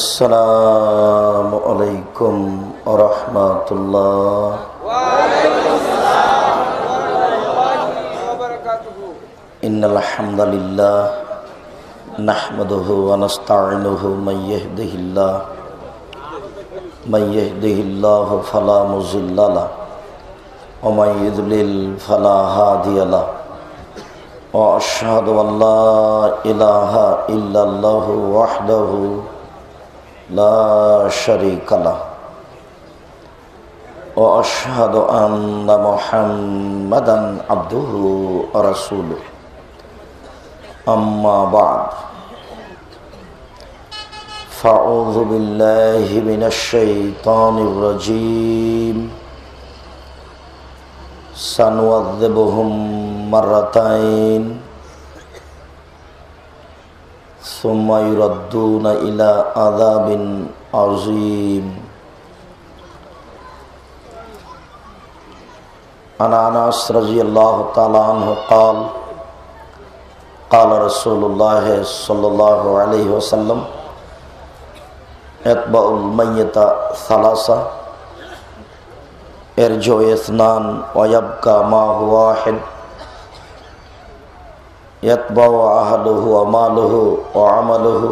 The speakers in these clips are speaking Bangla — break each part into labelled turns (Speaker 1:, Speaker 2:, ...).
Speaker 1: अस्सलामुअलैकुम वरहमतुल्लाह। इन्नल हम्दुलिल्लाह नहमदुहु व नस्तईनुहु मन यहदिहिल्लाहु फला मुज़िल्ला लहु व मन युद्लिल फला हादिया लहु व अशहदु अल्ला इलाहा इल्लल्लाहु वहदहु ला शरीका लहु व अशहदु अन्ना मुहम्मदन अब्दुहु व रसूलुहु। अम्मा बाद फ़अऊज़ु बिल्लाहि मिनश शैतानिर रजीम। सनुअज़्ज़िबुहुम मर्रतैन सुम्मा युरद्दून इला अज़ाबिन अज़ीम। अन अनस रज़ियल्लाहु तआला अन्हु क़ाल क़ाल रसूलुल्लाह सल्लल्लाहु अलैहि वसल्लम यत्बउल मय्यता सलासा इरजो इस्नान व यब्का मा हुवा वाहिद यत्बउ अहलुहु व मालुहु व अमलुहु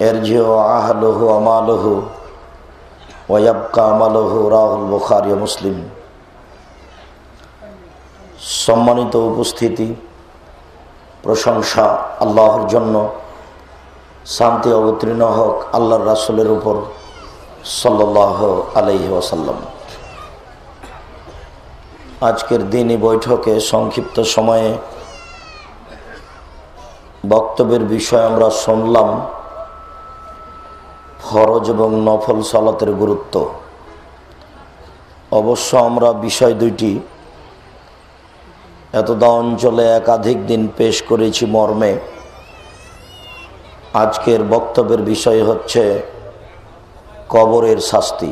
Speaker 1: इरजो अहलुहु व मालुहु व यब्का अमलुहु। राहुल बुखारी मुस्लिम। सम्मानित उपस्थिति, प्रशंसा आल्लाहर जन्य, शांति अवतीर्ण हक आल्लाहर रासूलेर ऊपर सल्लल्लाहु अलैहि वसल्लम। आजकेर दिनी बैठके संक्षिप्त समये बक्तव्येर विषय आमरा शुनलाम फरज एवं नफल सालातेर गुरुत्व। अवश्य आमरा विषय दुइटी एतदा अंचले एकाधिक दिन पेश करेছি मर्मे आजकेर बक्तव्येर विषय हच्छे कबरेर शास्ति।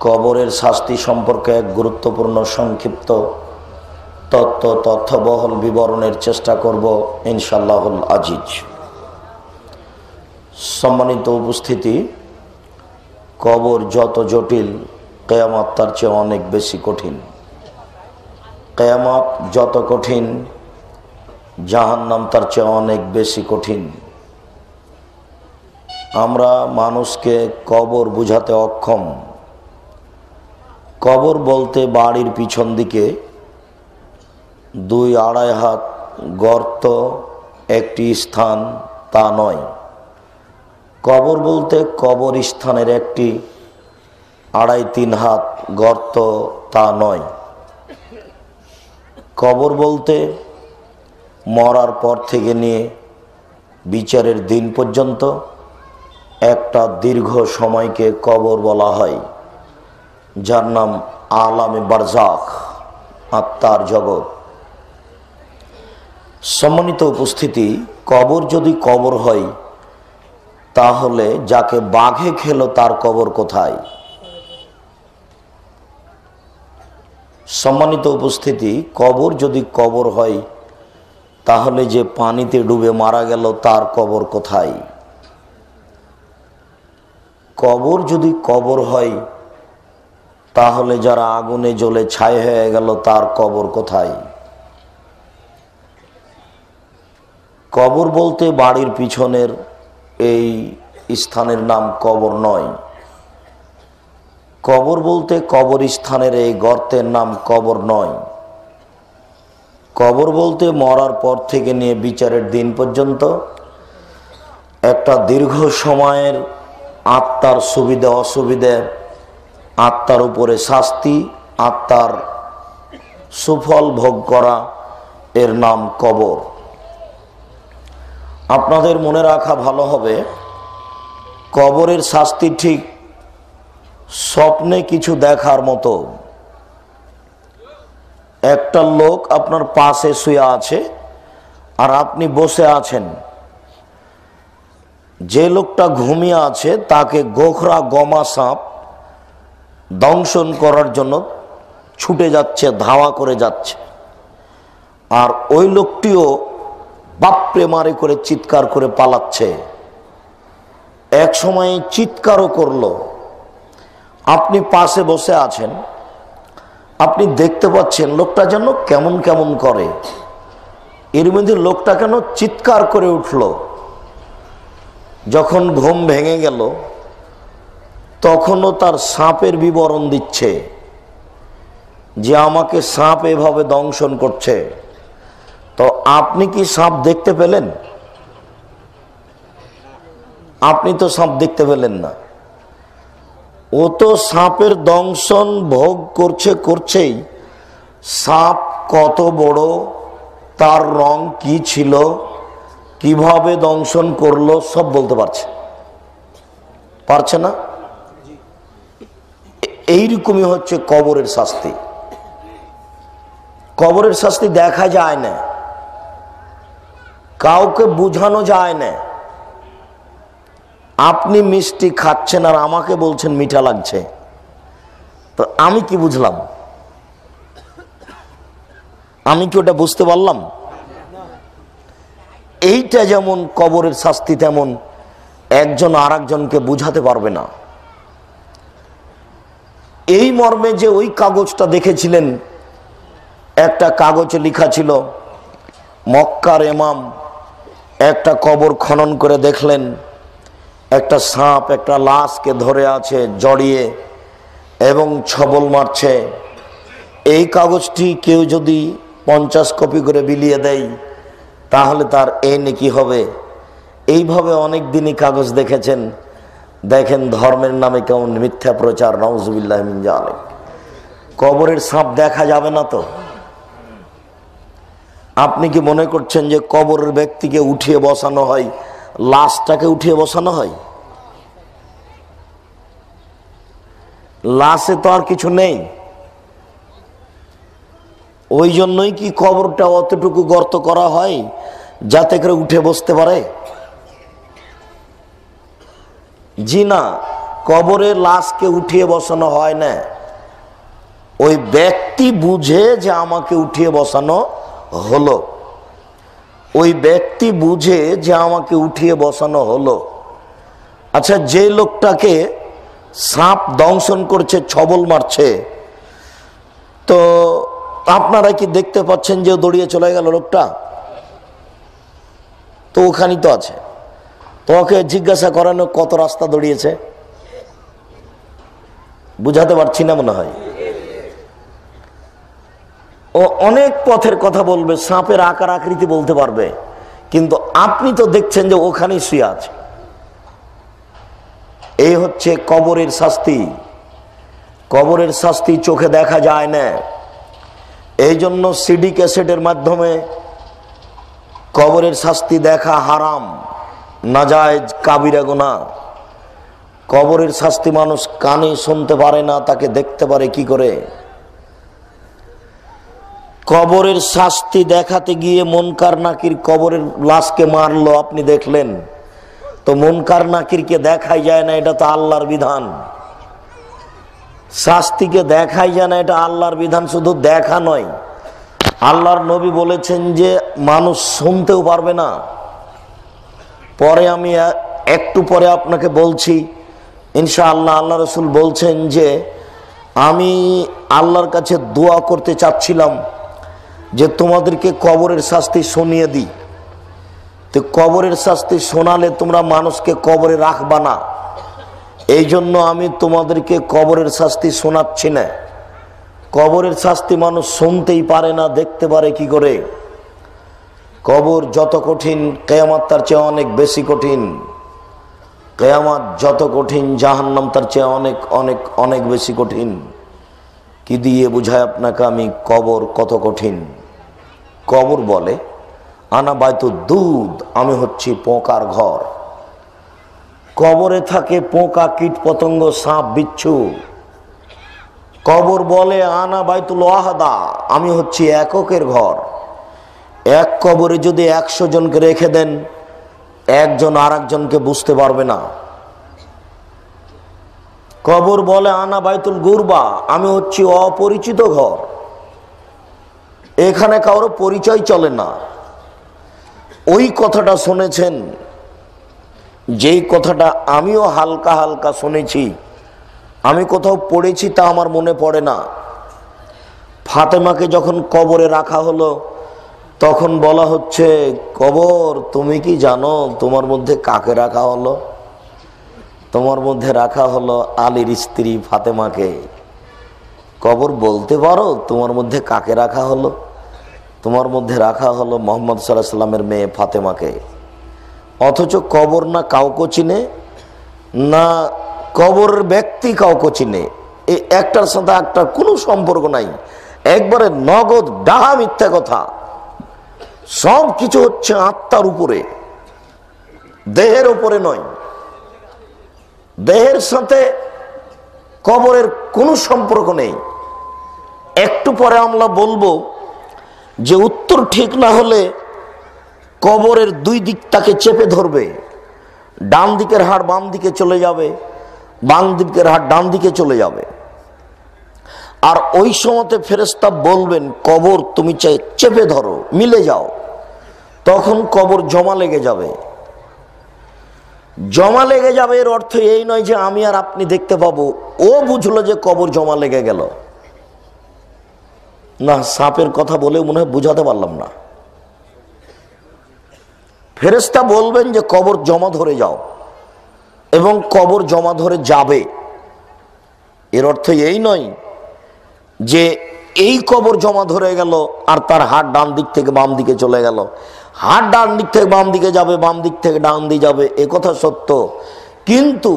Speaker 1: कबरेर शास्ति सम्पर्के एक गुरुत्वपूर्ण संक्षिप्त तथ्यबहल विवरणेर चेष्टा करब इनशाल्लाहुल आजिज। सम्मानित उपस्थिति, कबर যত जटिल कियामत तार চেয়ে অনেক বেশি কঠিন। कियामत যত কঠিন জাহান্নাম তার চেয়ে অনেক বেশি কঠিন। আমরা মানুষকে কবর বুঝাতে অক্ষম। কবর বলতে বাড়ির পিছন দিকে 2-2.5 হাত গর্ত একটি স্থান তা নয়। কবর বলতে কবর স্থানের একটি 2.5-3 হাত গর্ত তা নয়। কবর বলতে মরার পর থেকে নিয়ে বিচারের দিন পর্যন্ত একটা দীর্ঘ সময়কে কবর বলা হয়, যার নাম আলামে বারজাখ, আত্মার জগৎ। সম্মানিত উপস্থিতি, কবর যদি কবর হয় তাহলে যাকে বাঘে খেলো তার কবর কোথায়? সম্মানিত উপস্থিতি, কবর যদি কবর হয় তাহলে যে পানিতে ডুবে মারা গেল তার কবর কোথায়? কবর যদি কবর হয় তাহলে যারা আগুনে জ্বলে ছাই হয়ে গেল তার কবর কোথায়? কবর বলতে বাড়ির পিছনের এই স্থানের নাম কবর নয়। কবর বলতে কবরস্থানের এই গর্তের নাম কবর নয়। কবর বলতে মরার পর থেকে নিয়ে বিচারের দিন পর্যন্ত একটা দীর্ঘ সময়ের আত্মার সুবিধা অসুবিধা, আত্মার উপরে শাস্তি, আত্মার সুফল ভোগ করা, এর নাম কবর। আপনাদের মনে রাখা ভালো হবে, কবরের শাস্তি ঠিক স্বপ্নে কিছু দেখার মতো। একটা লোক আপনার পাশে শুয়ে আছে আর আপনি বসে আছেন। যে লোকটা ঘুমিয়ে আছে তাকে গোখরা গমা সাপ দংশন করার জন্য ছুটে যাচ্ছে, ধাওয়া করে যাচ্ছে। আর ওই লোকটিও বাপরে মারে করে চিৎকার করে পালাচ্ছে। এক সময় চিৎকারও করলো। আপনি পাশে বসে আছেন, আপনি দেখতে পাচ্ছেন লোকটা যেন কেমন কেমন করে। এর মধ্যে লোকটা কেন চিৎকার করে উঠল। যখন ঘুম ভেঙে গেল তখনও তার সাপের বিবরণ দিচ্ছে যে আমাকে সাপ এভাবে দংশন করছে। তো আপনি কি সাপ দেখতে পেলেন? আপনি তো সাপ দেখতে পেলেন না। ও তো সাপের দংশন ভোগ করছেই সাপ কত বড়, তার রং কি ছিল, কিভাবে দংশন করলো সব বলতে পারছে না। এইরকমই হচ্ছে কবরের শাস্তি। কবরের শাস্তি দেখা যায় না, কাউকে বুঝানো যায় না। আপনি মিষ্টি খাচ্ছেন আর আমাকে বলছেন মিঠা লাগছে, তো আমি কি বুঝলাম? আমি কি ওটা বুঝতে পারলাম? এইটা যেমন কবরের শাস্তি, তেমন একজন আর একজনকে বুঝাতে পারবে না। এই মর্মে যে ওই কাগজটা দেখেছিলেন, একটা কাগজে লেখা ছিল মক্কার ইমাম একটা কবর খনন করে দেখলেন একটা সাপ একটা লাশকে ধরে আছে জড়িয়ে এবং ছবল মারছে। এই কাগজটি কেউ যদি 50 কপি করে বিলিয়ে দেয় তাহলে তার এই নেকি হবে। এইভাবে অনেক দিনই কাগজ দেখেছেন। দেখেন ধর্মের নামে কেমন মিথ্যা প্রচার, নাউজুবিল্লাহ মিন যালিক। কবরের সাপ দেখা যাবে না তো? আপনি কি মনে করছেন যে কবরের ব্যক্তিকে উঠিয়ে বসানো হয়, লাশটাকে উঠিয়ে বসানো হয়? লাশে তো আর কিছু নেই। ওই জন্যই কি কবরটা অতটুকু গর্ত করা হয় যাতে করে উঠে বসতে পারে? জি না, কবরে লাশকে উঠিয়ে বসানো হয় না। ওই ব্যক্তি বুঝে যে আমাকে উঠিয়ে বসানো হলো, ওই ব্যক্তি বুঝে যে আমাকে উঠিয়ে বসানো হলো। আচ্ছা, যে লোকটাকে সাপ দংশন করছে, ছবল মারছে, তো আপনারা কি দেখতে পাচ্ছেন যে দৌড়িয়ে চলে গেল লোকটা? তো ওখানেই তো আছে। তো ওকে জিজ্ঞাসা করানো কত রাস্তা দৌড়িয়েছে, বুঝাতে পারছি না মনে হয়। ও অনেক পথের কথা বলবে, সাপের আকার আকৃতি বলতে পারবে, কিন্তু আপনি তো দেখছেন যে ওখানেই শুয়ে আছে। এই হচ্ছে কবরের শাস্তি। কবরের শাস্তি চোখে দেখা যায় না। এই জন্য সিডি ক্যাসেটের মাধ্যমে কবরের শাস্তি দেখা হারাম, নাজায়েজ, কাবিরা গুনাহ। কবরের শাস্তি মানুষ কানে শুনতে পারে না, তাকে দেখতে পারে কি করে? কবরের শাস্তি দেখাতে গিয়ে মুনকার নাকির কবরের লাশকে মারলো, আপনি দেখলেন। তো মুনকার নাকিরকে দেখাই যায় না, এটা তো আল্লাহর বিধান। শাস্তিকে দেখাই যায় না, এটা আল্লাহর বিধান। শুধু দেখা নয়, আল্লাহর নবী বলেছেন যে মানুষ শুনতেও পারবে না। পরে আমি একটু পরে আপনাকে বলছি ইনশাআল্লাহ। আল্লাহ রসুল বলছেন যে আমি আল্লাহর কাছে দোয়া করতে চাচ্ছিলাম যে তোমাদেরকে কবরের শাস্তি শুনিয়ে দিই। তো কবরের শাস্তি শোনালে তোমরা মানুষকে কবরে রাখবা না, এই জন্য আমি তোমাদেরকে কবরের শাস্তি শোনাচ্ছি না। কবরের শাস্তি মানুষ শুনতেই পারে না, দেখতে পারে কি করে? কবর যত কঠিন, কিয়ামত তার চেয়ে অনেক বেশি কঠিন। কিয়ামত যত কঠিন, জাহান্নাম তার চেয়ে অনেক অনেক অনেক বেশি কঠিন। কি দিয়ে বুঝায় আপনাকে আমি কবর কত কঠিন? কবর বলে আনা বাইতুদ দুদ, আমি হচ্ছি পোকার ঘর। কবরে থাকে পোকা, কীট পতঙ্গ, সাপ বিচ্ছু। কবর বলে আনা বাইতুল ওয়াহদা, আমি হচ্ছি এককের ঘর। এক কবরে যদি 100 জনকে রেখে দেন, একজন আর একজনকে বুঝতে পারবে না। কবর বলে আনা বাইতুল গুরবা, আমি হচ্ছি অপরিচিত ঘর, এখানে কারো পরিচয় চলে না। ওই কথাটা শুনেছেন, যেই কথাটা আমিও হালকা হালকা শুনেছি, আমি কোথাও পড়েছি তা আমার মনে পড়ে না। ফাতেমাকে যখন কবরে রাখা হলো তখন বলা হচ্ছে, কবর তুমি কি জানো তোমার মধ্যে কাকে রাখা হলো? তোমার মধ্যে রাখা হলো আলীর স্ত্রী ফাতেমাকে। কবর বলতে পারো তোমার মধ্যে কাকে রাখা হলো? তোমার মধ্যে রাখা হলো মুহাম্মদ সাল্লাল্লাহু আলাইহি সাল্লামের মেয়ে ফাতেমাকে। অথচ কবর না কাউকে চিনে, না কবরের ব্যক্তি কাউকে চিনে। এই একটার সাথে একটার কোনো সম্পর্ক নাই, একবারে নগদ ডাহা মিথ্যা কথা। সব কিছু হচ্ছে আত্মার উপরে, দেহের উপরে নয়। দেহের সাথে কবরের কোনো সম্পর্ক নেই। একটু পরে আমরা বলবো যে উত্তর ঠিক না হলে কবরের দুই দিক তাকে চেপে ধরবে। ডান দিকের হাড় বাম দিকে চলে যাবে, বাম দিকের হাড় ডান দিকে চলে যাবে। আর ওই সময়তে ফেরেশতা বলবেন, কবর তুমি চাই চেপে ধরো, মিলে যাও। তখন কবর জমা লেগে যাবে। জমা লেগে যাবে এর অর্থ এই নয় যে আমি আর আপনি দেখতে পাবো। ও বুঝলো যে কবর জমা লেগে গেল না। সাপের কথা বলে মনে হয় বুঝাতে পারলাম না। ফেরেশতা বলবেন যে কবর জমা ধরে যাও, এবং কবর জমা ধরে যাবে। এর অর্থ এই নয় যে এই কবর জমা ধরে গেল আর তার হাত ডান দিক থেকে বাম দিকে চলে গেল। হাত ডান দিক থেকে বাম দিকে যাবে, বাম দিক থেকে ডান দিকে যাবে, এ কথা সত্য। কিন্তু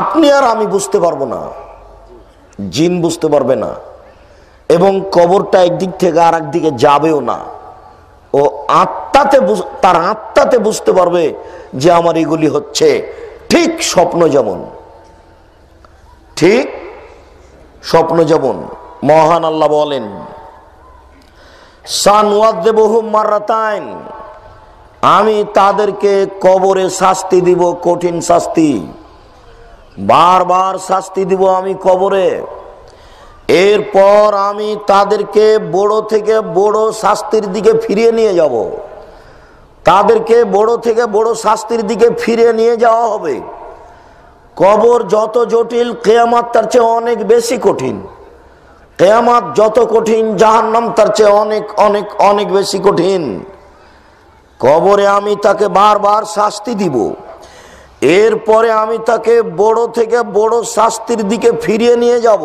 Speaker 1: আপনি আর আমি বুঝতে পারবো না, জিন বুঝতে পারবে না, এবং কবরটা একদিক থেকে আর একদিকে যাবেও না। ও আত্মাতে, তার আত্মাতে বুঝতে পারবে যে আমার এগুলি হচ্ছে। ঠিক স্বপ্ন যেমন, ঠিক স্বপ্ন যেমন মহান আল্লাহ বলেন, সানওয়াযিবুহুম মাররাতাইন, আমি তাদেরকে কবরে শাস্তি দিব, কঠিন শাস্তি, বারবার শাস্তি দিব আমি কবরে। এরপর আমি তাদেরকে বড় থেকে বড় শাস্তির দিকে ফিরিয়ে নিয়ে যাব। তাদেরকে বড় থেকে বড় শাস্তির দিকে ফিরিয়ে নিয়ে যাওয়া হবে। কবর যত জটিল, কিয়ামত তার চেয়ে অনেক বেশি কঠিন। কিয়ামত যত কঠিন, জাহান্নাম তার চেয়ে অনেক অনেক অনেক বেশি কঠিন। কবরে আমি তাকে বারবার শাস্তি দিব, এরপরে আমি তাকে বড় থেকে বড় শাস্তির দিকে ফিরিয়ে নিয়ে যাব।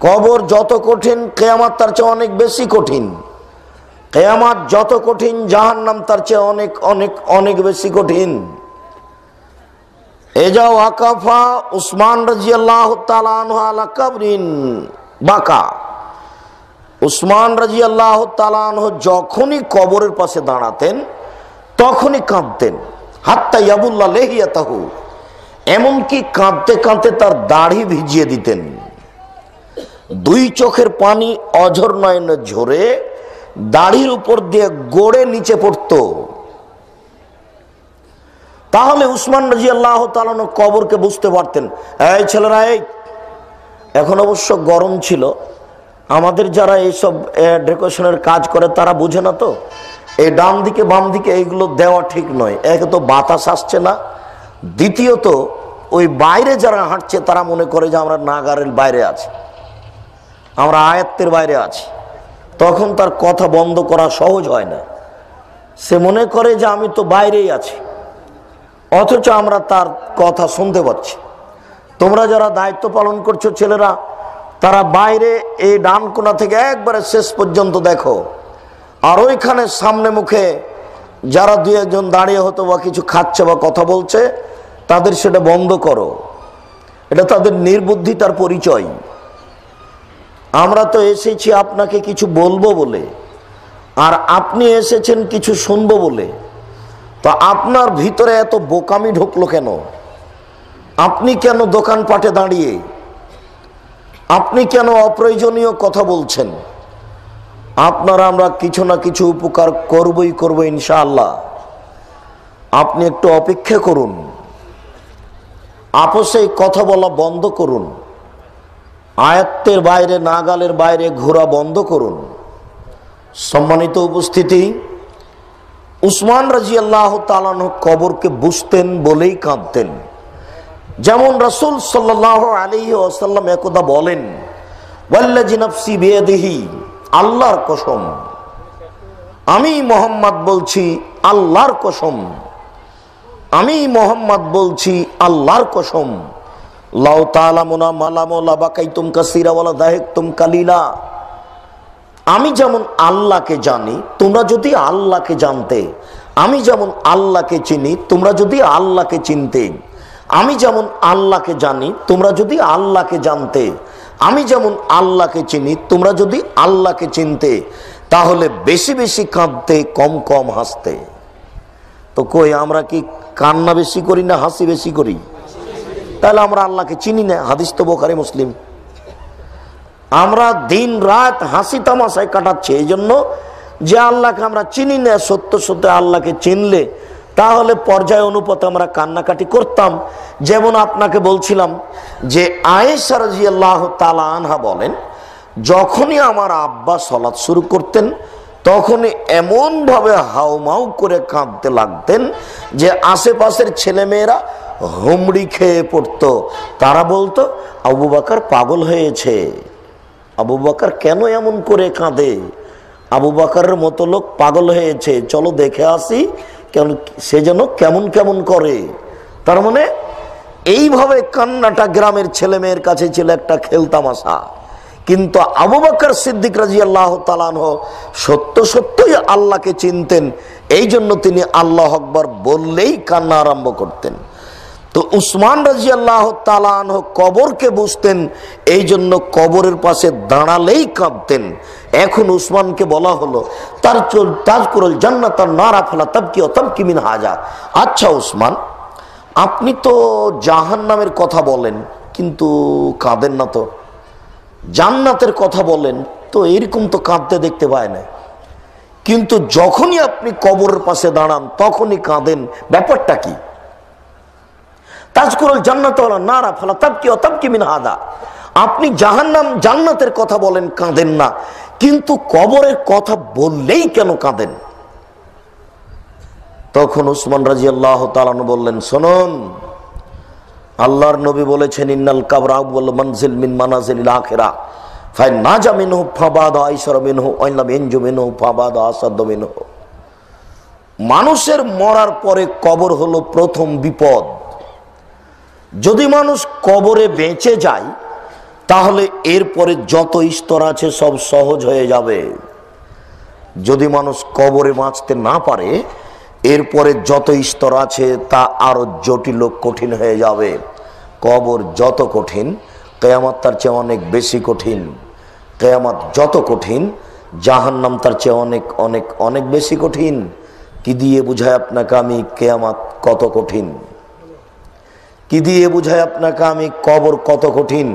Speaker 1: কবর যত কঠিন, কিয়ামত তার চেয়ে অনেক বেশি কঠিন। কিয়ামত যত কঠিন, জাহান্নাম তার চেয়ে অনেক অনেক অনেক বেশি কঠিন। এজা ওয়াকাফা উসমান রাদিয়াল্লাহু তাআলা আনহু আলা কবরিন বাকা। উসমান রাদিয়াল্লাহু তাআলা আনহু যখনই কবরের পাশে দাঁড়াতেন তখনই কাঁদতেন। হাত্তা ইয়াবুল্লা লিহিয়াতাহু, এমনকি কাঁদতে কাঁদতে তার দাড়ি ভিজিয়ে দিতেন। দুই চোখের পানি অঝর নয়নে ঝরে দাড়ির উপর দিয়ে গড়ে নিচে পড়তো। তাহলে উসমান রাদিয়াল্লাহু তাআলা আনহু কবরকে বুঝতে পারতেন। এই ছেলেরা, এই এখন অবশ্য গরম ছিল, আমাদের যারা এইসব ডেকোরেশনের কাজ করে তারা বুঝে না। তো এই ডান দিকে বাম দিকে এইগুলো দেওয়া ঠিক নয়। একে তো বাতাস আসছে না, দ্বিতীয়ত ওই বাইরে যারা হাঁটছে তারা মনে করে যে আমরা নাগারের বাইরে আছি, আমরা আয়াত্তের বাইরে আছি। তখন তার কথা বন্ধ করা সহজ হয় না। সে মনে করে যে আমি তো বাইরেই আছি, অথচ আমরা তার কথা শুনতে পাচ্ছি। তোমরা যারা দায়িত্ব পালন করছো ছেলেরা, তারা বাইরে এই ডান কোণা থেকে একবারে শেষ পর্যন্ত দেখো। আর ওইখানে সামনে মুখে যারা দুই একজন দাঁড়িয়ে হতো বা কিছু খাচ্ছে বা কথা বলছে, তাদের সেটা বন্ধ করো। এটা তাদের নির্বুদ্ধিতার পরিচয়। আমরা তো এসেছি আপনাকে কিছু বলবো বলে, আর আপনি এসেছেন কিছু শুনবো বলে। তো আপনার ভিতরে এত বোকামি ঢুকলো কেন? আপনি কেন দোকানপাটে দাঁড়িয়ে, আপনি কেন অপ্রয়োজনীয় কথা বলছেন? আপনারা আমরা কিছু না কিছু উপকার করবই করব ইনশাআল্লাহ। আপনি একটু অপেক্ষা করুন, আপোষে কথা বলা বন্ধ করুন, আয়াত্তের বাইরে নাগালের বাইরে ঘোরা বন্ধ করুন। সম্মানিত উপস্থিতি, উসমান রাদিয়াল্লাহু তাআলা আনহু কবরকে বুঝতেন বলেই কাঁদতেন। যেমন রাসূল সাল্লাল্লাহু আলাইহি ওয়াসাল্লাম একদা বলেন, ওয়াল্লাযী নাফসি বিয়াদিহি, আল্লাহর কসম, আমি মুহাম্মদ বলছি আল্লাহর কসম, আমি মুহাম্মদ বলছি আল্লাহর কসম, লাউ তাআলামুনা মালামু লাবাকাইতুম কাসীরা ওয়ালা দাহিকতুম কালিলা। আমি যেমন আল্লাহকে জানি, তোমরা যদি আল্লাহকে জানতে, আমি যেমন আল্লাহকে চিনি, তোমরা যদি আল্লাহকে চিনতে, আমি যেমন আল্লাহকে জানি, তোমরা যদি আল্লাহকে জানতে, আমি যেমন আল্লাহকে চিনি, তোমরা যদি আল্লাহকে চিনতে, তাহলে বেশি বেশি কাঁদতে, কম কম হাসতে। তো কই আমরা কি কান্না বেশি করি না হাসি বেশি করি? তাহলে আমরা আল্লাহকে চিনি না। হাদিস তো বুখারী মুসলিম। আমরা দিন রাত হাসি তামাশায় কাটাচ্ছি এই জন্য যে আল্লাহকে আমরা চিনি না। সত্য সত্য আল্লাহকে চিনলে তাহলে পর্যায় অনুপাতে আমরা কান্নাকাটি করতাম। যেমন আপনাকে বলছিলাম যে আয়েশা রাদিয়াল্লাহু তাআলা আনহা বলেন, যখনই আমার আব্বা সালাত শুরু করতেন তখনই এমনভাবে হাউমাউ করে কাঁদতে লাগতেন যে আশেপাশের ছেলেমেয়েরা হুমড়ি খেয়ে পড়তো। তারা বলতো, আবু বকর পাগল হয়েছে, আবু বকর কেন এমন করে কাঁদে, আবু বকরের মতো লোক পাগল হয়েছে, চলো দেখে আসি কেন সে যেন কেমন কেমন করে। তার মানে এইভাবে কান্নাটা গ্রামের ছেলে মেয়ের কাছে ছিল একটা খেলতামাশা। কিন্তু আবু বকর সিদ্দিক রাদিয়াল্লাহু তাআলা আনহু সত্য সত্যই আল্লাহকে চিনতেন, এই জন্য তিনি আল্লাহু আকবার বললেই কান্না আরম্ভ করতেন। তো উসমান রাদিয়াল্লাহু তাআলা আনহু কবরকে বুঝতেন, এই জন্য কবরের পাশে দাঁড়ালেই কাঁদতেন। এখন উসমানকে বলা হলো তাজকুরুল জান্নাতান নারা ফালা তাবকি ওয়া তাবকি মিন হাজা। আচ্ছা উসমান, আপনি তো জাহান্নামের কথা বলেন কিন্তু কাঁদেন না, তো জান্নাতের কথা বলেন তো এরকম তো কাঁদতে দেখতে পায় না, কিন্তু যখনই আপনি কবরের পাশে দাঁড়ান তখনই কাঁদেন, ব্যাপারটা কি? তাজকুরুল জান্নাত ওয়ালা নারা ফালা তাবকি ওয়া তাবকি মিন হাদা। আপনি জাহান্নাম জান্নাতের কথা বলেন কাঁদেন না, কিন্তু কবরের কথা বললেই কেন কাঁদেন? তখন উসমান রাদিয়াল্লাহু তাআলা বললেন, শুনুন, আল্লাহর নবী বলেছেন, ইন্নাল কাবরা আউয়াল মানজিল মিন মানাজিলিল আখিরা ফাইন নাজা মিনহু ফাবাদা আইসার মিনহু ওয়া ইল্লাম ইয়ানজু মিনহু ফাবাদা আসাদ মিনহু। মানুষের মরার পরে কবর হলো প্রথম বিপদ। যদি মানুষ কবরে বেঁচে যায় তাহলে এরপরে যত স্তর আছে সব সহজ হয়ে যাবে। যদি মানুষ কবরে বাঁচতে না পারে এরপরে যত স্তর আছে তা আরো জটিল কঠিন হয়ে যাবে। কবর যত কঠিন কিয়ামত তার চেয়ে অনেক বেশি কঠিন। কিয়ামত যত কঠিন জাহান্নাম তার চেয়ে অনেক অনেক অনেক বেশি কঠিন। কি দিয়ে বুঝায় আপনাকে আমি কিয়ামত কত কঠিন? কি দিয়ে বুঝায় আপনাকে আমি কবর কত কঠিন?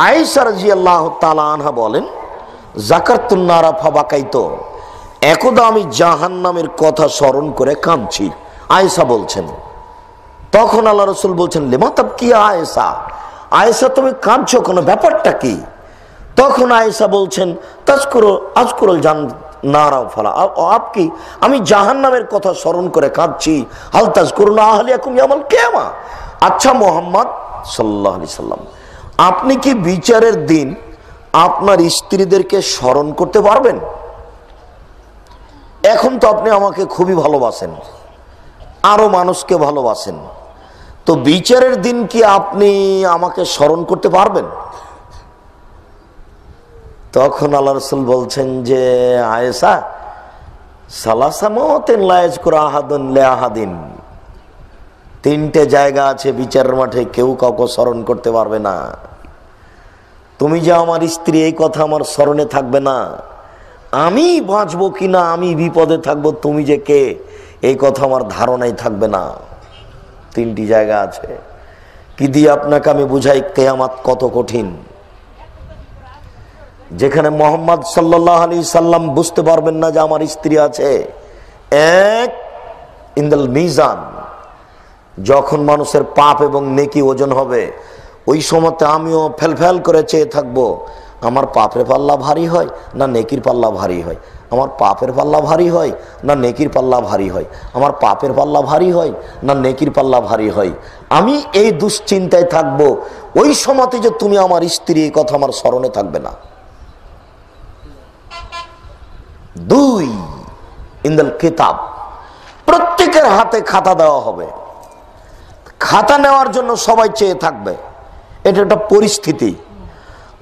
Speaker 1: আয়েশা রাদিয়াল্লাহু তাআলা আনহা বলেন, যাকারতুন নারা ফাবাকাইতু, একদা আমি জাহান্নামের কথা স্মরণ করে কাঁদছি। আয়েশা বলছেন, তখন আল্লাহ রাসূল বলছেন, লিমা তাবকি আয়েশা, আয়েশা তুমি কাঁদছো কেন, ব্যাপারটা কি? তখন আয়েশা বলছেন, আজকুরুল নারা ফালা আপকি, আমি জাহান্নামের কথা স্মরণ করে কাঁদছি। হাল তাজকুরুনা আহলিয়াকুম ইয়াউমাল কিয়ামা। আচ্ছা মুহাম্মদ সাল্লাল্লাহু আলাইহি সাল্লাম, আপনি কি বিচারের দিন আপনার স্ত্রীদেরকে স্মরণ করতে পারবেন? এখন তো আপনি আমাকে খুবই ভালোবাসেন, আরো মানুষকে ভালোবাসেন, তো বিচারের দিন কি আপনি আমাকে স্মরণ করতে পারবেন? তখন আল্লাহ রাসূল বলছেন যে, আয়েশা, সালাসা মাওয়াতিন লা ইয়াজকুরু আহাদুন লিআহাদিন, তিনটে জায়গা আছে বিচারের মাঠে কেউ কাউকে স্মরণ করতে পারবে না। তুমি যে আমার স্ত্রী এই কথা আমার স্মরণে থাকবে না, আমি বাঁচবো কিনা, আমি বিপদে থাকবো, তুমি যে কে এই কথা আমার ধারণাই থাকবে না। তিনটি জায়গা আছে। কি দিয়ে আপনাকে আমি বুঝাই কিয়ামত কত কঠিন? যেখানে মুহাম্মদ সাল্লাল্লাহু আলাইহি সাল্লাম বুঝতে পারবেন না যে আমার স্ত্রী আছে। এক, ইনদাল মিজান, যখন মানুষের পাপ এবং নেকি ওজন হবে ওই সময়তে আমিও ফেলফেল করে চেয়ে থাকবো আমার পাপের পাল্লা ভারী হয় না নেকির পাল্লা ভারী হয়। আমার পাপের পাল্লা ভারী হয় না নেকির পাল্লা ভারী হয়, আমার পাপের পাল্লা ভারী হয় না নেকির পাল্লা ভারী হয়। আমি এই দুশ্চিন্তায় থাকবো, ওই সময়তে যে তুমি আমার স্ত্রী, এই কথা আমার স্মরণে থাকবে না। 2 ইনদাল কিতাব, প্রত্যেকের হাতে খাতা দেওয়া হবে। খাতা নেওয়ার জন্য সবাই চেয়ে থাকবে। এটা একটা পরিস্থিতি।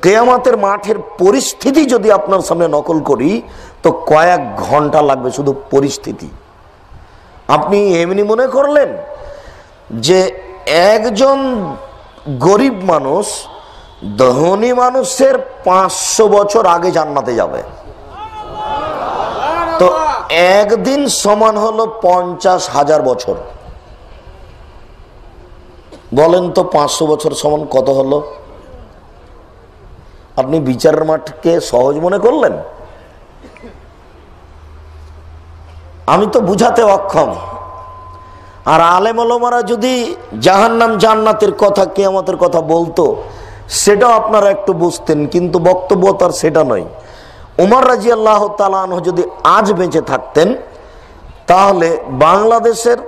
Speaker 1: কিয়ামতের মাঠের পরিস্থিতি যদি আপনার সামনে নকল করি তো কয়েক ঘন্টা লাগবে শুধু পরিস্থিতি। আপনি এমনি মনে করলেন যে একজন গরিব মানুষ ধনী মানুষের 500 বছর আগে জান্নাতে যাবে, তো একদিন সমান হলো 50,000 বছর। বলেন তো 500 বছর সমান কত হলো? আপনি বিচারের মাঠকে সহজ মনে করলেন? আমি তো বুঝাতে অক্ষম। আর আলেম ওলামারা যদি জাহান্নাম জান্নাতের কথা, কিয়ামতের কথা বলতো, সেটাও আপনারা একটু বুঝতেন, কিন্তু বক্তব্য তার সেটা নয়। উমর রাদিয়াল্লাহু তাআলা আনহু যদি আজ বেঁচে থাকতেন তাহলে বাংলাদেশের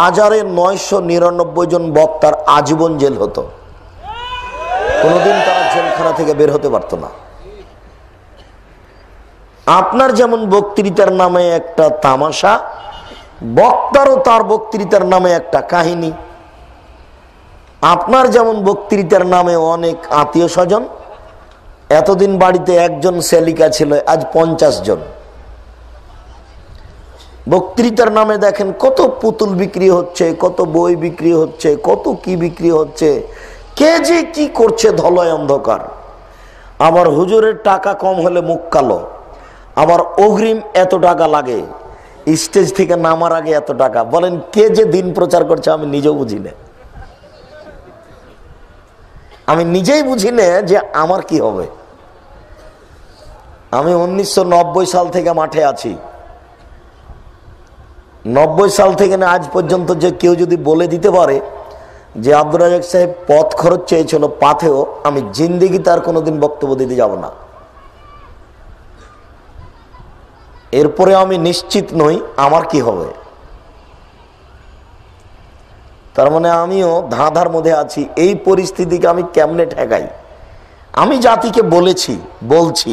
Speaker 1: 1999 জন বক্তার আজীবন জেল হতো, কোনোদিন তারা জেলখানা থেকে বের হতে পারতো না। আপনার যেমন বক্তৃতার নামে একটা তামাশা, বক্তারও তার বক্তৃতার নামে একটা কাহিনী। আপনার যেমন বক্তৃতার নামে অনেক আত্মীয় স্বজন, এতদিন বাড়িতে একজন সেলিকা ছিল, আজ 50 জন। বক্তৃতার নামে দেখেন কত পুতুল বিক্রি হচ্ছে, কত বই বিক্রি হচ্ছে, কত কি বিক্রি হচ্ছে, কে যে কি করছে ধলয় অন্ধকার। আবার হুজুরের টাকা কম হলে মুখ কালো, আবার অগ্রিম এত টাকা লাগে, স্টেজ থেকে নামার আগে এত টাকা। বলেন কে যে দিন প্রচার করছে আমি নিজেও বুঝি না। আমি নিজেই বুঝি না যে আমার কি হবে। আমি 1990 সাল থেকে মাঠে আছি। 90 সাল থেকে না আজ পর্যন্ত যে কেউ যদি বলে দিতে পারে যে আব্দুর রাজ্জাক সাহেব পথ খরচ চেয়েছিল পাথেও, আমি জিন্দেগি তার কোনোদিন বক্তব্য দিতে যাব না। এরপরে আমি নিশ্চিত নই আমার কি হবে। তার মানে আমিও ধাঁধার মধ্যে আছি, এই পরিস্থিতিকে আমি কেমনে ঠেকাই। আমি জাতিকে বলেছি, বলছি,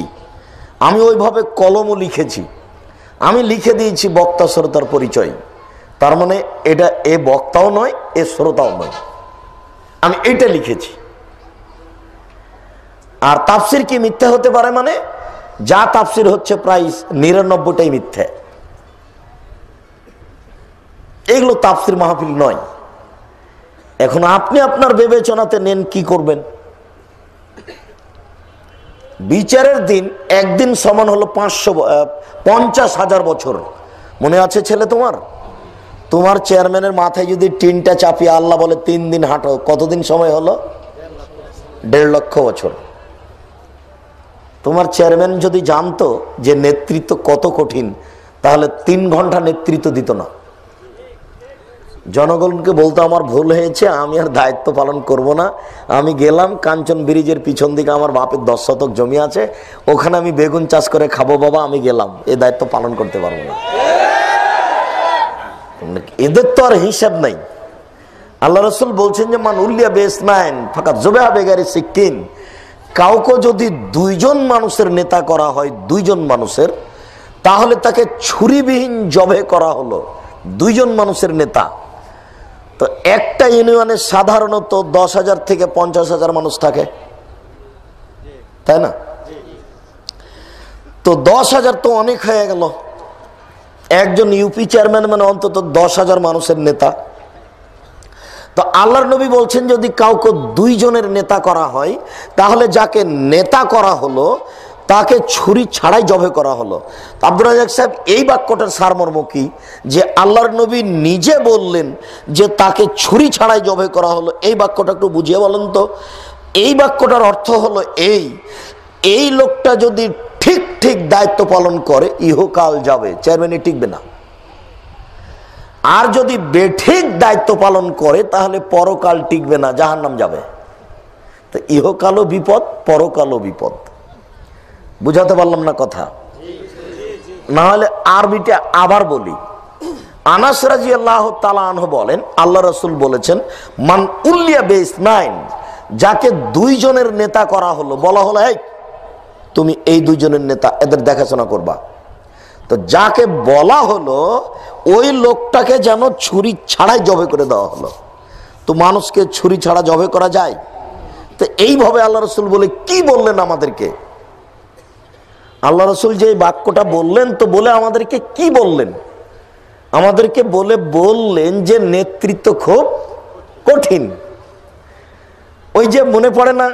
Speaker 1: আমি ওইভাবে কলমও লিখেছি, আমি লিখে দিয়েছি বক্তা শ্রোতার পরিচয়। তার মানে এটা এ বক্তাও নয়, এ শ্রোতাও নয়, আমি এটা লিখেছি। আর তাফসির কি মিথ্যা হতে পারে? মানে যা তাফসির হচ্ছে প্রায় 99টাই মিথ্যা। এগুলো তাফসির মাহফিল নয়। এখন আপনি আপনার বিবেচনাতে নেন কি করবেন। বিচারের দিন একদিন সমান হলো 50,000 বছর। মনে আছে ছেলে তোমার? তোমার চেয়ারম্যানের মাথায় যদি টিনটা চাপিয়ে আল্লাহ বলে 3 দিন হাঁটো, কতদিন সময় হলো? 1.5 লক্ষ বছর। তোমার চেয়ারম্যান যদি জানতো যে নেতৃত্ব কত কঠিন, তাহলে 3 ঘন্টা নেতৃত্ব দিত না। জনগণকে বলতো আমার ভুল হয়েছে, আমি আর দায়িত্ব পালন করব না, আমি গেলাম কাঞ্চন ব্রিজের পিছন দিকে আমার বাপের 10 শতক জমি আছে, ওখানে আমি বেগুন চাষ করে খাবো বাবা, আমি গেলাম, এই দায়িত্ব পালন করতে পারবো না। এদের তো আর হিসাব নাই। আল্লাহ রাসূল বলছেন যে মান উল্লিয়া বেসনাইন ফাকাত যুবিহা বিগাইরি সিকিন। কাউকে যদি 2 জন মানুষের নেতা করা হয়, 2 জন মানুষের, তাহলে তাকে ছুরিবিহীন জবে করা হলো। 2 জন মানুষের নেতা। তো একটা ইউনিয়নে সাধারণত 10,000 থেকে 50,000 মানুষ থাকে, তাই না? তো 10,000 তো অনেক হয়ে গেল। একজন ইউপি চেয়ারম্যান মানে অন্তত 10,000 মানুষের নেতা। তো আল্লাহর নবী বলছেন যদি কাউকে 2 জনের নেতা করা হয়, তাহলে যাকে নেতা করা হলো তাকে ছুরি ছাড়াই জবে করা হলো। আব্দুর রাজ্জাক সাহেব এই বাক্যটার সারমর্ম কি? যে আল্লাহর নবী নিজে বললেন যে তাকে ছুরি ছাড়াই জবে করা হলো। এই বাক্যটা একটু বুঝিয়ে বলেন তো। এই বাক্যটার অর্থ হলো এই লোকটা যদি ঠিক ঠিক দায়িত্ব পালন করে ইহকাল যাবে, চেয়ারম্যানই টিকবে না। আর যদি বেঠিক দায়িত্ব পালন করে তাহলে পরকাল টিকবে না, জাহান্নাম যাবে। তো ইহকালও বিপদ, পরকালও বিপদ। বুঝাতে পারলাম না কথা? না হলে আরবিটা আবার বলি। আনাস রাদিয়াল্লাহু তাআলা আনহু বলেন, আল্লাহ রাসূল বলেছেন, মান উল্লিয়া বিসনাইন, যাকে দুইজনের নেতা করা হলো, বলা হলো এই তুমি এই দুইজনের নেতা, এদের দেখাশোনা করবা। তো যাকে বলা হলো ওই লোকটাকে যেন ছুরি ছাড়াই জবে করে দেওয়া হলো। তো মানুষকে ছুরি ছাড়া জবে করা যায়? তো এইভাবে আল্লাহ রাসূল বলে কি বললেন আমাদেরকে? আল্লাহ রাসূল যে বাক্যটা বললেন, তো বলে আমাদেরকে কি বললেন? আমাদেরকে বললেন যে নেতৃত্ব খুব কঠিন। ওই যে মনে পড়ে না,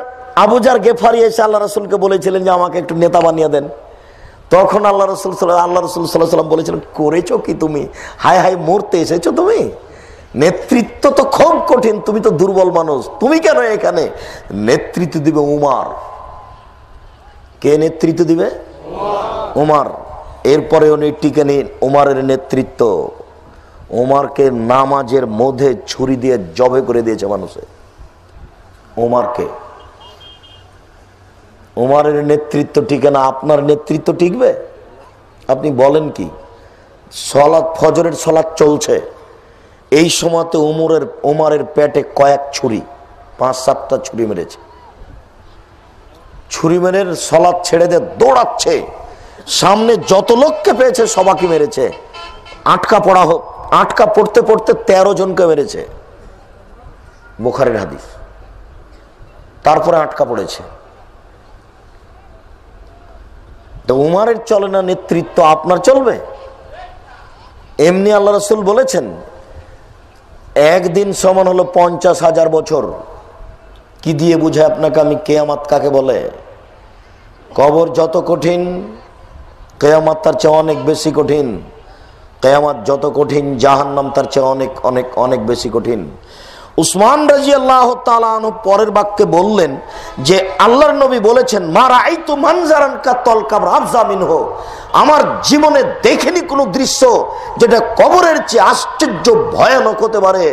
Speaker 1: আবু জার গেফারি এসে আল্লাহ রাসূলকে বলেছিলেন যে আমাকে একটু নেতা বানিয়ে দেন। তখন আল্লাহ রাসূল সাল্লাল্লাহু আলাইহি সাল্লাম বলেছিলেন, করেছো কি তুমি? হায় হায়, মরতে এসেছো তুমি? নেতৃত্ব তো খুব কঠিন, তুমি তো দুর্বল মানুষ, তুমি কেন এখানে? নেতৃত্ব দিবে উমার। কে নেতৃত্ব দিবে? উমার। এরপরে উনি টিকে নিন উমারের নেতৃত্ব। উমারকে নামাজের মধ্যে ছুরি দিয়ে জবে করে দিয়েছে মানুষে। উমারকে, উমারের নেতৃত্ব টিকে না, আপনার নেতৃত্ব টিকবে? আপনি বলেন কি? সালাত, ফজরের সালাত চলছে, এই সময়তে উমারের পেটে কয়েক ছুরি, 5-7টা ছুরি মেরেছে। ছুরি মেরে সালাত ছেড়ে দিয়ে দৌড়াচ্ছে, সামনে যত লোককে পেয়েছে সবাইকে মেরেছে। আটকা পড়তে পড়তে 13 জনকে মেরেছে, বুখারীর হাদিস। তারপরে আটকা পড়েছে। তো উমারের চলে না নেতৃত্ব, আপনার চলবে? এমনি আল্লাহ রাসূল বলেছেন একদিন সমান হলো 50,000 বছর। কি দিয়ে বুঝায় আপনাকে আমি কিয়ামত কাকে বলে? কবর যত কঠিন, কিয়ামত তার চেয়ে অনেক বেশি কঠিন। কিয়ামত যত কঠিন, জাহান্নাম তার চেয়ে অনেক অনেক অনেক বেশি কঠিন। উসমান রাদিয়াল্লাহু তাআলা আনহু পরের বাক্যে বললেন যে আল্লাহর নবী বলেছেন, মা রাআইতু মানজারান কাতাল কাবর আফজা মিনহু, আমার জীবনে দেখিনি কোনো দৃশ্য যেটা কবরের চেয়ে আশ্চর্য ভয়ানক হতে পারে।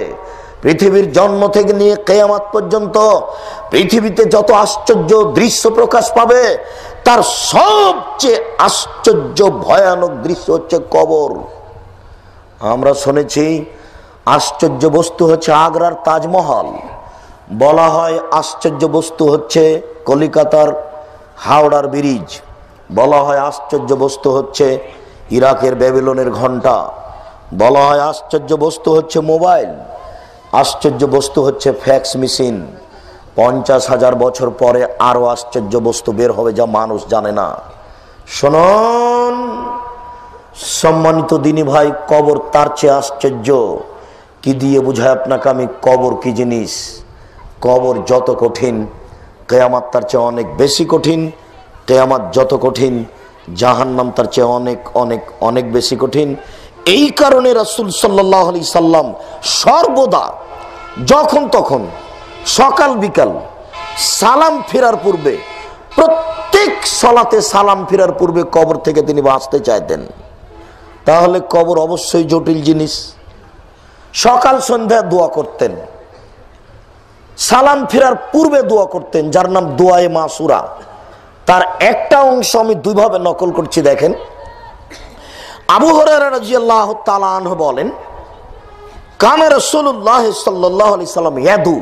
Speaker 1: পৃথিবীর জন্ম থেকে নিয়ে কিয়ামত পর্যন্ত পৃথিবীতে যত আশ্চর্য দৃশ্য প্রকাশ পাবে, তার সবচেয়ে আশ্চর্য ভয়ানক দৃশ্য হচ্ছে কবর। আমরা শুনেছি আশ্চর্য বস্তু হচ্ছে আগ্রার তাজমহল, বলা হয় আশ্চর্য বস্তু হচ্ছে কলিকাতার হাওড়ার ব্রিজ, বলা হয় আশ্চর্য বস্তু হচ্ছে ইরাকের ব্যাবিলনের ঘণ্টা, বলা হয় আশ্চর্য বস্তু হচ্ছে মোবাইল, আশ্চর্য বস্তু হচ্ছে ফ্যাক্স মেশিন। 50,000 বছর পরে আরো আশ্চর্য বস্তু বের হবে যা মানুষ জানে না। শুনুন সম্মানিত দিনী ভাই, কবর তার চেয়ে আশ্চর্য। কি দিয়ে বুঝায় আপনাকে আমি কবর কি জিনিস? কবর যত কঠিন, কিয়ামত তার চেয়ে অনেক বেশি কঠিন। কিয়ামত যত কঠিন, জাহান্নাম তার চেয়ে অনেক অনেক অনেক বেশি কঠিন। এই কারণে রাসূল সাল্লাল্লাহু আলাইহি সাল্লাম সর্বদা যখন তখন সকাল বিকাল সালাম ফেরার পূর্বে, প্রত্যেক সালাতে সালাম ফেরার পূর্বে কবর থেকে তিনি বাঁচতে চাইতেন। তাহলে কবর অবশ্যই জটিল জিনিস। সকাল সন্ধ্যা দোয়া করতেন, সালাম ফেরার পূর্বে দোয়া করতেন, যার নাম দোয়ায়ে মাসুরা। তার একটা অংশ আমি দুইভাবে নকল করছি, দেখেন। আবু হুরায়রা রাদিয়াল্লাহু তাআলা আনহু বলেন, কানা রাসূলুল্লাহ সাল্লাল্লাহু আলাইহি সাল্লাম ইয়াদু,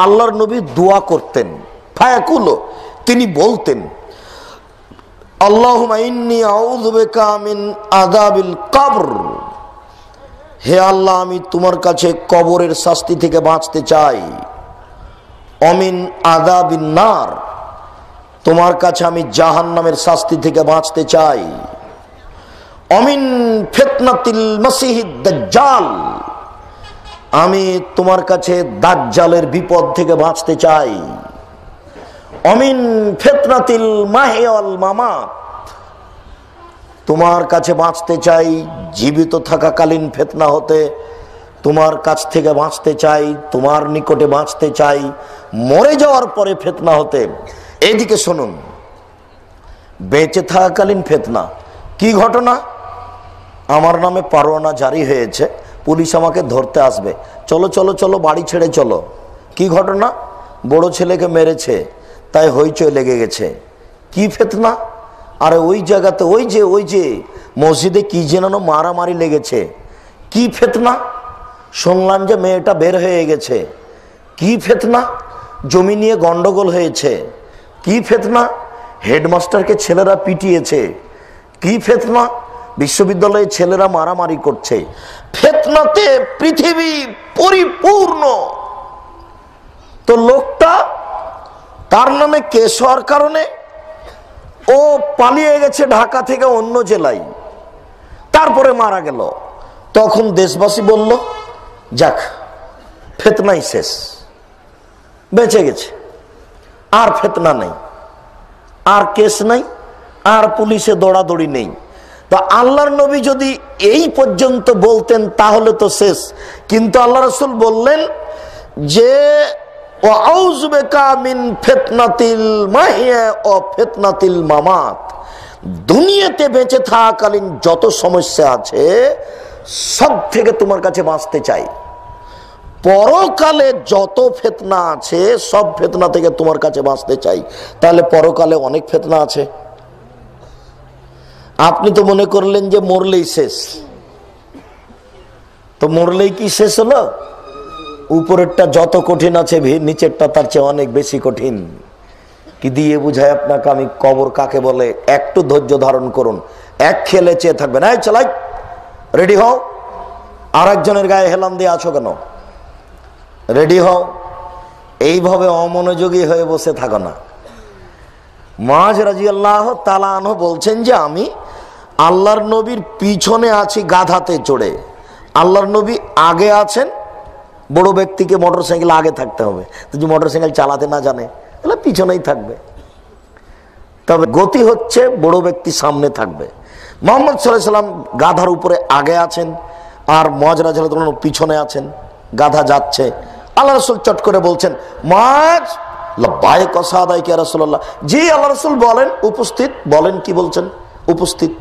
Speaker 1: আল্লাহর নবী দোয়া করতেন। ফায়াকুলু, তিনি বলতেন, আল্লাহুম্মা ইন্নী আউযু বিকা মিন আযাবিল কবর, হে আল্লাহ আমি তোমার কাছে কবরের শাস্তি থেকে বাঁচতে চাই। অমিন আযাবিন নার, তোমার কাছে আমি জাহান্নামের শাস্তি থেকে বাঁচতে চাই। অমিন ফিতনাতিল মাসিহিদ দাজ্জাল, আমি তোমার কাছে দাজ্জালের বিপদ থেকে বাঁচতে চাই। অমিন ফিতনাতিল মাহিয়া ওয়াল মামাত, তোমার কাছে বাঁচতে চাই জীবিত থাকাকালীন ফিতনা হতে, তোমার কাছ থেকে বাঁচতে চাই, তোমার নিকটে বাঁচতে চাই মরে যাওয়ার পরে ফিতনা হতে। এইদিকে শুনুন, বেঁচে থাকাকালীন ফিতনা কি ঘটনা? আমার নামে পরোয়ানা জারি হয়েছে, পুলিশ আমাকে ধরতে আসবে, চলো চলো চলো বাড়ি ছেড়ে চলো। কি ঘটনা? বড় ছেলেকে মেরেছে, তাই হইচই লেগে গেছে। কি ফিতনা? আরে ওই জায়গাতে ওই যে মসজিদে কি যেন মারামারি লেগেছে, কি ফিতনা, শুনলাম যে মেয়েটা বের হয়ে গেছে, কি ফিতনা, জমি নিয়ে গন্ডগোল হয়েছে, কি ফিতনা, হেডমাস্টারকে ছেলেরা পিটিয়েছে, কি ফিতনা, বিশ্ববিদ্যালয়ে ছেলেরা মারামারি করছে। ফিতনাতে পৃথিবী পরিপূর্ণ। তো লোকটা, তার নামে কেস হওয়ার কারণে ও পালিয়ে গেছে ঢাকা থেকে অন্য জেলায়, তারপরে মারা গেল। তখন দেশবাসী বলল যাক, ফিতনাই শেষ, বেঁচে গেছে, আর ফিতনা নেই, আর কেস নাই, আর পুলিশে দৌড়াদৌড়ি নেই। তো আল্লাহর নবী যদি এই পর্যন্ত বলতেন তাহলে তো শেষ। কিন্তু আল্লাহ রাসূল বললেন যে ওয়াউযু বিকা মিন ফিতনাতিল মাহিয়া ও ফিতনাতিল মামাত, দুনিয়াতে বেঁচে থাকাকালীন যত সমস্যা আছে সব থেকে তোমার কাছে বাঁচতে চাই। পরকালে যত ফিতনা আছে সব ফিতনা থেকে তোমার কাছে বাঁচতে চাই। তাহলে পরকালে অনেক ফিতনা আছে। আপনি তো মনে করলেন যে মরলেই শেষ, তো মরলেই কি শেষ হলো? উপরেরটা যত কঠিন আছে নিচেরটা তার চেয়ে অনেক বেশি কঠিন। কি দিয়ে বুঝায় আপনাকে আমি কবর কাকে বলে? একটু ধৈর্য ধারণ করুন, এক খেলে চেয়ে থাকবেন। এই চালাই, রেডি হও। আর একজনের গায়ে হেলান দিয়ে আছো কেন? রেডি হও। এইভাবে অমনোযোগী হয়ে বসে থাকো না। মুআয রাদিয়াল্লাহু তাআলা আনহু বলছেন যে আমি আল্লাহর নবীর পিছনে আছি গাধাতে চড়ে। আল্লাহর নবী আগে আছেন, বড় ব্যক্তিকে মোটরসাইকেল আগে থাকতে হবে, যদি মোটরসাইকেল চালাতে না জানে তাহলে পিছনেই থাকবে। তবে গতি হচ্ছে বড় ব্যক্তি সামনে থাকবে। মুহাম্মদ সাল্লাল্লাহু আলাইহি সাল্লাম গাধার উপরে আগে আছেন, আর মুআয রাদিয়াল্লাহু তাআলা পিছনে আছেন। গাধা যাচ্ছে, আল্লাহ রাসূল চট করে বলছেন মুআয লাব্বাইক ওয়া সাদাইক ইয়া রাসূলুল্লাহ। জি আল্লাহ রাসূল বলেন, উপস্থিত। বলেন কি বলছেন? উপস্থিত।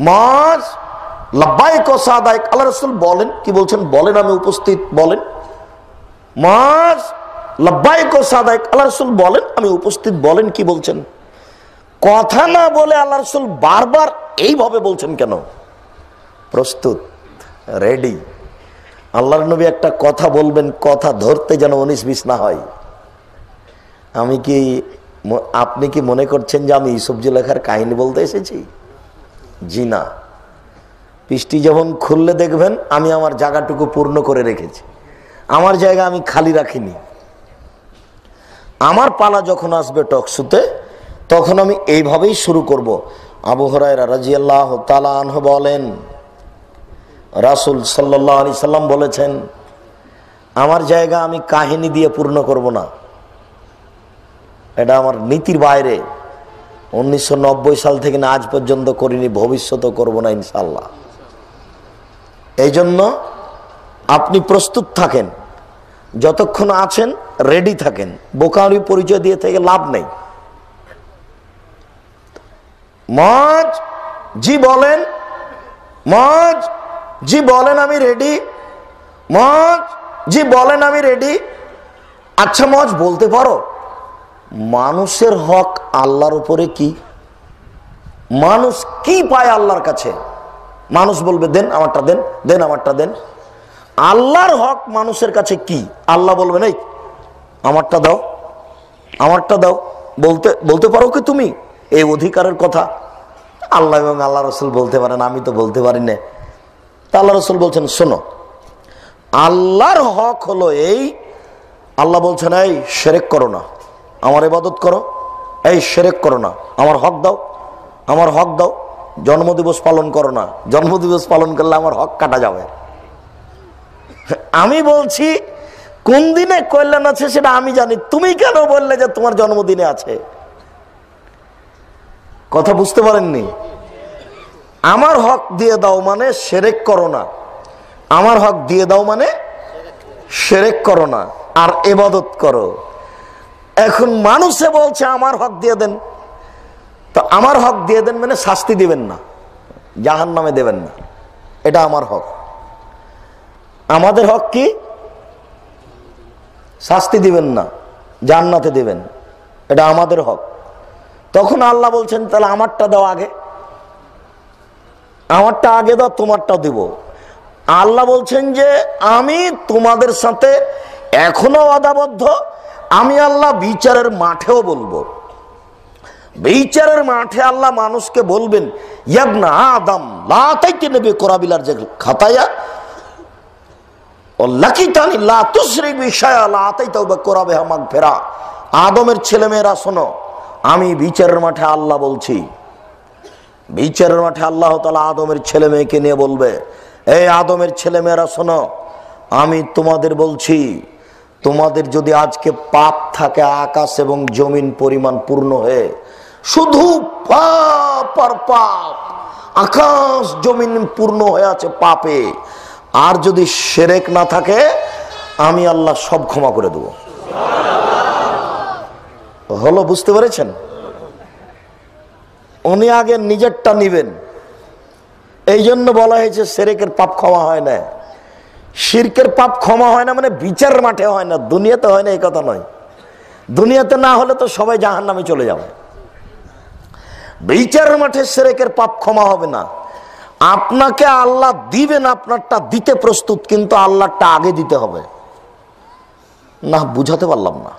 Speaker 1: মুআয লাব্বাইক ওয়া সাদাইক, আল্লাহ রাসূল বলেন কি বলছেন? বলেন আমি উপস্থিত। বলেন। মুআয লাব্বাইক ওয়া সাদাইক, আল্লাহ রাসূল বলেন আমি উপস্থিত। বলেন কি বলছেন? কথা না বলে আল্লাহ রাসূল বারবার এইভাবে বলছেন কেন? প্রস্তুত, রেডি। আল্লাহর নবী একটা কথা বলবেন, কথা ধরতে যেন 19-20 না হয়। আপনি কি মনে করছেন যে আমি ইউসুফ জুলেখার কাহিনী বলতে এসেছি? জি না। পৃষ্টি যখন খুললে দেখবেন আমি আমার জায়গাটুকু পূর্ণ করে রেখেছি, আমার জায়গা আমি খালি রাখিনি। আমার পালা যখন আসবে টকশুতে তখন আমি এইভাবেই শুরু করব। আবু হুরায়রা রাদিয়াল্লাহু তাআলা আনহু বলেন, রাসূল সাল্লাল্লাহু আলাইহি সাল্লাম বলেছেন আমার জায়গা আমি কাহিনী দিয়ে পূর্ণ করব না, এটা আমার নীতির বাইরে। 1990 সাল থেকে না আজ পর্যন্ত করিনি, ভবিষ্যতেও করব না ইনশাআল্লাহ। এই জন্য আপনি প্রস্তুত থাকেন, যতক্ষণ আছেন রেডি থাকেন। বোকারি পরিচয় দিয়ে থেকে লাভ নেই। মুআয জি বলেন, মুআয জি বলেন আমি রেডি, মুআয জি বলেন আমি রেডি। আচ্ছা মুআয বলতে পারো মানুষের হক আল্লাহর উপরে কি? মানুষ কি পায় আল্লাহর কাছে? মানুষ বলবে দেন আমারটা, দেন, দেন আমারটা, দেন। আল্লাহর হক মানুষের কাছে কি? আল্লাহ বলবেন এই আমারটা দাও, আমারটা দাও। বলতে পারো কি তুমি এই অধিকারের কথা? আল্লাহ এবং আল্লাহ রাসূল বলতে পারেন, আমি তো বলতে পারি না। তা আল্লাহ রাসূল বলছেন শোনো, আল্লাহর হক হলো এই, আল্লাহ বলছেন এই শিরক করো না, আমার ইবাদত করো, এই শিরক করো না, আমার হক দাও, আমার হক দাও। জন্মদিবস পালন করো না, জন্মদিবস পালন করলে আমার হক কাটা যাবে। আমি বলছি কোন দিনে কল্যাণ আছে সেটা আমি জানি, তুমি কেন বললে যে তোমার জন্মদিনে আছে? কথা বুঝতে পারেননি? আমার হক দিয়ে দাও মানে শিরক করো না, আমার হক দিয়ে দাও মানে শিরক করো না, আর ইবাদত করো। এখন মানুষে বলছে আমার হক দিয়ে দেন, তো আমার হক দিয়ে দেন মানে শাস্তি দিবেন না, জাহান্নামে দেবেন না, এটা আমার হক। আমাদের হক কি? শাস্তি দিবেন না, জান্নাতে দিবেন, এটা আমাদের হক। তখন আল্লাহ বলছেন তাহলে আমারটা দাও আগে। আমারটা আগে দাও, তোমারটাও দিব। আল্লাহ বলছেন যে আমি তোমাদের সাথে এখনো ওয়াদাবদ্ধ। আমি আল্লাহ বিচারের মাঠেও বলবো। বিচারের মাঠে আল্লাহ মানুষকে বলবেন, ইয়াবনা আদম লা তাইতিনি বিকুরাবিলার যে খাতায়া ওয়াল্লাকিতানি লা তুশরিক বিশায়া লা আতাইতাহু বিকুরাবিহা মাগফিরা। আদমের ছেলেমেয়েরা শোনো, আমি বিচারের মাঠে আল্লাহ বলছি। বিচারের মাঠে আল্লাহ তাআলা আদমের ছেলে মেয়েকে নিয়ে বলবে, এই আদমের ছেলে মেয়েরা শোনো, আমি তোমাদের বলছি, তোমাদের যদি আজকে পাপ থাকে আকাশ এবং জমিন পরিমাণ পূর্ণ হয়ে, শুধু পাপ আর পাপ, আকাশ জমিন পূর্ণ হয়ে আছে পাপে, আর যদি শিরক না থাকে, আমি আল্লাহ সব ক্ষমা করে দেব। হলো, বুঝতে পেরেছেন? উনি আগে নিজেরটা নিবেন। এই জন্য বলা হয়েছে শিরকের পাপ ক্ষমা হয় না। শিরকের পাপ ক্ষমা হয় না মানে বিচারের মাঠে হয় না, দুনিয়াতে হয় না, এই কথা নয়। দুনিয়াতে না হলে তো সবাই জাহান্নামে চলে যাবে। বিচারের মাঠে শিরকের পাপ ক্ষমা হবে না। আপনাকে আল্লাহ দিবেন, আপনারটা দিতে প্রস্তুত, কিন্তু আল্লাহটা আগে দিতে হবে। না, বুঝাতে পারলাম না।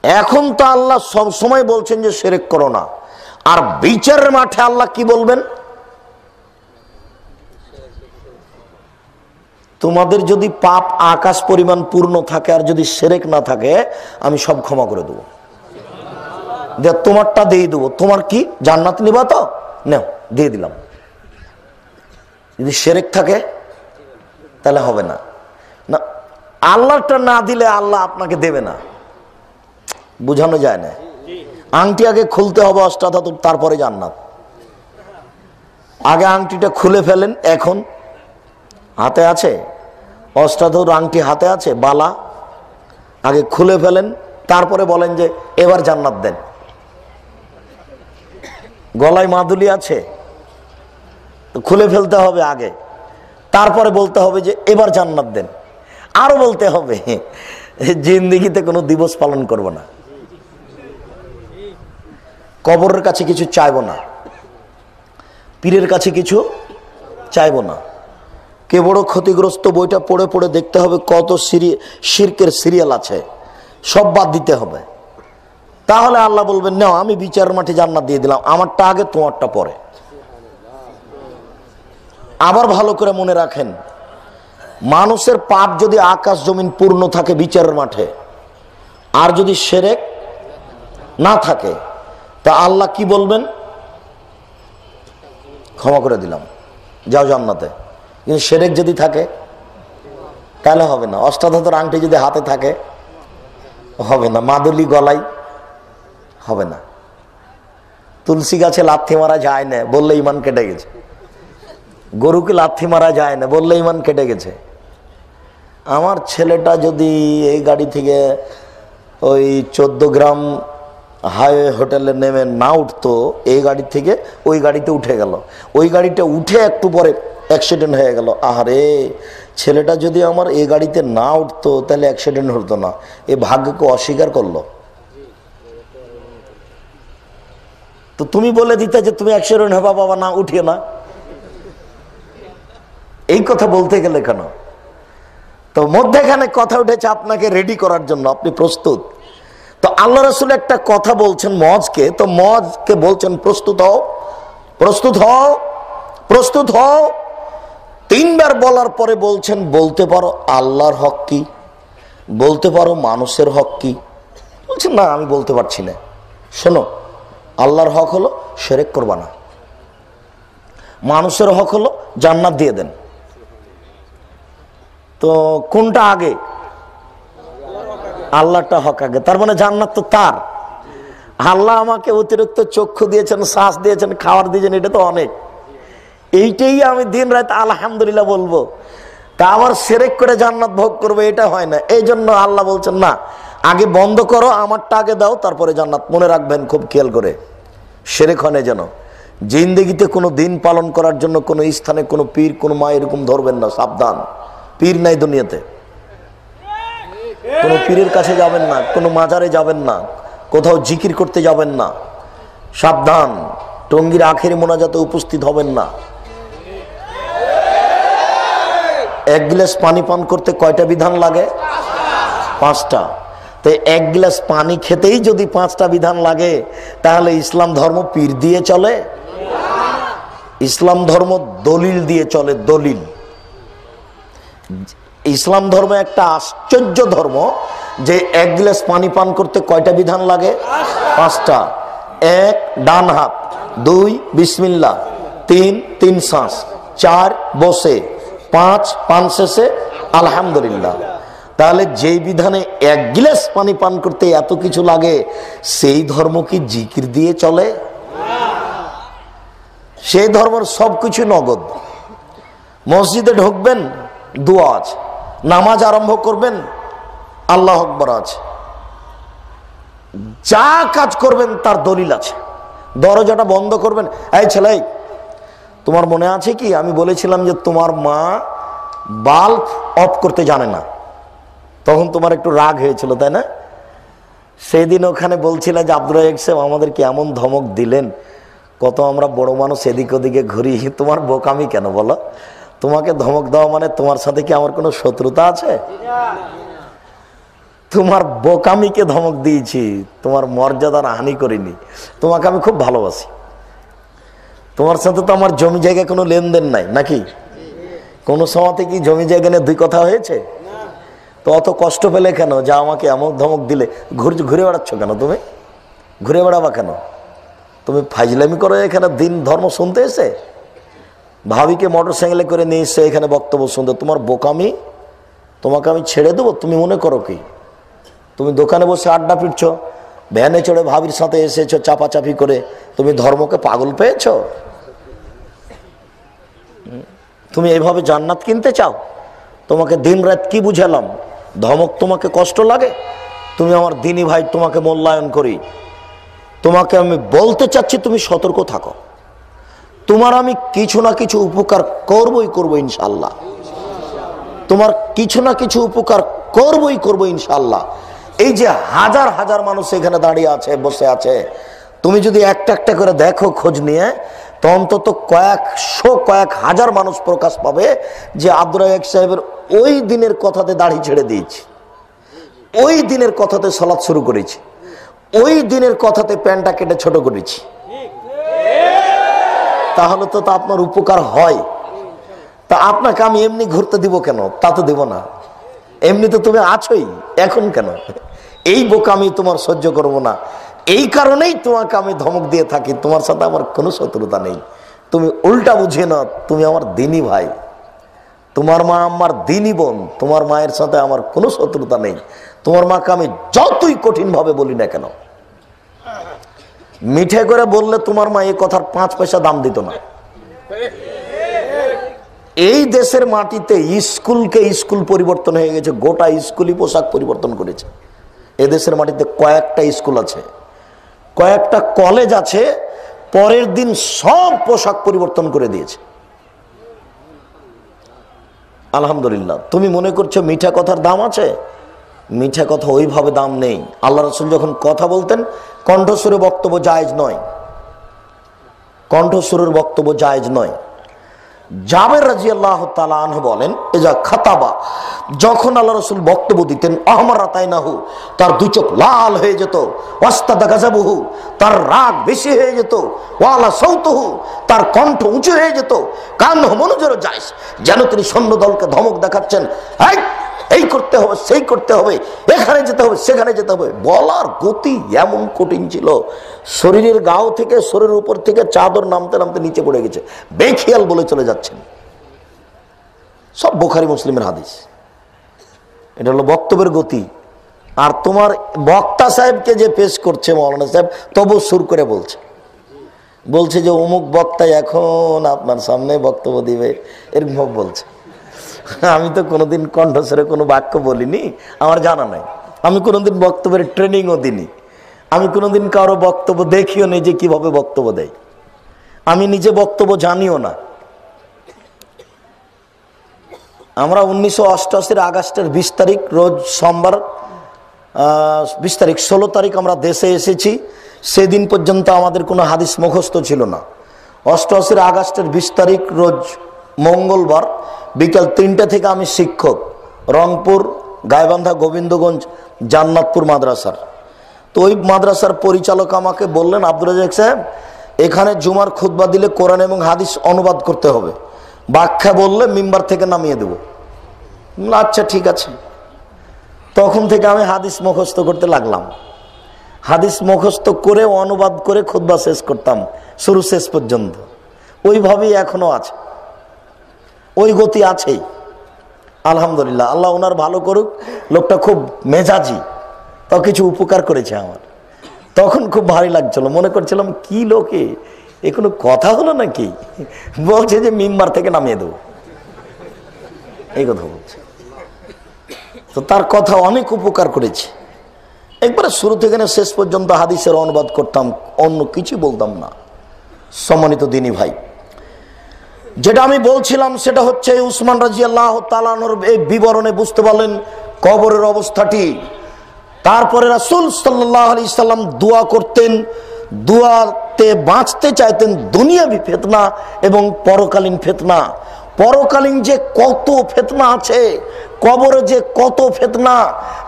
Speaker 1: এখন তো আল্লাহ সব সময় বলছেন যে শিরক করো না, আর বিচারের মাঠে আল্লাহ কি বলবেন? তোমাদের যদি পাপ আকাশ পরিমাণ পূর্ণ থাকে আর যদি শিরক না থাকে, আমি সব ক্ষমা করে দেবো। তোমারটা দিয়ে দেবো। তোমার কি জান্নাত নিবা? তো নাও, দিয়ে দিলাম। যদি শিরক থাকে তাহলে হবে না। না, আল্লাহটা না দিলে আল্লাহ আপনাকে দেবে না। বুঝানো যায় না। আংটি আগে খুলতে হবে অষ্টাধাতুর, তারপরে জান্নাত। আগে আংটিটা খুলে ফেলেন, এখন হাতে আছে অষ্টাধাতুর আংটি, হাতে আছে বালা, আগে খুলে ফেলেন, তারপরে বলেন যে এবার জান্নাত দেন। গলায় মাদুলি আছে, তো খুলে ফেলতে হবে আগে, তারপরে বলতে হবে যে এবার জান্নাত দেন। আরো বলতে হবে জিন্দেগিতে কোনো দিবস পালন করব না, কবরের কাছে কিছু চাইবো না, পীরের কাছে কিছু চাইবো না। কে বড় ক্ষতিগ্রস্ত বইটা পড়ে পড়ে দেখতে হবে কত শিরকের সিরিয়াল আছে, সব বাদ দিতে হবে। তাহলে আল্লাহ বলবেন, নাও আমি বিচারের মাঠে জান্নাত দিয়ে দিলাম, আমারটা আগে তোমারটা পরে। আবার ভালো করে মনে রাখেন, মানুষের পাপ যদি আকাশ জমিন পূর্ণ থাকে বিচারের মাঠে, আর যদি শিরক না থাকে, তা আল্লাহ কি বলবেন? ক্ষমা করে দিলাম, যাও জান্নাতে। কিন্তু শিরক যদি থাকে তাহলে হবে না। অষ্টাধাতুর আংটি যদি হাতে থাকে হবে না, মাদুলি গলায় হবে না। তুলসী গাছে লাথি মারা যায় না বললে ইমান কেটে গেছে, গরুকে লাথি মারা যায় না বললে ইমান কেটে গেছে। আমার ছেলেটা যদি এই গাড়ি থেকে ওই 14 গ্রাম হাইওয়ে হোটেলে নেমে না উঠতো, এই গাড়ি থেকে ওই গাড়িতে উঠে গেল, ওই গাড়িটা উঠে একটু পরে অ্যাক্সিডেন্ট হয়ে গেল, আরে ছেলেটা যদি আমার এই গাড়িতে না উঠতো তাহলে অ্যাক্সিডেন্ট হতো না। এ ভাগ্যকে অস্বীকার করলো। তো তুমি বলে দিতে যে তুমি অ্যাক্সিডেন্ট হবে বাবা, না উঠিয়ে না, এই কথা বলতে গেলে কেন? তো মধ্যেখানে কথা উঠেছে আপনাকে রেডি করার জন্য, আপনি প্রস্তুত। তো আল্লাহ রাসূল একটা কথা বলছেন মজকে, তো মজকে বলছেন প্রস্তুত হও, প্রস্তুত হও, প্রস্তুত হও। 3 বার বলার পরে বলছেন, বলতে পারো আল্লাহর হক কি, বলতে পারো মানুষের হক কি? বলছেন না, আমি বলতে পারছি না। শোনো, আল্লাহর হক হলো শিরক করবা না, মানুষের হক হলো জান্নাত দিয়ে দেন। তো কোনটা আগে? আল্লাহটা হক আগে। তার মানে জান্নাত তো তার। আল্লাহ আমাকে অতিরিক্ত চক্ষু দিয়েছেন, শ্বাস দিয়েছেন, খাওয়ার দিয়েছেন, এটা তো অনেক। এইটাই আমি দিন রাত আলহামদুলিল্লাহ বলবো, তা আবার শিরক করে জান্নাত ভোগ করবো, এটা হয় না। এই জন্য আল্লাহ বলছেন, না, আগে বন্ধ করো, আমারটা আগে দাও, তারপরে জান্নাত। মনে রাখবেন খুব খেয়াল করে, শিরক হয় না যেন। জিন্দেগিতে কোনো দিন পালন করার জন্য কোনো স্থানে কোনো পীর কোনো মা এরকম ধরবেন না, সাবধান। পীর নাই দুনিয়াতে, কোনো পীরের কাছে যাবেন না, কোনো মাজারে যাবেন না, কোথাও জিকির করতে যাবেন না, সাবধান। টঙ্গীর আখেরি মোনাজাতে উপস্থিত হবেন না। এক গ্লাস পানি পান করতে কয়টা বিধান লাগে? 5টা। তো এক গ্লাস পানি খেতেই যদি 5টা বিধান লাগে, তাহলে ইসলাম ধর্ম পীর দিয়ে চলে? ইসলাম ধর্ম দলিল দিয়ে চলে। দলিল। ইসলাম ধর্ম একটা আশ্চর্য ধর্ম যে এক গ্লাস পানি পান করতে কয়টা বিধান লাগে? 5টা। 1 ডান হাত, 2 বিসমিল্লাহ, 3 শ্বাস, 4 বসে, 5 পান শেষে আলহামদুলিল্লাহ। তাহলে যেই বিধানে এক গ্লাস পানি পান করতে এত কিছু লাগে, সেই ধর্ম কি জিকির দিয়ে চলে? সেই ধর্মের সবকিছু নগদ। মসজিদে ঢুকবেন, দোয়া আছে। নামাজ আরম্ভ করবেন, আল্লাহ আকবার আছে। যা কাজ করবেন তার দলিল আছে। দরজাটা বন্ধ করবেন, এই ছেলে, তোমার মনে আছে কি আমি বলেছিলাম যে তোমার মা বাল্ব অফ করতে জানে না? তখন তোমার একটু রাগ হয়েছিল, তাই না? সেদিন ওখানে বলছিলেন যে আব্দুর রাজ্জাক সাহেব আমাদেরকে এমন ধমক দিলেন, কত আমরা বড় মানুষ এদিক ওদিকে ঘুরি, তোমার বোকামি কেন বলো? তোমাকে ধমক দেওয়া মানে তোমার সাথে কি আমার কোনো শত্রুতা আছে? তোমার বোকামিকে ধমক দিয়েছি, তোমার মর্যাদার হানি করিনি। তোমাকে আমি খুব ভালোবাসি। তোমার সাথে তো আমার জমি জায়গায় কোনো লেনদেন নাই, নাকি? কোনো সময়তে কি জমি জায়গা নিয়ে 2 কথা হয়েছে? তো অত কষ্ট পেলে কেন যা আমাকে এমন ধমক দিলে? ঘুরে বেড়াচ্ছ কেন? তুমি ঘুরে বেড়াবা কেন? তুমি ফাইজলামি করো এখানে দিন ধর্ম শুনতে এসে? ভাবিকে মোটর সাইকেলে করে নিয়ে এসে এখানে বক্তব্য শুনতে, তোমার বোকামি। তোমাকে আমি ছেড়ে দেবো তুমি মনে করো কি? তুমি দোকানে বসে আড্ডা পিটছ, ভ্যানে চড়ে ভাবির সাথে এসেছো চাপাচাপি করে, তুমি ধর্মকে পাগল পেয়েছ? তুমি এইভাবে জান্নাত কিনতে চাও? তোমাকে দিন রাত কি বুঝালাম? ধমক তোমাকে কষ্ট লাগে? তুমি আমার দিনী ভাই, তোমাকে মূল্যায়ন করি। তোমাকে আমি বলতে চাচ্ছি তুমি সতর্ক থাকো। তোমার আমি কিছু না কিছু উপকার করবো ইনশাল্লাহ। তোমার কিছু না কিছু উপকার করবো ইনশাল্লাহ। এই যে হাজার হাজার মানুষ এখানে দাঁড়িয়ে আছে, বসে আছে, তুমি যদি একটা একটা করে দেখো খোঁজ নিয়ে, তো অন্তত কয়েক হাজার মানুষ প্রকাশ পাবে যে আব্দুর রাজ্জাক সাহেবের ওই দিনের কথাতে দাড়ি ছেড়ে দিয়েছি, ওই দিনের কথাতে সালাত শুরু করেছি, ওই দিনের কথাতে প্যান্টটা কেটে ছোট করেছি। তাহলে তো আপনার উপকার হয়। তা আপনাকে আমি এমনি ঘুরতে দিব কেন? তা তো দিব না। এমনি তো তুমি আছোই, এখন কেন? এই বোকামি তোমার সহ্য করব না। এই কারণেই তোমাকে আমি ধমক দিয়ে থাকি। তোমার সাথে আমার কোনো শত্রুতা নেই। তুমি উল্টা বুঝে না, তুমি আমার দিনী ভাই, তোমার মা আমার দিনী বোন। তোমার মায়ের সাথে আমার কোনো শত্রুতা নেই। তোমার মাকে আমি যতই কঠিন ভাবে বলি না কেন, মিঠে করে বললে তোমার মা এই কথার 5 পয়সা দাম দিত না। এই দেশের মাটিতে স্কুলকে স্কুল পরিবর্তন হয়ে গেছে, গোটা স্কুলই পোশাক পরিবর্তন করেছে। এদেশের মাটিতে কয়েকটা স্কুল আছে, কয়েকটা কলেজ আছে, পরের দিন সব পোশাক পরিবর্তন করে দিয়েছে। আলহামদুলিল্লাহ। তুমি মনে করছো মিঠা কথার দাম আছে? মিঠা কথা ওইভাবে দাম নেই। আল্লাহ রাসূল যখন কথা বলতেন, কণ্ঠস্বরে বক্তব্য জায়েজ নয়, কণ্ঠস্বরের বক্তব্য জায়েজ নয়। জাবের রাদিয়াল্লাহু তাআলা আনহু বলেন, এজা খাতাবা, যখন আল্লাহ রাসূল বক্তব্য দিতেন, আহমারাতাইনাহু, তার 2 চোখ লাল হয়ে যেত, ওয়াস্তাদা গাযাবুহু, তার রাগ বেশি হয়ে যেত, ওয়ালা সাউতুহু, তার কণ্ঠ উঁচু হয়ে যেত, কান্নহু মনোজর জাইস, যেন তিনি সৈন্য দলকে ধমক দেখাচ্ছেন, এই করতে হবে, সেই করতে হবে, এখানে যেতে হবে, সেখানে যেতে হবে। বলার গতি এমন কঠিন ছিল, শরীরের গাও থেকে, শরীরের উপর থেকে চাদর নামতে নামতে নিচে পড়ে গেছে, বেখিয়াল বলে চলে যাচ্ছেন। সব বুখারী মুসলিমের হাদিস। এটা হলো বক্তব্যের গতি। আর তোমার বক্তা সাহেবকে যে পেশ করছে মাওলানা সাহেব, তবু সুর করে বলছে যে অমুক বক্তা এখন আপনার সামনে বক্তব্য দিবে, এরকম বলছে। আমি তো কোনোদিন কণ্ঠস্বরে কোনো বাক্য বলিনি, আমার জানা নাই। আমি কোনোদিন বক্তব্যের ট্রেনিংও দিইনি। আমি কোনোদিন কারো বক্তব্য দেখিও নি যে কিভাবে বক্তব্য দেয়। আমি নিজে বক্তব্য জানিও না। আমরা 1988 আগস্টের 20 তারিখ রোজ সোমবার, 20 তারিখ 16 তারিখ আমরা দেশে এসেছি। সেদিন পর্যন্ত আমাদের কোনো হাদিস মুখস্থ ছিল না। 88 আগস্টের 20 তারিখ রোজ মঙ্গলবার বিকাল 3টা থেকে আমি শিক্ষক, রংপুর গাইবান্ধা গোবিন্দগঞ্জ জান্নাতপুর মাদ্রাসার। তো ওই মাদ্রাসার পরিচালক আমাকে বললেন, আব্দুর রাজ্জাক সাহেব, এখানে জুমার খুতবা দিলে কোরআন এবং হাদিস অনুবাদ করতে হবে, ব্যাখ্যা বললে মিম্বার থেকে নামিয়ে দেব। আচ্ছা ঠিক আছে। তখন থেকে আমি হাদিস মুখস্থ করতে লাগলাম। হাদিস মুখস্থ করে অনুবাদ করে খুতবা শেষ করতাম শুরু শেষ পর্যন্ত। ওইভাবেই এখনো আছে, ওই গতি আছেই আলহামদুলিল্লাহ। আল্লাহ ওনার ভালো করুক। লোকটা খুব মেজাজি, তো কিছু উপকার করেছে আমার। তখন খুব ভারী লাগছিল, মনে করছিলাম কি লোকে, এ কোনো কথা হলো নাকি? বলছে যে মিম্বার থেকে নামিয়ে দেবো, এই কথা বলছে। তো তার কথা অনেক উপকার করেছে। একবারে শুরু থেকে শেষ পর্যন্ত হাদিসের অনুবাদ করতাম, অন্য কিছু বলতাম না। সম্মানিত দিনী ভাই, যেটা আমি বলছিলাম সেটা হচ্ছে উসমান রাদিয়াল্লাহু তাআলা আনহুর এই বিবরণে বুঝতে পারলেন কবরের অবস্থাটি। তারপরে রাসূল সাল্লাল্লাহু আলাইহি সাল্লাম দোয়া করতেন, দোয়াতে বাঁচতে চাইতেন দুনিয়াবি ফিতনা এবং পরকালীন ফিতনা। পরকালীন যে কত ফিতনা আছে, কবরে যে কত ফিতনা,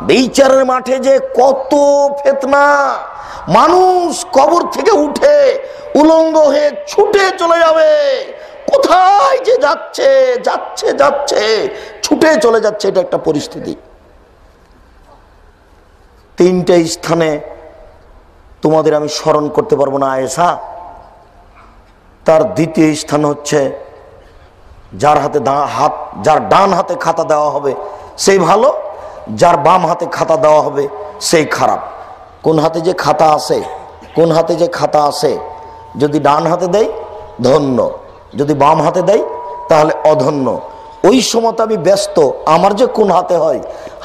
Speaker 1: বিচারের মাঠে যে কত ফিতনা। মানুষ কবর থেকে উঠে উলঙ্গ হয়ে ছুটে চলে যাবে, কোথায় যে যাচ্ছে যাচ্ছে যাচ্ছে ছুটে চলে যাচ্ছে। এটা একটা পরিস্থিতি। 3টে স্থানে তোমাদের আমি স্মরণ করতে পারবো না। আয়েশা, তার দ্বিতীয় স্থান হচ্ছে যার ডান হাতে খাতা দেওয়া হবে সেই ভালো, যার বাম হাতে খাতা দেওয়া হবে সেই খারাপ। কোন হাতে যে খাতা আছে, কোন হাতে যে খাতা আছে, যদি ডান হাতে দেয় ধন্য, যদি বাম হাতে দেয় তাহলে অধন্য। ওই সময় আমি ব্যস্ত, আমার যে কোন হাতে হয়,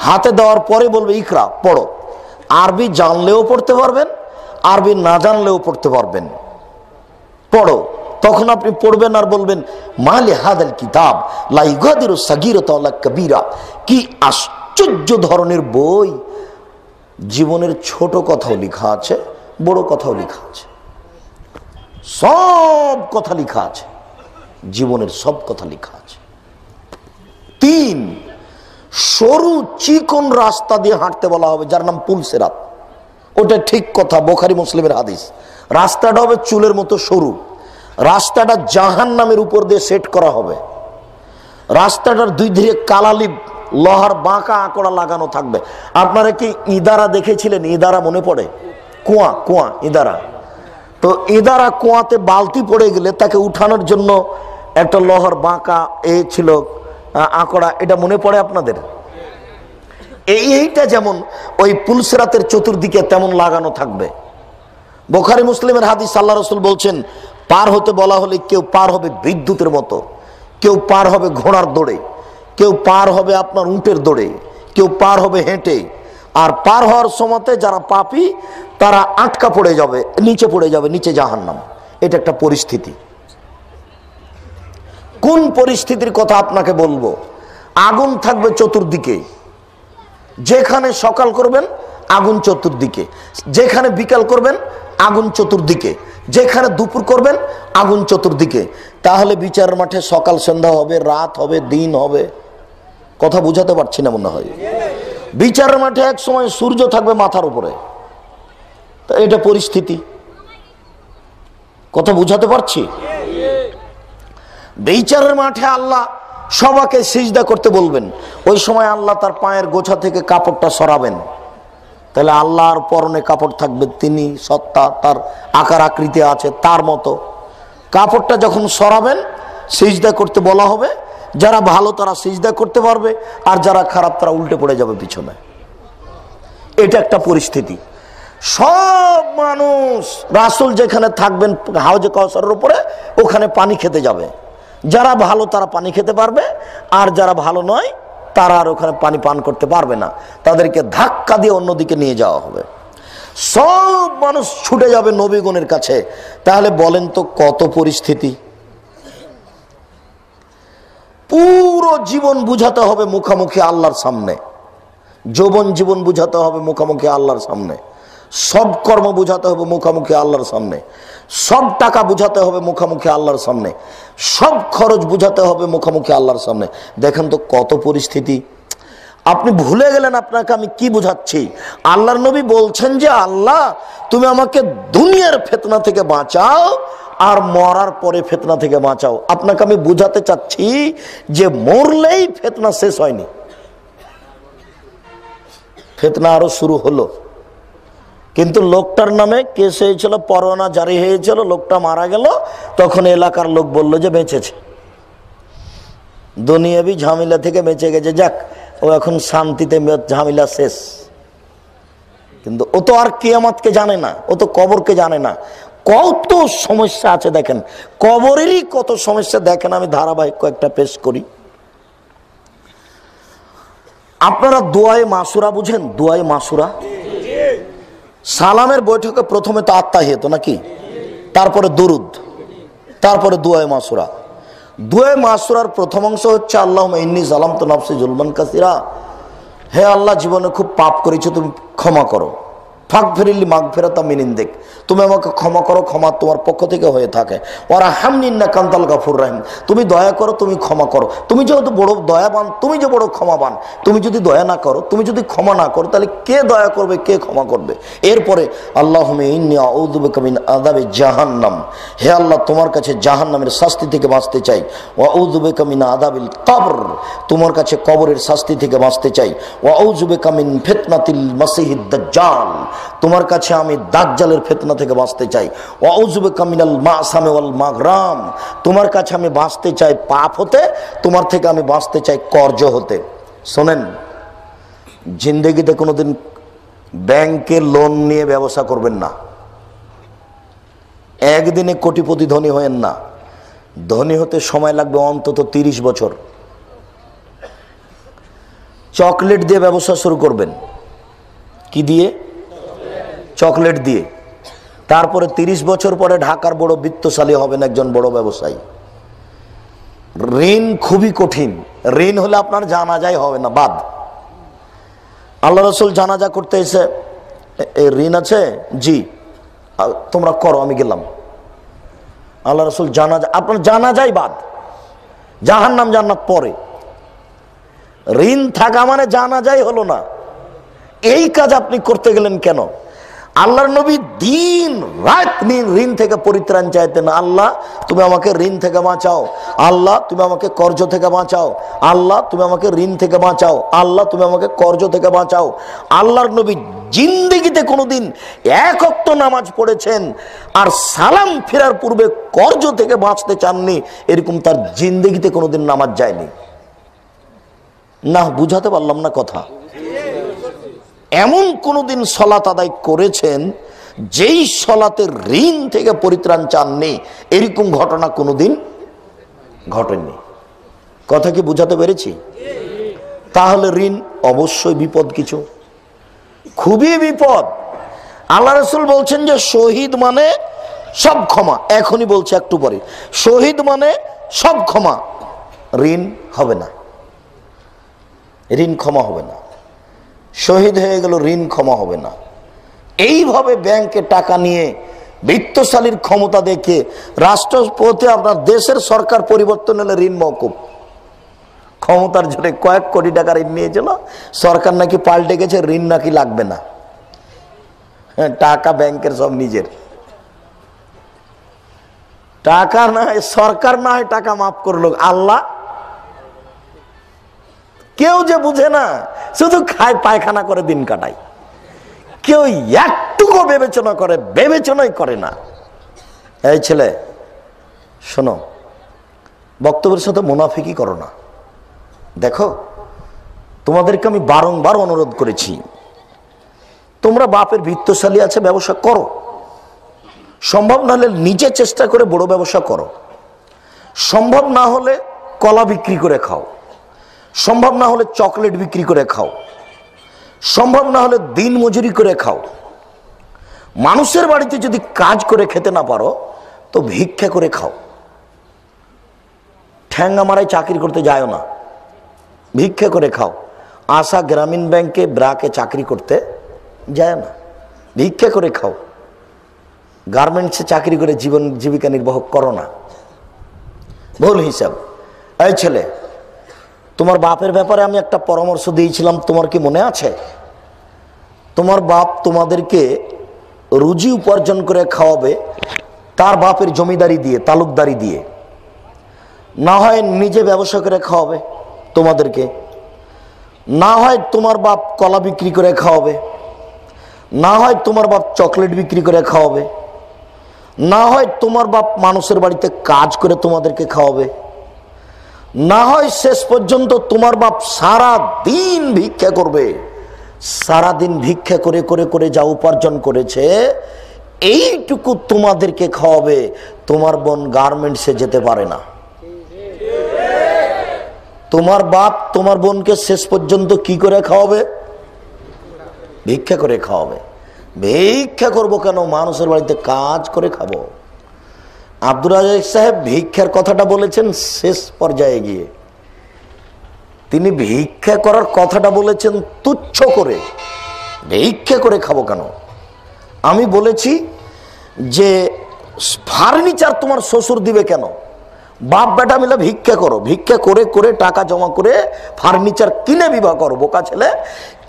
Speaker 1: হাতে দেওয়ার পরে বলবে ইকরা, পড়ো। আরবি জানলেও পড়তে পারবেন, আরবি না জানলেও পড়তে পারবেন, পড়ো। তখন আপনি পড়বেন আর বলবেন মালে হাদাল কিতাব লা ইগাদিরু সাগীরাতা ওয়ালা কাবীরা। কি আশ্চর্য ধরনের বই! জীবনের ছোট কথাও লেখা আছে, বড় কথাও লেখা আছে, সব কথা লেখা আছে, জীবনের সব কথা লেখা আছে। 3, সরু চিকন রাস্তা দিয়ে হাঁটতে বলা হবে, যার নাম পুলসিরাত। ওটা ঠিক কথা, বুখারী মুসলিমের হাদিস। রাস্তাটা হবে চুলের মতো সরু, রাস্তাটা জাহান্নামের উপর দিয়ে সেট করা হবে। রাস্তাটার দুই ধারে কালালিপ লোহার বাঁকা আঁকড়া লাগানো থাকবে। আপনারা কি ইদারা দেখেছিলেন? ইদারা মনে পড়ে? কুয়া ইদারা। তো ইদারা কুয়াতে বালতি পড়ে গেলে তাকে উঠানোর জন্য একটা লোহার বাঁকা ছিল আঁকড়া, এটা মনে পড়ে আপনাদের? এইটা যেমন ওই পুলসিরাতের চতুর্দিকে তেমন লাগানো থাকবে। বুখারী মুসলিমের হাদিস, আল্লাহ রাসূল বলছেন পার হতে বলা হলে কেউ পার হবে বিদ্যুতের মতো, কেউ পার হবে ঘোড়ার দৌড়ে, কেউ পার হবে আপনার উটের দৌড়ে, কেউ পার হবে হেঁটে। আর পার হওয়ার সময়তে যারা পাপী তারা আটকা পড়ে যাবে, নিচে পড়ে যাবে, নিচে জাহান্নাম। এটা একটা পরিস্থিতি। কোন পরিস্থিতির কথা আপনাকে বলবো? আগুন থাকবে চতুর্দিকে, যেখানে সকাল করবেন আগুন চতুর্দিকে, যেখানে বিকাল করবেন আগুন চতুর্দিকে, যেখানে দুপুর করবেন আগুন চতুর্দিকে। তাহলে বিচারের মাঠে সকাল সন্ধ্যা হবে, রাত হবে, দিন হবে। কথা বুঝাতে পারছি না মনে হয়। বিচারের মাঠে এক সময় সূর্য থাকবে মাথার উপরে, তা এটা পরিস্থিতি। কথা বুঝাতে পারছি? বিচারের মাঠে আল্লাহ সবাইকে সিজদা করতে বলবেন। ওই সময় আল্লাহ তার পায়ের গোছা থেকে কাপড়টা সরাবেন, তাহলে আল্লাহর পরনে কাপড় থাকবে, তিনি সত্তা, তার আকার আকৃতি আছে তার মতো। কাপড়টা যখন সরাবেন সিজদা করতে বলা হবে। যারা ভালো তারা সিজদা করতে পারবে, আর যারা খারাপ তারা উল্টে পড়ে যাবে পিছনে। এটা একটা পরিস্থিতি। সব মানুষ রাসূল যেখানে থাকবেন হাউজে কাউসারের উপরে, ওখানে পানি খেতে যাবে। যারা ভালো তারা পানি খেতে পারবে, আর যারা ভালো নয় তারা আর ওখানে পানি পান করতে পারবে না, তাদেরকে ধাক্কা দিয়ে অন্যদিকে নিয়ে যাওয়া হবে। সব মানুষ ছুটে যাবে নবীগণের কাছে। তাহলে বলেন তো কত পরিস্থিতি! পুরো জীবন বুঝাতে হবে মুখামুখি আল্লাহর সামনে, যৌবন জীবন বুঝাতে হবে মুখামুখি আল্লাহর সামনে। সব কর্ম বুঝাতে হবে মুখামুখি আল্লাহর সামনে, সব টাকা বুঝাতে হবে মুখামুখি আল্লাহর সামনে, সব খরচ বুঝাতে হবে মুখামুখি আল্লাহর সামনে। দেখেন তো কত পরিস্থিতি। আপনি ভুলে গেলেন আপনাকে আমি কি বুঝাচ্ছি। আল্লাহর নবী বলছেন যে আল্লাহ তুমি আমাকে দুনিয়ার ফিতনা থেকে বাঁচাও আর মরার পরে ফিতনা থেকে বাঁচাও। আপনাকে আমি বুঝাতে চাচ্ছি যে মরলেই ফিতনা শেষ হয়নি, ফিতনা আরো শুরু হলো। কিন্তু লোকটার নামে কেস হয়েছিল, পরোয়ানা জারি হয়েছিল, লোকটা মারা গেল, তখন এলাকার লোক বলল যে বেঁচেছে, দুনিয়াবি ঝামেলা থেকে বেঁচে গেছে, যাক ও এখন শান্তিতে ঝামেলা শেষ। কিন্তু ও তো আর কিয়ামতকে জানে না, ও তো কবরকে জানে না। কত সমস্যা আছে দেখেন, কবরেরই কত সমস্যা দেখেন। আমি ধারাবাহিক কয়েকটা পেশ করি। আপনারা দোয়ায়ে মাসুরা বুঝেন? দোয়ায়ে মাসুরা, সালামের বৈঠকে প্রথমে তো আত্তাহিয়াত নাকি, তারপরে দুরুদ, তারপরে দোয়ায়ে মাসুরা। দোয়ায়ে মাসুরার প্রথম অংশ হচ্ছে আল্লাহুম্মা ইন্নী যালামতু নাফসি যুলমান কাসীরা, হে আল্লাহ জীবনে খুব পাপ করেছো, তুমি ক্ষমা করো। ফাগফিরলি মাগফিরাতাম মিন ইনদিক, তুমি আমাকে ক্ষমা করো, ক্ষমা তোমার পক্ষ থেকে হয়ে থাকে। ওয়ারহামনি ইন্নাকা আনতাল গাফুরুর রহিম, তুমি দয়া করো, তুমি ক্ষমা করো। তুমি যেহেতু বড় দয়াবান, তুমি যে বড় ক্ষমাবান, তুমি যদি দয়া না করো, তুমি যদি ক্ষমা না করো, তাহলে কে দয়া করবে, কে ক্ষমা করবে? এরপরে আল্লাহুম্মা ইন্নী আউযু বিকা মিন আযাবি জাহান্নাম, হে আল্লাহ তোমার কাছে জাহান্নামের শাস্তি থেকে বাঁচতে চাই। ওয়া আউযু বিকা মিন আযাবিল কবর, তোমার কাছে কবরের শাস্তি থেকে বাঁচতে চাই। ওয়া আউযু বিকা মিন ফিতনাতিল মাসিহিদ দাজ্জাল, তোমার কাছে আমি দাজ্জালের ফিতনা থেকে বাঁচতে চাই। ওয়া আউযু বিকা মিনাল মাসামি ওয়াল মাগরাম, তোমার কাছে আমি বাঁচতে চাই পাপ হতে, তোমার থেকে আমি বাঁচতে চাই কর্জ হতে। শোনেন, জিন্দেগিতে কোনোদিন ব্যাংকে লোন নিয়ে ব্যবসা করবেন না। একদিনে কোটিপতি ধনী হয়েন না, ধনী হতে সময় লাগবে অন্তত 30 বছর। চকলেট দিয়ে ব্যবসা শুরু করবেন। কি দিয়ে? চকলেট দিয়ে। তারপরে 30 বছর পরে ঢাকার বড় বিত্তশালী হবেন, একজন বড় ব্যবসায়ী। ঋণ খুবই কঠিন, ঋণ হলে আপনার জানাজাই হবে না, বাদ। আল্লাহ রাসূল জানাজা করতে এসে, ঋণ আছে? জি। তোমরা করো, আমি গেলাম। আল্লাহ রাসূল জানাজা, আপনার জানাজাই বাদ, জাহান্নাম জান্নাত পরে। ঋণ থাকা মানে জানাজাই হলো না। এই কাজ আপনি করতে গেলেন কেন? আল্লাহর নবী দিন রাত ঋণ থেকে পরিত্রাণ চাইতেন। আল্লাহ তুমি আমাকে ঋণ থেকে বাঁচাও, আল্লাহ তুমি আমাকে কর্জ থেকে বাঁচাও, আল্লাহ তুমি আমাকে ঋণ থেকে বাঁচাও, আল্লাহ তুমি আমাকে কর্জ থেকে বাঁচাও। আল্লাহর নবী জিন্দেগিতে কোনোদিন এক ওয়াক্ত নামাজ পড়েছেন আর সালাম ফেরার পূর্বে কর্জ থেকে বাঁচতে চাননি, এরকম তার জিন্দেগিতে কোনোদিন নামাজ যায়নি। না, বুঝাতে পারলাম না কথা। এমন কোনদিন সলাত আদায় করেছেন যেই সলাতের ঋণ থেকে পরিত্রাণ চাননি, এরকম ঘটনা কোনোদিন ঘটেনি। কথা কি বুঝাতে পেরেছি? তাহলে ঋণ অবশ্যই বিপদ, কিছু খুবই বিপদ। আল্লাহ রাসূল বলছেন যে শহীদ মানে সব ক্ষমা। এখনই বলছে, একটু পরে, শহীদ মানে সব ক্ষমা, ঋণ হবে না, ঋণ ক্ষমা হবে না। শহীদ হয়ে গেল, ঋণ ক্ষমা হবে না। এইভাবে ব্যাংকে টাকা নিয়ে বিত্তশালীর ক্ষমতা দেখে রাষ্ট্রপতি, আপনার দেশের সরকার পরিবর্তন হলে ঋণ মওকুফ। ক্ষমতার জোরে কয়েক কোটি টাকা ঋণ নিয়েছিল, সরকার নাকি পাল্টে গেছে, ঋণ নাকি লাগবে না। টাকা ব্যাংকের সব নিজের, টাকা না হয় সরকার, না হয় টাকা মাফ করলো আল্লাহ। কেউ যে বুঝে না, শুধু খায় পায়খানা করে দিন কাটায়। কেউ একটুকু বিবেচনা করে? বিবেচনাই করে না। এই ছেলে শোনো, বক্তব্যের সাথে মুনাফিকি করো না। দেখো, তোমাদেরকে আমি বারংবার অনুরোধ করেছি, তোমরা বাপের বিত্তশালী আছে, ব্যবসা করো। সম্ভব না হলে নিজে চেষ্টা করে বড় ব্যবসা করো। সম্ভব না হলে কলা বিক্রি করে খাও, সম্ভব না হলে চকলেট বিক্রি করে খাও, সম্ভব না হলে দিন মজুরি করে খাও। মানুষের বাড়িতে যদি কাজ করে খেতে না পারো তো ভিক্ষা করে খাও। ঠ্যাঙ্গা মারায় চাকরি করতে যাও না, ভিক্ষা করে খাও। আশা গ্রামীণ ব্যাংকে ব্রাকে চাকরি করতে যায় না, ভিক্ষা করে খাও, গার্মেন্টসে চাকরি করে জীবন জীবিকা নির্বাহ করো না, ভুল হিসাব। এই ছেলে, তোমার বাপের ব্যাপারে আমি একটা পরামর্শ দিয়েছিলাম, তোমার কি মনে আছে? তোমার বাপ তোমাদেরকে রুজি উপার্জন করে খাওয়াবে তার বাপের জমিদারি দিয়ে, তালুকদারি দিয়ে, না হয় নিজে ব্যবসা করে খাওয়াবে তোমাদেরকে, না হয় তোমার বাপ কলা বিক্রি করে খাওয়াবে, না হয় তোমার বাপ চকলেট বিক্রি করে খাওয়াবে, না হয় তোমার বাপ মানুষের বাড়িতে কাজ করে তোমাদেরকে খাওয়াবে, না হয় শেষ পর্যন্ত তোমার বাপ সারা দিন ভিক্ষা করবে। সারা দিন ভিক্ষা করে করে করে যা উপার্জন করেছে এইটুকু তোমাদেরকে খাওয়াবে। তোমার বোন গার্মেন্টসে যেতে পারে না। তোমার বাপ তোমার বোনকে শেষ পর্যন্ত কি করে খাওয়াবে? ভিক্ষা করে খাওয়াবে। ভিক্ষা করব কেন? মানুষের বাড়িতে কাজ করে খাবো। আব্দুর রাজ্জাক সাহেব ভিক্ষার কথাটা বলেছেন শেষ পর্যায়ে গিয়ে। তিনি ভিক্ষা করার কথাটা বলেছেন তুচ্ছ করে, ভিক্ষা করে খাবো কেন। আমি বলেছি যে ফার্নিচার তোমার শ্বশুর দিবে কেন? বাপ বেটা মিলে ভিক্ষা করো, ভিক্ষা করে করে টাকা জমা করে ফার্নিচার কিনে বিবাহ করো। বোকা ছেলে,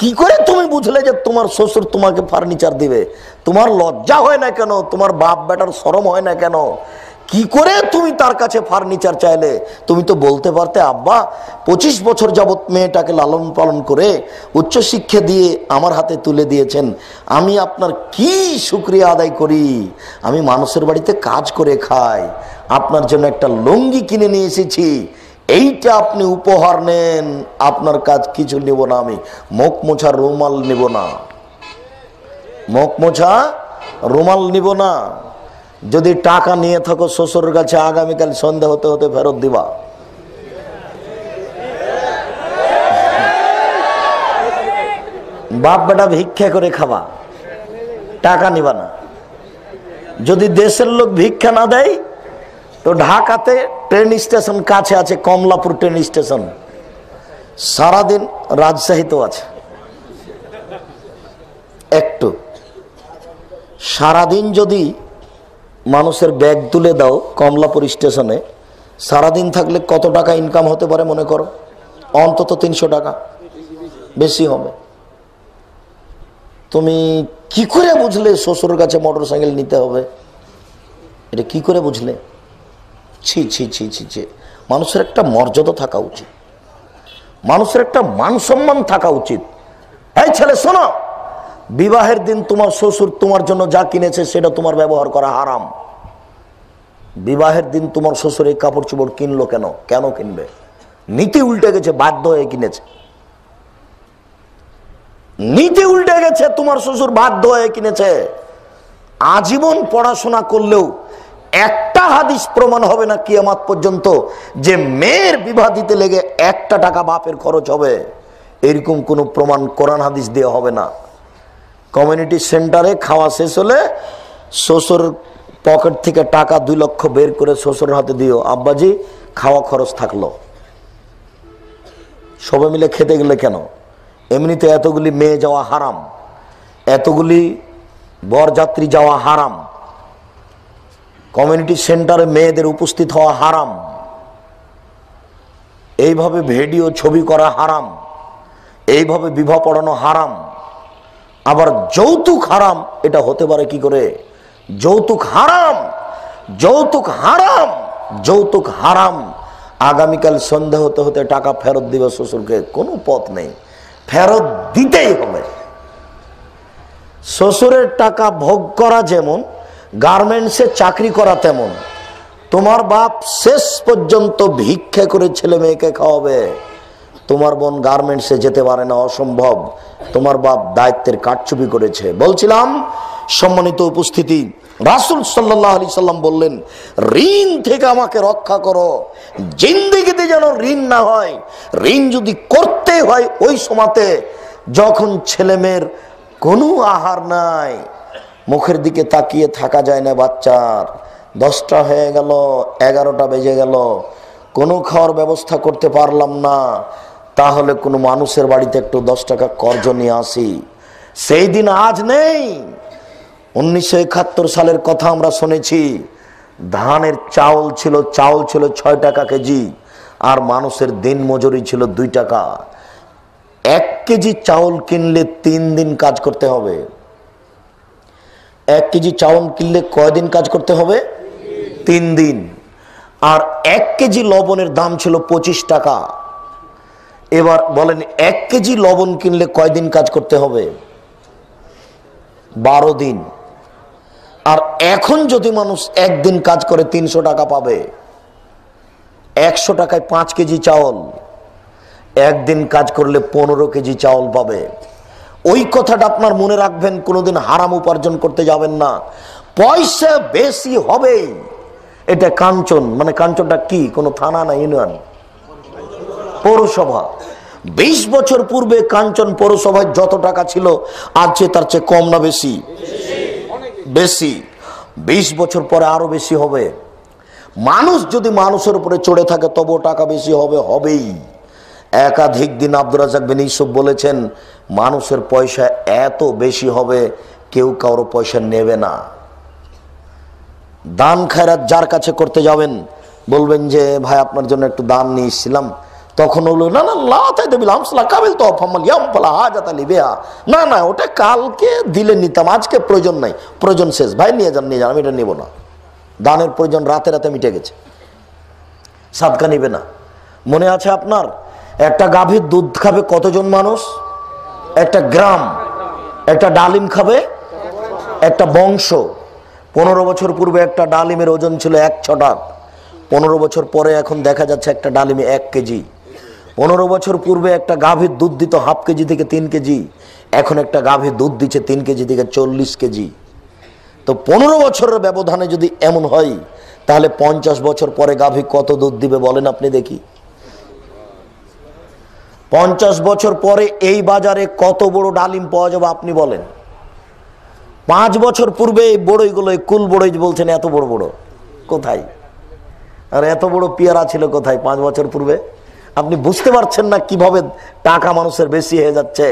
Speaker 1: কি করে তুমি বুঝলে যে তোমার শ্বশুর তোমাকে ফার্নিচার দিবে? তোমার লজ্জা হয় না কেন? তোমার বাপ বেটার শরম হয় না কেন? কি করে তুমি তার কাছে ফার্নিচার চাইলে? তুমি তো বলতে পারতে, আব্বা 25 বছর যাবৎ মেয়েটাকে লালন পালন করে উচ্চশিক্ষা দিয়ে আমার হাতে তুলে দিয়েছেন, আমি আপনার কি শুকরিয়া আদায় করি। আমি মানুষের বাড়িতে কাজ করে খাই, আপনার জন্য একটা লুঙ্গি কিনে নিয়ে এসেছি, এইটা আপনি উপহার নেন, আপনার কাজ কিছু নেব না, আমি মুখ মোছা রুমাল নেব না, মুখ মোছা রুমাল নিব না। যদি টাকা নিয়ে থাকো শ্বশুরের কাছে, আগামীকাল সন্ধ্যা হতে হতে ফেরত দিবা। বাপ বেটা ভিক্ষা করে খাবা, টাকা নিবা না। যদি দেশের লোক ভিক্ষা না দেয় তো ঢাকাতে ট্রেন স্টেশন কাছে আছে, কমলাপুর ট্রেন স্টেশন, সারাদিন রাজশাহীতেও আছে। একটু সারাদিন যদি মানুষের ব্যাগ তুলে দাও কমলাপুর স্টেশনে, সারাদিন থাকলে কত টাকা ইনকাম হতে পারে মনে করো? অন্তত 300 টাকা, বেশি হবে। তুমি কি করে বুঝলে শ্বশুরের কাছে মোটর সাইকেল নিতে হবে? এটা কি করে বুঝলে? ছি ছি ছি ছি ছি। মানুষের একটা মর্যাদা থাকা উচিত, মানুষের একটা মান সম্মান থাকা উচিত। এই ছেলে শোনো, বিবাহের দিন তোমার শ্বশুর তোমার জন্য যা কিনেছে সেটা তোমার ব্যবহার করা হারাম। বিবাহের দিন তোমার শ্বশুর এই কাপড় চোপড় কিনলো কেন? কেন কিনবে? নীতি উল্টে গেছে, বাধ্য হয়ে কিনেছে। নীতি উল্টে গেছে, তোমার শ্বশুর বাধ্য হয়ে কিনেছে। আজীবন পড়াশোনা করলেও একটা হাদিস প্রমাণ হবে না কিয়ামত পর্যন্ত যে মেয়ের বিবাহ দিতে লেগে 1 টাকা বাপের খরচ হবে, এরকম কোনো প্রমাণ কোরআন হাদিস দেওয়া হবে না। কমিউনিটি সেন্টারে খাওয়া শেষ হলে শ্বশুর পকেট থেকে টাকা 2 লক্ষ বের করে শ্বশুরের হাতে দিও, আব্বাজি খাওয়া খরচ থাকলো। সবাই মিলে খেতে গেলে কেন? এমনিতে এতগুলি মেয়ে যাওয়া হারাম, এতগুলি বরযাত্রী যাওয়া হারাম, কমিউনিটি সেন্টারে মেয়েদের উপস্থিত হওয়া হারাম, এইভাবে ভিডিও ছবি করা হারাম, এইভাবে বিবাহ পড়ানো হারাম। আবার যৌতুক হারাম, এটা হতে পারে কি করে? যৌতুক হারাম, যৌতুক হারাম, যৌতুক হারাম। আগামীকাল সন্ধ্যা হতে হতে টাকা ফেরত দিবে শ্বশুরকে, কোনো পথ নেই, ফেরত দিতেই হবে। শ্বশুরের টাকা ভোগ করা যেমন, গার্মেন্টসে চাকরি করা তেমন। তোমার বাপ শেষ পর্যন্ত ভিক্ষা করে ছেলে মেয়েকে খাওয়াবে। তোমার বোন গার্মেন্টসে যেতে পারে না, অসম্ভব। তোমার বাপ দায়িত্বের কারচুপি করেছে। বলছিলাম সম্মানিত উপস্থিতি, রাসূল সাল্লাল্লাহু আলাইহি সাল্লাম বললেন, ঋণ থেকে আমাকে রক্ষা করো, জিন্দেগিতে যেন ঋণ না হয়। ঋণ যদি করতে হয় ওই সময়তে যখন ছেলে মেয়ের কোনো আহার নাই, মুখের দিকে তাকিয়ে থাকা যায় না। বাচ্চার 10টা হয়ে গেল, 11টা বেজে গেল, কোনো খাওয়ার ব্যবস্থা করতে পারলাম না, তাহলে কোনো মানুষের বাড়িতে একটু 10 টাকা কর্জ নিয়ে আসি। সেই দিন আজ নেই, 1971 সালের কথা আমরা শুনেছি। ধানের চাউল ছিল 6 টাকা কেজি, আর মানুষের দিন মজুরি ছিল 2 টাকা। 1 কেজি চাউল কিনলে 3 দিন কাজ করতে হবে। 1 কেজি চাউল কিনলে কয়দিন কাজ করতে হবে? 3 দিন। আর 1 কেজি লবণের দাম ছিল 25 টাকা। এবার বলেন 1 কেজি লবণ কিনলে কয়দিন কাজ করতে হবে? 12 দিন। আর এখন যদি মানুষ একদিন কাজ করে 300 টাকা পাবে। 100 টাকায় 5 কেজি চাউল, একদিন কাজ করলে 15 কেজি চাউল পাবে। ওই কথাটা আপনার মনে রাখবেন, কোনোদিন হারাম উপার্জন করতে যাবেন না। পয়সা বেশি হবেই। এটা কাঞ্চন, মানে কাঞ্চনটা কি? কোনো থানা না, ইউনিয়ন, পৌরসভা। 20 বছর পূর্বে কাঞ্চন পৌরসভায় যত টাকা ছিল আজ তার চেয়ে কম না বেশি? বেশি। 20 বছর পরে আরো বেশি হবে। মানুষ যদি মানুষের উপরে চড়ে থাকে তবু টাকা বেশি হবে, হবেই। একাধিক দিন আব্দুর রাজ্জাক বিন ইউসুফ বলেছেন, মানুষের পয়সা এত বেশি হবে কেউ কারো পয়সা নেবে না। দান খায়রাত যার কাছে করতে যাবেন, বলবেন যে ভাই আপনার জন্য একটু দান নিয়ে এসেছিলাম, তখন হলো না না না না, ওটা কালকে দিলে নিতাম, আজকে প্রয়োজন নাই, প্রয়োজন শেষ, ভাই নিয়ে যান নিয়ে যান, আমি এটা নেব না। দানের প্রয়োজন রাতে রাতে মিটে গেছে, সাদকা নিবে না। মনে আছে আপনার, একটা গাভীর দুধ খাবে কতজন মানুষ? একটা গ্রাম। একটা ডালিম খাবে একটা বংশ। 15 বছর পূর্বে একটা ডালিমের ওজন ছিল 1 ছটাক। 15 বছর পরে এখন দেখা যাচ্ছে একটা ডালিমে 1 কেজি। 15 বছর পূর্বে একটা গাভীর দুধ দিত হাফ কেজি থেকে 3 কেজি, এখন একটা গাভীর দুধ দিচ্ছে 3 কেজি থেকে 40 কেজি। তো 15 বছরের ব্যবধানে যদি এমন হয়, তাহলে 50 বছর পরে গাভী কত দুধ দিবে বলেন আপনি দেখি। 50 বছর পরে এই বাজারে কত বড় ডালিম পাওয়া যাবে আপনি বলেন। 5 বছর পূর্বে এই বড়ইগুলো, কুল বড়ই বলছেন, এত বড় বড় কোথায়? আর এত বড় পেয়ারা ছিল কোথায় 5 বছর পূর্বে? আপনি বুঝতে পারছেন না কিভাবে টাকা মানুষের বেশি হয়ে যাচ্ছে।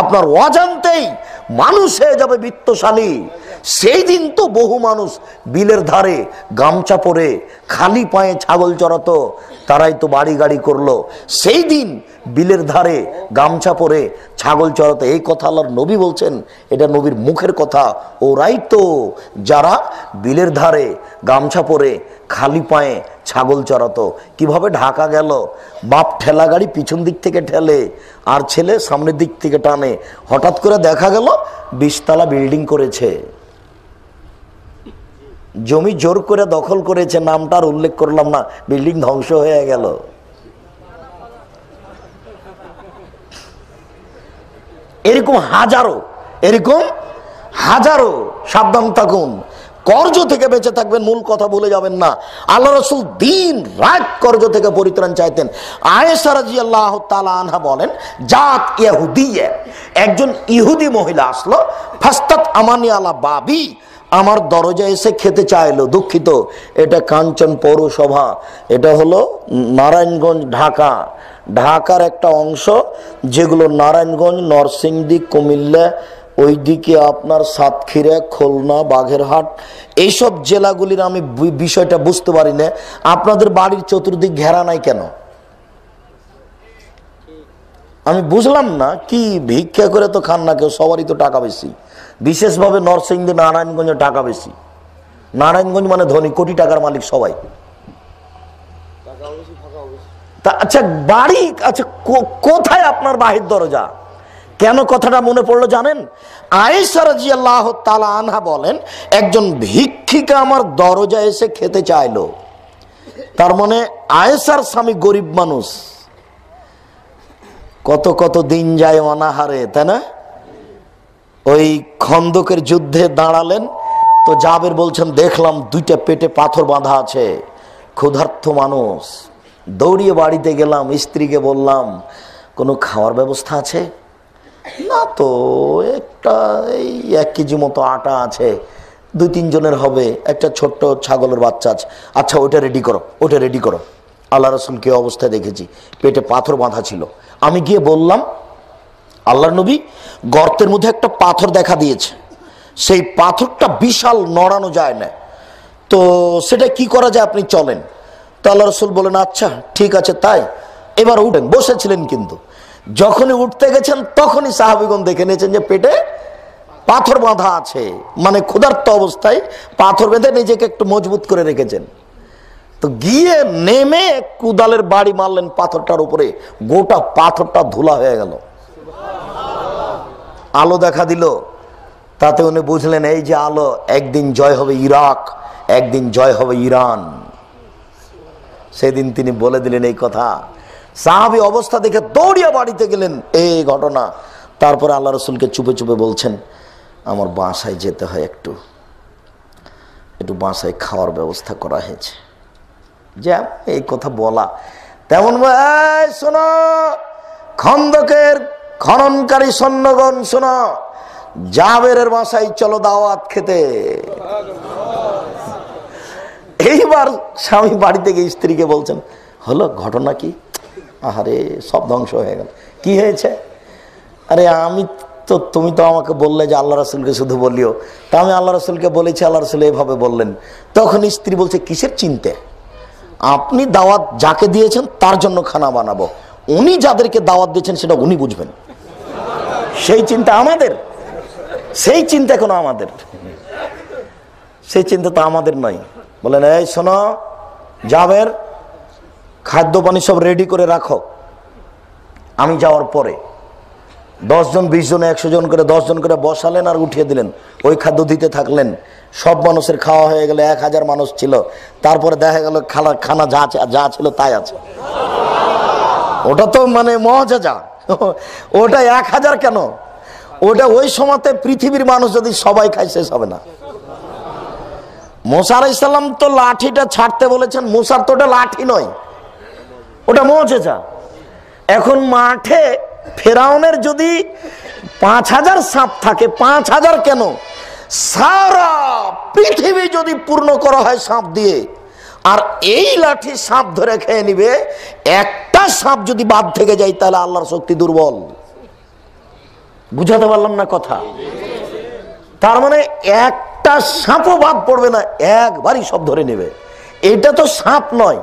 Speaker 1: আপনার অজান্তেই মানুষ হয়ে যাবে বিত্তশালী। সেই দিন তো বহু মানুষ বিলের ধারে গামছা পরে খালি পায়ে ছাগল চড়াতো, তারাই তো বাড়ি গাড়ি করলো। সেই দিন বিলের ধারে গামছা পরে ছাগল চড়াতো, এই কথা আল্লাহর নবী বলছেন, এটা নবীর মুখের কথা। ওরাই তো যারা বিলের ধারে গামছা পরে খালি পায়ে ছাগল চড়াতো। কিভাবে ঢাকা গেল? বাপ ঠেলা গাড়ি পিছন দিক থেকে ঠেলে আর ছেলে সামনের দিক থেকে টানে। হঠাৎ করে দেখা গেল 20 তলা বিল্ডিং করেছে, জমি জোর করে দখল করেছে, নামটা আর উল্লেখ করলাম না, বিল্ডিং ধ্বংস হয়ে গেল। এরকম হাজারো সাবধান থাকুন। কর্জ থেকে বেঁচে থাকবেন, মূল কথা ভুলে যাবেন না। আল্লাহ রাসূল দিন রাত কর্জ থেকে পরিত্রাণ চাইতেন। আয়েশা রাদিয়াল্লাহু তাআলা আনহা বলেন, জাত ইহুদিয়া, একজন ইহুদি মহিলা আসলো, ফাস্তাত আমানি আলা বাবি, আমার দরজায় এসে খেতে চাইলো। দুঃখিত, এটা কাঞ্চন পৌরসভা, এটা হলো নারায়ণগঞ্জ, ঢাকা। ঢাকার একটা অংশ যেগুলো নারায়ণগঞ্জ, নরসিংদী, কুমিল্লা, ওইদিকে আপনার সাতক্ষীরা, খুলনা, বাগেরহাট, এইসব জেলাগুলির আমি বিষয়টা বুঝতে পারি না। আপনাদের বাড়ির চতুর্দিক ঘেরা নাই কেন? আমি বুঝলাম না, কি ভিক্ষা করে তো খান না কেউ, সবারই তো টাকা বেশি। বিশেষভাবে নরসিংদী, নারায়ণগঞ্জে টাকা বেশি। নারায়ণগঞ্জ মানে ধনী, কোটি টাকার মালিক সবাই। তা আচ্ছা, বাড়ি, আচ্ছা কোথায় আপনার বাহির দরজা? কেন কথাটা মনে পড়লো জানেন? আয়েশা রাদিয়াল্লাহু তাআলা আনহা বলেন, একজন ভিক্ষিকা আমার দরজা এসে খেতে চাইলো। তার মানে আয়েশার স্বামী গরিব মানুষ, কত কত দিন যায় অনাহারে, তাই না? ওই খন্দকের যুদ্ধে দাঁড়ালেন তো জাবের বলছেন, দেখলাম 2টা পেটে পাথর বাঁধা আছে, ক্ষুধার্ত মানুষ। দৌড়িয়ে বাড়িতে গেলাম, স্ত্রীকে বললাম, কোনো খাওয়ার ব্যবস্থা আছে? না তো, একটা এই 1 কেজি মতো আটা আছে, 2-3 জনের হবে, একটা ছোট্ট ছাগলের বাচ্চা আছে। আচ্ছা ওটা রেডি করো। আল্লাহ রাসূলকে অবস্থায় দেখেছি, পেটে পাথর বাঁধা ছিল। আমি গিয়ে বললাম, আল্লাহর নবী, গর্তের মধ্যে একটা পাথর দেখা দিয়েছে, সেই পাথরটা বিশাল, নড়ানো যায় না। তো সেটা কি করা যায়, আপনি চলেন। তো আল্লাহ রসুল বলেন আচ্ছা ঠিক আছে তাই, এবার উঠেন। বসেছিলেন, কিন্তু যখনই উঠতে গেছেন তখনই সাহাবীগণ দেখে নিয়েছেন যে পেটে পাথর বাঁধা আছে, মানে ক্ষুধার্ত অবস্থায় পাথর বেঁধে নিজেকে একটু মজবুত করে রেখেছেন। তো গিয়ে নেমে কুদালের বাড়ি মারলেন পাথরটার উপরে, গোটা পাথরটা ধুলা হয়ে গেল। আলো দেখা দিল, তাতে উনি বুঝলেন এই যে আলো, একদিন জয় হবে ইরাক, একদিন জয় হবে ইরান। সেদিন তিনি বলে দিলেন এই কথা। সাহাবী অবস্থা দেখে দৌড়িয়া বাড়িতে গেলেন, এই ঘটনা। তারপরে আল্লাহ রসুলকে চুপে চুপে বলছেন আমার বাসায় যেতে হয়, একটু বাসায় খাওয়ার ব্যবস্থা করা হয়েছে। যা এই কথা বলা তেমন, শোনো খন্দকের খননকারী সৈন্যগণ, শোনো জাবেরের বাসায় চলো দাওয়াত খেতে। এইবার স্বামী বাড়ি থেকে স্ত্রীকে বলছেন হলো ঘটনা কি? আরে সব ধ্বংস হয়ে গেল। কি হয়েছে? আরে তুমি তো আমাকে বললে যে আল্লাহ রাসূলকে শুধু বলিও, তা আমি আল্লাহ রাসূলকে বলেছি, আল্লাহ রাসূল এভাবে বললেন। তখন স্ত্রী বলছে কিসের চিন্তা? আপনি দাওয়াত যাকে দিয়েছেন তার জন্য খানা বানাবো, উনি যাদেরকে দাওয়াত দিয়েছেন সেটা উনি বুঝবেন। সেই চিন্তা আমাদের, সেই চিন্তা কোনো আমাদের, সেই চিন্তা তো আমাদের নয়। বলেন এই শোনো জাবের, খাদ্য পানি সব রেডি করে রাখো, আমি যাওয়ার পরে 10 জন 20 জন 100 জন করে 10 জন করে বসালেন আর উঠিয়ে দিলেন, ওই খাদ্য দিতে থাকলেন। সব মানুষের খাওয়া হয়ে গেল, 1000 মানুষ ছিল। তারপরে দেখা গেল খানা যা ছিল তাই আছে। ওটা তো মানে মজা, ওটা 1000 কেন, ওটা ওই সময়তে পৃথিবীর মানুষ যদি সবাই খায় শেষ হবে না। মুসা আলাইহিস সালাম তো লাঠিটা ছাড়তে বলেছেন, মুসার তো ওটা লাঠি নয়, ওটা মজা। এখন মাঠে ফেরাউনের যদি 5000 সাপ থাকে, 5000 কেন, সারা পৃথিবী যদি পূর্ণ করা হয় সাপ দিয়ে, আর এই লাঠি সাপ ধরে খেয়ে নিবে, একটা সাপ যদি বাদ থেকে যায় তাহলে আল্লাহর শক্তি দুর্বল। বুঝাতে পারলাম না কথা? তার মানে একটা সাপও বাদ পড়বে না, একবারই সব ধরে নেবে। এটা তো সাপ নয়,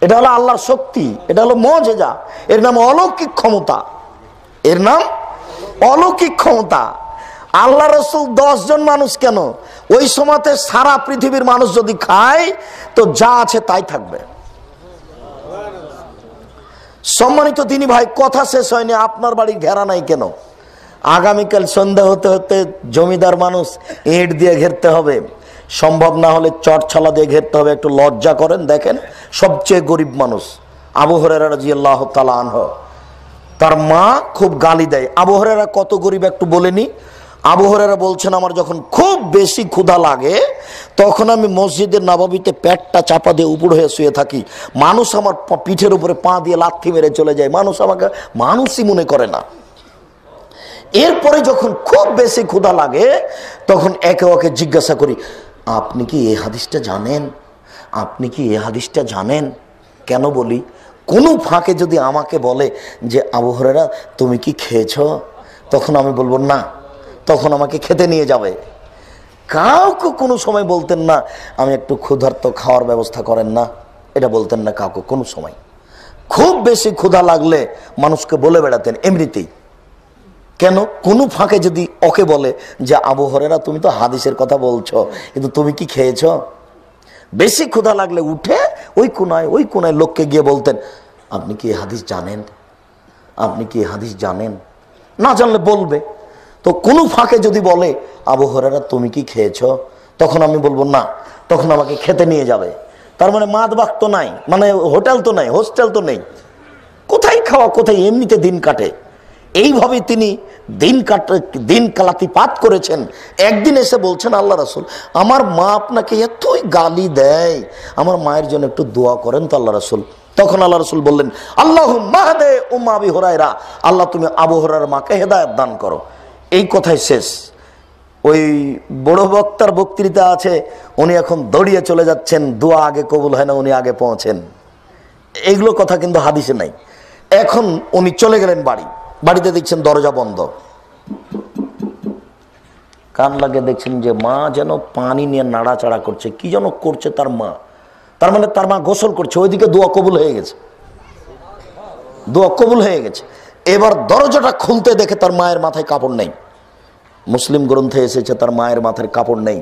Speaker 1: এটা হলো আল্লাহর শক্তি, এটা হলো মুজিজা, এর নাম অলৌকিক ক্ষমতা, এর নাম অলৌকিক ক্ষমতা। আল্লাহ রসুল 10 জন মানুষ কেন, ওই সময়তে সারা পৃথিবীর মানুষ যদি খায় তো যা আছে তাই থাকবে। সম্মানিত দিনী ভাই, কথা শেষ হয়নি। আপনার বাড়ি ঘেরা নাই কেন? আগামীকাল সন্ধ্যা হতে হতে জমিদার মানুষ, ইট দিয়ে ঘেরতে হবে, সম্ভব না হলে চটছালা দিয়ে ঘেরতে হবে। একটু লজ্জা করেন, দেখেন সবচেয়ে গরিব মানুষ আবু হুরায়রা রাদিয়াল্লাহু তাআলা আনহু, তার মা খুব গালি দেয়। আবু হুরায়রা কত গরিব একটু বলেনি। আবু হুরায়রা বলছেন আমার যখন খুব বেশি ক্ষুধা লাগে তখন আমি মসজিদের নববীতে পেটটা চাপা দিয়ে উপর হয়ে শুয়ে থাকি, মানুষ আমার পিঠের উপরে পা দিয়ে লাথি মেরে চলে যায়, মানুষ আমাকে মানুষই মনে করে না। এরপরে যখন খুব বেশি ক্ষুধা লাগে তখন একে ওকে জিজ্ঞাসা করি, আপনি কি এই হাদিসটা জানেন? আপনি কি এই হাদিসটা জানেন? কেন বলি, কোনো ফাঁকে যদি আমাকে বলে যে আবু হুরায়রা তুমি কি খেয়েছো, তখন আমি বলবো না, তখন আমাকে খেতে নিয়ে যাবে। কাউকে কোনো সময় বলতেন না আমি একটু ক্ষুধার্ত, খাওয়ার ব্যবস্থা করেন না, এটা বলতেন না কাউকে কোনো সময়। খুব বেশি ক্ষুধা লাগলে মানুষকে বলে বেড়াতেন এমনিতেই। কেন? কোনো ফাঁকে যদি ওকে বলে যে আবু হুরায়রা তুমি তো হাদিসের কথা বলছো, কিন্তু তুমি কি খেয়েছো? বেশি ক্ষুধা লাগলে উঠে ওই কোনায় লোককে গিয়ে বলতেন আপনি কি এই হাদিস জানেন? আপনি কি এই হাদিস জানেন? না জানলে বলবে। তো কোনো ফাঁকে যদি বলে আবু হুরায়রা তুমি কি খেয়েছো, তখন আমি বলবো না, তখন আমাকে খেতে নিয়ে যাবে। তার মানে মাদবাক তো নাই, মানে হোটেল তো নাই, হোস্টেল তো নেই, কোথায় খাওয়া, কোথায় এমনিতে দিন কাটে। এইভাবে তিনি দিন কালাতিপাত করেছেন। একদিন এসে বলছেন আল্লাহ রাসূল আমার মা আপনাকে এতই গালি দেয়, আমার মায়ের জন্য একটু দোয়া করেন তো আল্লাহ রাসূল। তখন আল্লাহ রাসূল বললেন আল্লাহুম্মা হাদি উম্মা আবি হুরায়রা, আল্লাহ তুমি আবু হুরায়রার মাকে হেদায়েত দান করো। এই কথাই শেষ। ওই বড় বক্তার বক্তৃতা আছে, উনি এখন দৌড়িয়ে চলে যাচ্ছেন, দোয়া আগে কবুল হয় না, উনি আগে পৌঁছেন। এইগুলো কথা কিন্তু হাদিসে নাই। এখন উনি চলে গেলেন বাড়িতে দেখছেন দরজা বন্ধ। কান লাগে দেখছেন যে মা যেন পানি নিয়ে নাড়াচাড়া করছে, কি যেন করছে তার মা। তার মানে তার মা গোসল করছে, ওইদিকে দোয়া কবুল হয়ে গেছে, দোয়া কবুল হয়ে গেছে। এবার দরজাটা খুলতে দেখে তার মায়ের মাথায় কাপড় নেই। মুসলিম গ্রন্থে এসেছে তার মায়ের মাথায় কাপড় নেই।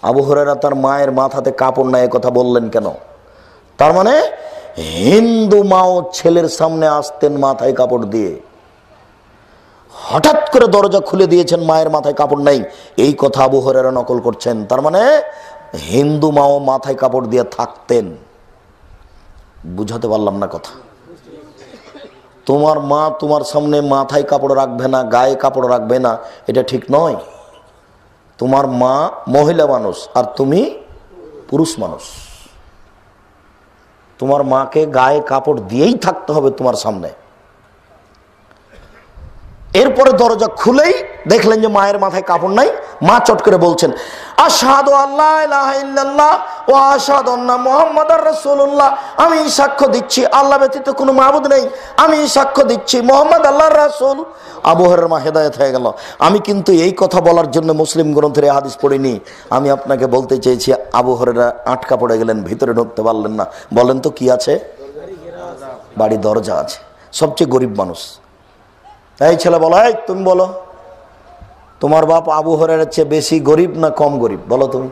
Speaker 1: আবু হুরায়রা তার মায়ের মাথাতে কাপড় নেই কথা বললেন কেন? তার মানে হিন্দু মাও ছেলের সামনে আসতেন মাথায় কাপড় দিয়ে। হঠাৎ করে দরজা খুলে দিয়েছেন, মায়ের মাথায় কাপড় নেই, এই কথা আবু হুরায়রা নকল করছেন। তার মানে হিন্দু মাও মাথায় কাপড় দিয়ে থাকতেন। বুঝাতে পারলাম না কথা? তোমার মা তোমার সামনে মাথায় কাপড় রাখবে না, গায়ে কাপড় রাখবে না, এটা ঠিক নয়। তোমার মা মহিলা মানুষ আর তুমি পুরুষ মানুষ। তোমার মাকে গায়ে কাপড় দিয়েই থাকতে হবে তোমার সামনে। এরপরে দরজা খুলেই দেখলেন যে মায়ের মাথায় কাপড় নাই। মা চট করে বলছেন, আশহাদু আল্লা ইলাহা ইল্লাল্লাহ ওয়া আশহাদু আন্না মুহাম্মাদার রাসূলুল্লাহ। আমি সাক্ষ্য দিচ্ছি আল্লাহ ব্যতীত কোনো মাবুদ নেই, আমি সাক্ষ্য দিচ্ছি মুহাম্মদ আল্লাহর রাসূল। আবু হুরায়রার মা হেদায়েত হয়ে গেল। আমি কিন্তু এই কথা বলার জন্য মুসলিম গ্রন্থের হাদিস পড়িনি, আমি আপনাকে বলতে চেয়েছি আবু হুরায়রা আটকা পড়ে গেলেন, ভিতরে ঢুকতে পারলেন না। বলেন তো কি আছে? বাড়ি দরজা আছে। সবচেয়ে গরিব মানুষ। এই ছেলে বলো, এই তুমি বলো, তোমার বাপ আবু হুরায়রার চেয়ে বেশি গরিব না কম গরিব? বলো তুমি।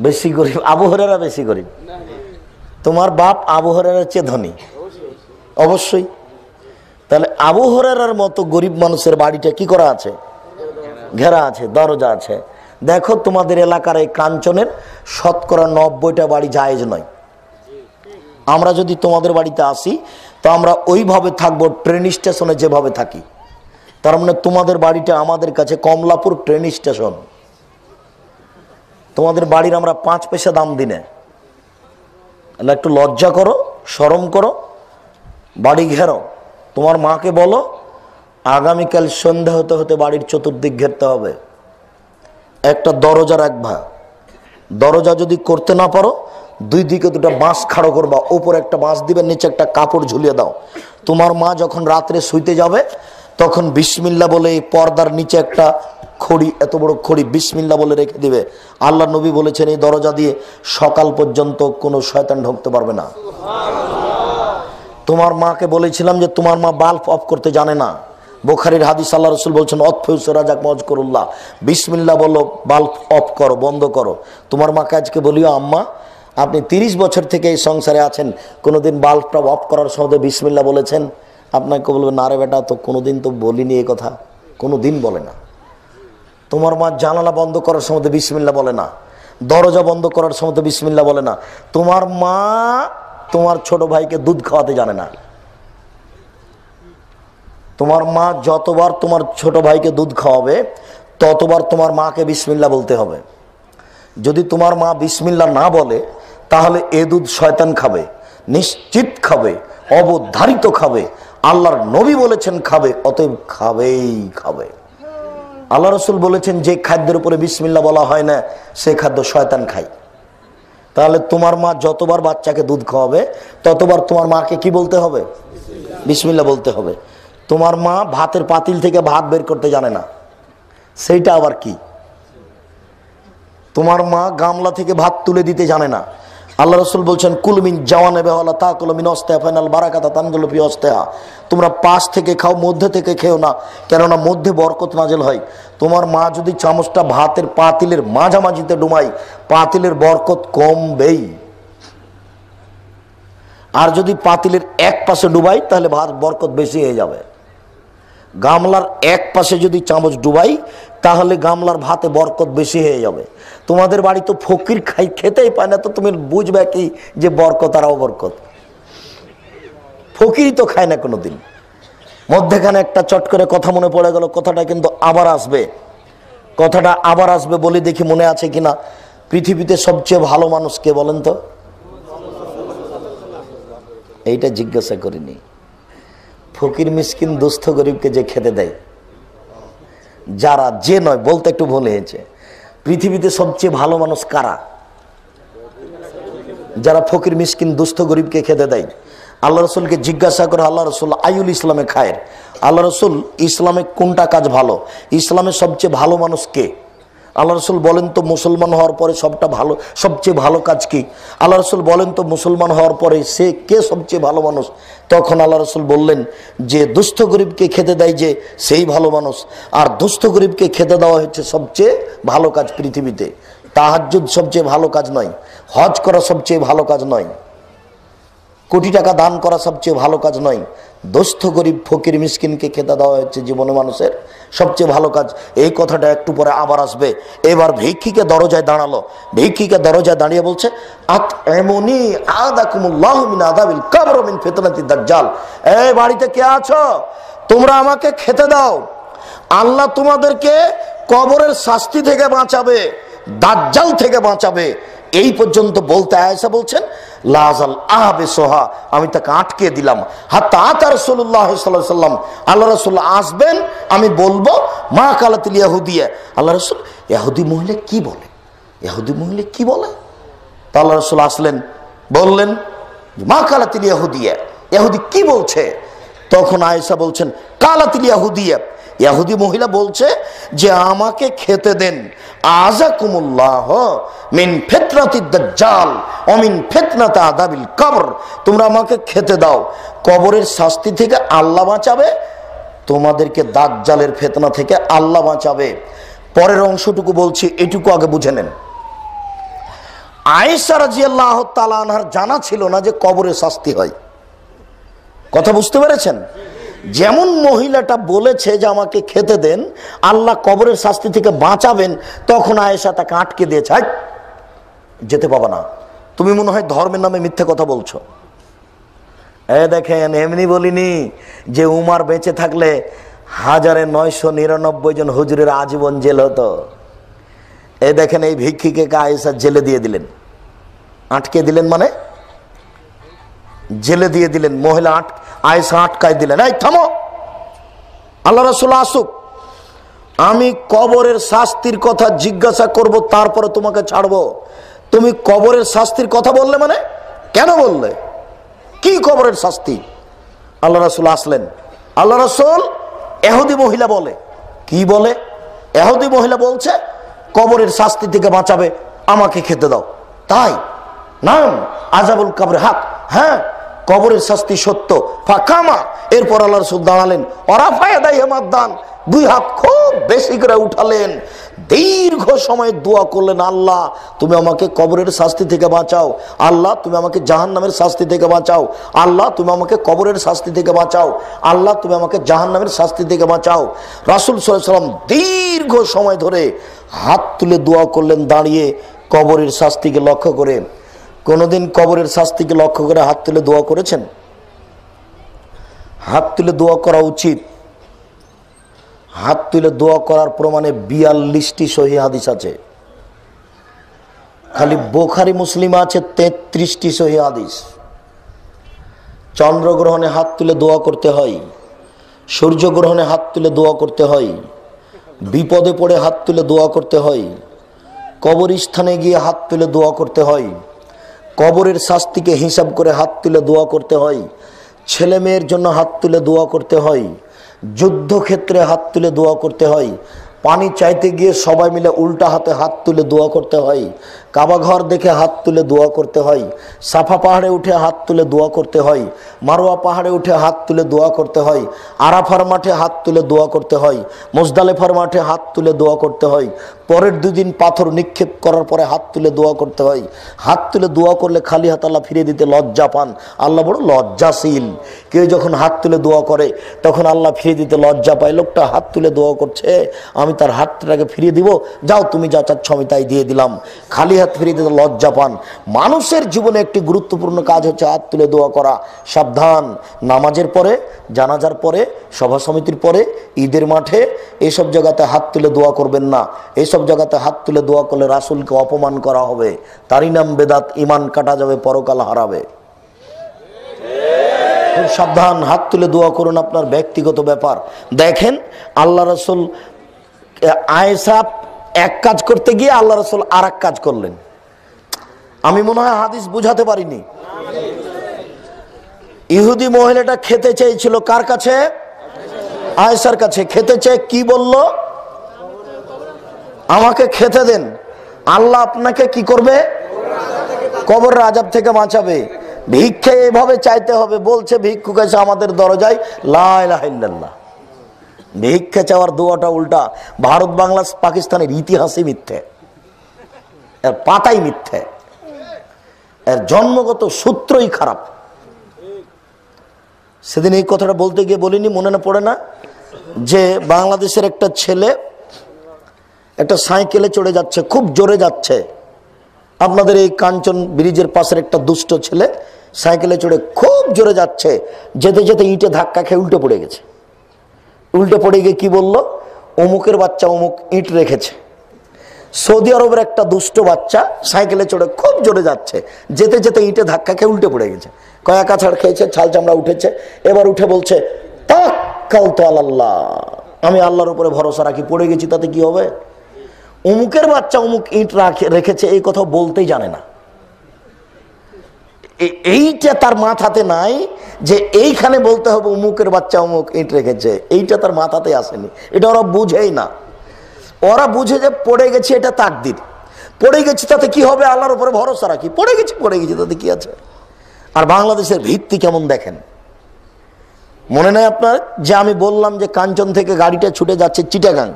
Speaker 1: বেশি গরিব। আবু হুরায়রা বেশি গরিব। তোমার বাপ আবু হুরায়রার চেয়ে ধনী? অবশ্যই। তাহলে আবু হুরায়রার মতো গরিব মানুষের বাড়িটা কি করা আছে? ঘেরা আছে, দরজা আছে। দেখো তোমাদের এলাকার এই কাঞ্চনের 90% বাড়ি জায়েজ নয়। আমরা যদি তোমাদের বাড়িতে আসি তো আমরা ওইভাবে থাকবো ট্রেন স্টেশনে যেভাবে থাকি। তার মানে তোমাদের বাড়িটা আমাদের কাছে কমলাপুর ট্রেন স্টেশন। তোমাদের বাড়ির আমরা 5 পয়সা দাম দিনে। একটু লজ্জা করো, শরম করো, বাড়ি ঘেরো। তোমার মাকে বলো আগামীকাল সন্ধ্যা হতে হতে বাড়ির চতুর্দিক ঘেরতে হবে। একটা দরজা রাখবা। দরজা যদি করতে না পারো, দুই দিকে দুটো বাঁশ খাড়ো করবা, ওপরে একটা বাঁশ দিবে, নিচে একটা কাপড় ঝুলিয়ে দাও। তোমার মা যখন রাত্রে শুইতে যাবে তখন বিসমিল্লাহ বলে এই পর্দার নিচে একটা খড়ি, এত বড় খড়ি, বিসমিল্লাহ বলে রেখে দিবে। আল্লাহ নবী বলেছেন এই দরজা দিয়ে সকাল পর্যন্ত কোনো শয়তান ঢুকতে পারবে না। তোমার মাকে বলেছিলাম যে তোমার মা বাল্ব অফ করতে জানে না। বুখারীর হাদিস, আল্লাহ রাসূল বলছেন অতফুসরাজাক মজকুরুল্লাহ, বিসমিল্লাহ বলো, বাল্ব অফ করো, বন্ধ করো। তোমার মাকে আজকে বলিও আম্মা আপনি 30 বছর থেকে এই সংসারে আছেন, কোনোদিন বাল্বটা অফ করার সময় বিসমিল্লাহ বলেছেন? আপনাকে বলবেন না রে বেটা, তো কোনোদিন তো বলিনি এই কথা, কোনোদিন বলে না। তোমার মা জানালা বন্ধ করার সময় বিসমিল্লাহ বলে না, দরজা বন্ধ করার সময় বিসমিল্লাহ বলে না। তোমার মা তোমার ছোট ভাইকে দুধ খাওয়াতে জানে না। তোমার মা যতবার তোমার ছোট ভাইকে দুধ খাওয়াবে ততবার তোমার মাকে বিসমিল্লাহ বলতে হবে। যদি তোমার মা বিসমিল্লাহ না বলে তাহলে এ দুধ শয়তান খাবে, নিশ্চিত খাবে, অবধারিত খাবে। আল্লাহর নবী বলেছেন খাবে, অতএব খাবেই খাবে। আল্লাহ রাসূল বলেছেন যে খাদ্যের উপরে বিসমিল্লাহ বলা হয় না সে খাদ্য শয়তান খায়। তাহলে তোমার মা যতবার বাচ্চাকে দুধ খাওয়াবে ততবার তোমার মাকে কি বলতে হবে? বিসমিল্লাহ বলতে হবে। তোমার মা ভাতের পাতিল থেকে ভাত বের করতে জানে না, সেইটা আবার কি? তোমার মা গামলা থেকে ভাত তুলে দিতে জানে না। আল্লাহ রাসূল বলছেন কুলমিন জাওয়ানে বেহলা তাকুলমিন অস্তেহা ফাইনাল বারাকাতা তানজুলু ফি অস্তেহা। তোমরা পাশ থেকে খাও, মধ্যে থেকে খেও না, কেননা মধ্যে বরকত নাজেল হয়। তোমার মা যদি চামচটা ভাতের পাতিলের মাঝামাঝিতে ডুমাই, পাতিলের বরকত কমবেই। আর যদি পাতিলের এক পাশে ডুবাই তাহলে ভাত বরকত বেশি হয়ে যাবে। গামলার এক পাশে যদি চামচ ডুবাই তাহলে গামলার ভাতে বরকত বেশি হয়ে যাবে। তোমাদের বাড়ি তো ফকির খাই খেতেই পায় না, তো তুমি বুঝবে কি যে বরকত আর অবরকত? ফকিরই তো খায় না কোনোদিন। মধ্যেখানে একটা চট করে কথা মনে পড়ে গেল, কথাটা কিন্তু আবার আসবে, কথাটা আবার আসবে বলে দেখি মনে আছে কিনা। পৃথিবীতে সবচেয়ে ভালো মানুষ কে বলেন তো? এইটা জিজ্ঞাসা করিনি। ফকির মিসকিন দুস্থ গরিবকে যে খেতে দেয়, যারা যে নয় বলতে একটু ভুল হয়েছে। পৃথিবীতে সবচেয়ে ভালো মানুষ কারা? যারা ফকির মিসকিন দুস্থ গরিবকে খেতে দেয়। আল্লাহ রসুলকে জিজ্ঞাসা করে, আল্লাহ রসুল আইউল ইসলামে খায়ের, আল্লাহ রসুল ইসলামে কোনটা কাজ ভালো, ইসলামের সবচেয়ে ভালো মানুষ কে? আল্লাহ রসুল বলেন তো মুসলমান হওয়ার পরে সবচেয়ে ভালো কাজ কি? আল্লাহ রসুল বলেন তো মুসলমান হওয়ার পরে সে কে সবচেয়ে ভালো মানুষ? তখন আল্লাহ রসুল বললেন যে দুস্থ গরিবকে খেতে দেয় যে সেই ভালো মানুষ, আর দুস্থ গরিবকে খেতে দেওয়া হচ্ছে সবচেয়ে ভালো কাজ পৃথিবীতে। তাহাজ্জুদ সবচেয়ে ভালো কাজ নয়, হজ করা সবচেয়ে ভালো কাজ নয়, কোটি টাকা দান করা সবচেয়ে ভালো কাজ নয়, দুস্থ গরিব ফকির মিসকিনকে খেতে দেওয়া হচ্ছে জীবনে মানুষের সবচেয়ে ভালো কাজ। এই কথাটা একটু পরে আবার আসবে। এবার ভিক্ষিকে দরজায় দাঁড়ালো, ভিক্ষিকে দরজায় দাঁড়িয়ে বলছে আত'ইমুনি আদাকুমুল্লাহু মিন আযাবিল কবর মিন ফিতনাতিদ দাজ্জাল, এই বাড়িতে কে আছো তোমরা আমাকে খেতে দাও, আল্লাহ তোমাদেরকে কবরের শাস্তি থেকে বাঁচাবে, দাজ্জাল থেকে বাঁচাবে। এই পর্যন্ত বলতে আয়েশা বলছেন লাজাল আহাবে সোহা, আমি তাকে আটকে দিলাম। হাত্তা আতা রাসূলুল্লাহ সাল্লাল্লাহু আলাইহি ওয়াসাল্লাম, আল্লাহ রাসূল আসবেন, আমি বলবো মা কালাতিল ইহুদিয়া, আল্লাহ রাসূল ইহুদি মহিলা কি বলে, ইহুদি মহিলা কি বলে? তা আল্লাহ রাসূল আসলেন, বললেন মা কালাতিল ইহুদিয়া, ইহুদি কি বলছে? তখন আয়েশা বলছেন কালাতিল ইহুদিয়া, ইহুদি মহিলা বলছে যে আমাকে খেতে দেন, আযাকুমুল্লাহ মিন ফিতনাতিদ দাজ্জাল ওয়া মিন ফিতনাতি আযাবিল কবর, তোমরা আমাকে খেতে দাও, কবরের শাস্তি থেকে আল্লাহ বাঁচাবে, তোমাদেরকে দাজ্জালের ফিতনা থেকে আল্লাহ বাঁচাবে। পরের অংশটুকু বলছি, এটুকু আগে বুঝে নেন। আয়েশা রাদিয়াল্লাহু তাআলা আনহার জানা ছিল না যে কবরের শাস্তি হয়। কথা বুঝতে পেরেছেন? যেমন মহিলাটা বলেছে যে আমাকে খেতে দেন, আল্লাহ কবরের শাস্তি থেকে বাঁচাবেন, তখন আয়েশা তাকে আটকে দিয়েছে, যেতে পাবা না, তুমি মনে হয় ধর্মের নামে মিথ্যে কথা বলছো। দেখেন, এমনি বলিনি যে উমার বেঁচে থাকলে 1999 জন হুজুরের আজীবন জেল হতো। দেখেন, এই ভিক্ষিকে আয়েশা জেলে দিয়ে দিলেন, আটকে দিলেন, মানে জেলে দিয়ে দিলেন। মহিলা আয়েশা আটকায় দিলেন, এই থামো, আল্লাহ রাসূল আসুক, আমি কবরের শাস্তির কথা জিজ্ঞাসা করব, তারপরে তোমাকে ছাড়বো। তুমি কবরের শাস্তির কথা বললে, মানে কেন বললে, কি কবরের শাস্তি? আল্লাহ রাসূল আসলেন। আল্লাহ রাসূল ইহুদি মহিলা বলে, কি বলে? ইহুদি মহিলা বলছে কবরের শাস্তি থেকে বাঁচাবে, আমাকে খেতে দাও। তাই নাম আযাবুল কবর হক, হ্যাঁ কবরের শাস্তি সত্য। ফাকামা, এরপর আল্লাহ রাসূল দাঁড়ালেন, ওরাফায়া দাইহামাদান, দুই হাত খুব বেশি করে উঠালেন, দীর্ঘ সময় দোয়া করলেন, আল্লাহ তুমি আমাকে কবরের শাস্তি থেকে বাঁচাও, আল্লাহ তুমি আমাকে জাহান্নামের শাস্তি থেকে বাঁচাও, আল্লাহ তুমি আমাকে কবরের শাস্তি থেকে বাঁচাও, আল্লাহ তুমি আমাকে জাহান্নামের শাস্তি থেকে বাঁচাও। রাসূল সাল্লাল্লাহু আলাইহি ওয়াসাল্লাম দীর্ঘ সময় ধরে হাত তুলে দোয়া করলেন, দাঁড়িয়ে কবরের শাস্তিকে লক্ষ্য করে। কোনদিন কবরের শাস্তিকে লক্ষ্য করে হাত তুলে দোয়া করেছেন? হাত তুলে দোয়া করা উচিত। হাত তুলে দোয়া করার প্রমাণে 42টি সহিহ হাদিস আছে, খালি বুখারী মুসলিম আছে 33টি সহিহ হাদিস। চন্দ্রগ্রহণে হাত তুলে দোয়া করতে হয়, সূর্যগ্রহণে হাত তুলে দোয়া করতে হয়, বিপদে পড়ে হাত তুলে দোয়া করতে হয়, কবরস্থানে গিয়ে হাত তুলে দোয়া করতে হয়, কবরের শাস্তিকে হিসাব করে হাত তুলে দোয়া করতে হয়, ছেলে মেয়ের জন্য হাত তুলে দোয়া করতে হয়, যুদ্ধক্ষেত্রে হাত তুলে দোয়া করতে হয়, পানি চাইতে গিয়ে সবাই মিলে উল্টা হাতে হাত তুলে দোয়া করতে হয়, কাবা ঘর দেখে হাত তুলে দোয়া করতে হয়, সাফা পাহাড়ে উঠে হাত তুলে দোয়া করতে হয়, মারওয়া পাহাড়ে উঠে হাত তুলে দোয়া করতে হয়, আরাফার মাঠে হাত তুলে দোয়া করতে হয়, মুজদালিফার মাঠে হাত তুলে দোয়া করতে হয়, পরের দুদিন পাথর নিক্ষেপ করার পরে হাত তুলে দোয়া করতে হয়। হাত তুলে দোয়া করলে খালি হাত আল্লাহ ফিরিয়ে দিতে লজ্জা পান, আল্লাহ বড় লজ্জাশীল। কেউ যখন হাত তুলে দোয়া করে তখন আল্লাহ ফিরিয়ে দিতে লজ্জা পায়। লোকটা হাত তুলে দোয়া করছে, আমি তার হাতটাকে ফিরিয়ে দিব, যাও তুমি যা চাচ্ছ আমি তাই দিয়ে দিলাম, খালি হাত ফিরিয়ে দিতে লজ্জা পান। মানুষের জীবনে একটি গুরুত্বপূর্ণ কাজ হচ্ছে হাত তুলে দোয়া করা। সাবধান, নামাজের পরে, জানাজার পরে, সভা সমিতির পরে, ঈদের মাঠে, এসব জায়গাতে হাত তুলে দোয়া করবেন না। এইসব জায়গাতে হাত তুলে দোয়া করলে রাসূলকে অপমান করা হবে, তারই নাম বেদাত, ইমান কাটা যাবে, পরকাল হারাবে। খুব সাবধান, হাত তুলে দোয়া করুন, আপনার ব্যক্তিগত ব্যাপার। দেখেন আল্লাহ রাসূল আয়েশা এক কাজ করতে গিয়ে আল্লাহ রাসূল আর এক কাজ করলেন। আমি মনে হয় হাদিস বুঝাতে পারিনি। ইহুদি মহিলাটা খেতে চেয়েছিল কার কাছে? আয়েশার কাছে খেতে চেয়ে কি বলল? আমাকে খেতে দেন, আল্লাহ আপনাকে কি করবে? কবরের আযাব থেকে বাঁচাবে। ভিক্ষে এভাবে চাইতে হবে। বলছে ভিক্ষুক এসে আমাদের দরজায়, লা ইলাহা ইল্লাল্লাহ। ভিক্ষে চাওয়ার দোয়াটা উল্টা। ভারত বাংলা পাকিস্তানের ইতিহাসই মিথ্যে, এর পাতাই মিথ্যে, এর জন্মগত সূত্রই খারাপ। সেদিন এই কথাটা বলতে গিয়ে বলিনি, মনে না পড়ে না, যে বাংলাদেশের একটা ছেলে একটা সাইকেলে চড়ে যাচ্ছে, খুব জোরে যাচ্ছে। আপনাদের এই কাঞ্চন ব্রিজের পাশের একটা দুষ্ট ছেলে সাইকেলে চড়ে খুব জোরে যাচ্ছে, যেতে যেতে ইটে ধাক্কা খেয়ে উল্টে পড়ে গেছে। উল্টে পড়ে গিয়ে কি বলল? অমুকের বাচ্চা অমুক ইট রেখেছে। সৌদি আরবের একটা দুষ্ট বাচ্চা সাইকেলে চড়ে খুব জোরে যাচ্ছে, যেতে যেতে ইটে ধাক্কা খেয়ে উল্টে পড়ে গেছে। কয়েক আছাড় খেয়েছে, ছাল চামড়া উঠেছে। এবার উঠে বলছে, তাওয়াক্কালতু আলাল্লাহ, আমি আল্লাহর উপরে ভরসা রাখি, পড়ে গেছি তাতে কি হবে? অমুকের বাচ্চা অমুক ইট রেখেছে এই কথা বলতেই জানে না। এইটা তার মাথাতে নাই যে এইখানে বলতে হবে অমুকের বাচ্চা অমুক ইট রেখেছে, এইটা তার মাথাতে আসেনি। এটা ওরা বুঝেই না। ওরা বুঝে যে পড়ে গেছি এটা তাকদীর, পড়ে গেছি তাতে কি হবে, আল্লাহর উপরে ভরসা রাখি, পড়ে গেছি তাতে কি আছে। আর বাংলাদেশের ভিত্তি কেমন দেখেন। মনে নাই আপনার যে আমি বললাম যে কাঞ্চন থেকে গাড়িটা ছুটে যাচ্ছে চিটাগাং,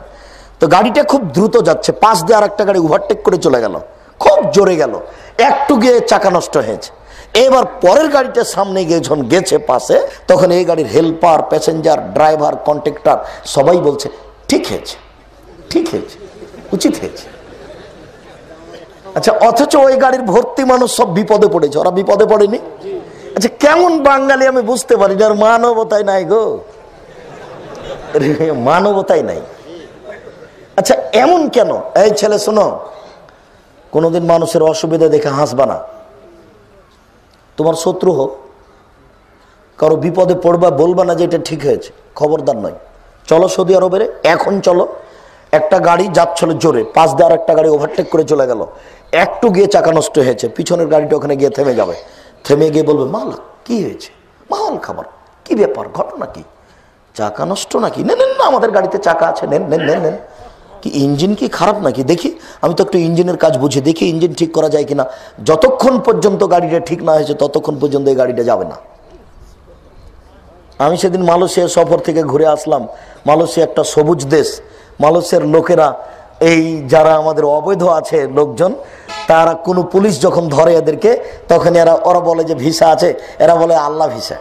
Speaker 1: তো গাড়িটা খুব দ্রুত যাচ্ছে, পাশ দিয়ে আর একটা গাড়ি ওভারটেক করে চলে গেল, খুব জোরে গেল, একটু গিয়ে চাকা নষ্ট হয়েছে। এবার পরের গাড়িটা সামনে গিয়ে যখন গেছে পাশে, তখন এই গাড়ির হেল্পার, প্যাসেঞ্জার, ড্রাইভার, কন্ট্রাক্টর সবাই বলছে ঠিক হয়েছে, ঠিক হয়েছে, উচিত হয়েছে। আচ্ছা, অথচ ওই গাড়ির ভর্তি মানুষ সব বিপদে পড়েছে, ওরা বিপদে পড়েনি। আচ্ছা, কেমন বাঙালি আমি বুঝতে পারি না, মানবতাই নাই গো, মানবতাই নাই। আচ্ছা, এমন কেন? এই ছেলে শোনো, কোনোদিন মানুষের অসুবিধা দেখে হাসবা না। তোমার শত্রু হোক, কারো বিপদে পড়বা, বলবা না যে এটা ঠিক হয়েছে, খবরদার নয়। চলো সৌদি আরবের, এখন চলো। একটা গাড়ি যাচ্ছিল জোরে, পাশ দিয়ে আর একটা গাড়ি ওভারটেক করে চলে গেল, একটু গিয়ে চাকা নষ্ট হয়েছে, পিছনের গাড়িটা ওখানে গিয়ে থেমে যাবে। থেমে গিয়ে বলবে, মালা কি হয়েছে, মাল খাবার, কি ব্যাপার, ঘটনা কি, চাকা নষ্ট নাকি? নেন না, আমাদের গাড়িতে চাকা আছে, নেন নেন নেন নেন। কি ইঞ্জিন কি খারাপ নাকি? দেখি, আমি তো একটু ইঞ্জিনের কাজ বুঝি, দেখি ইঞ্জিন ঠিক করা যায় কিনা। যতক্ষণ পর্যন্ত গাড়িটা ঠিক না হয়েছে ততক্ষণ পর্যন্ত এই গাড়িটা যাবে না। আমি সেদিন মালয়েশিয়া সফর থেকে ঘুরে আসলাম। মালয়েশিয়া একটা সবুজ দেশ। মালয়েশিয়ার লোকেরা, এই যারা আমাদের অবৈধ আছে লোকজন, তারা কোনো পুলিশ যখন ধরে এদেরকে, তখন ওরা বলে যে ভিসা আছে, এরা বলে আল্লাহ ভিসা,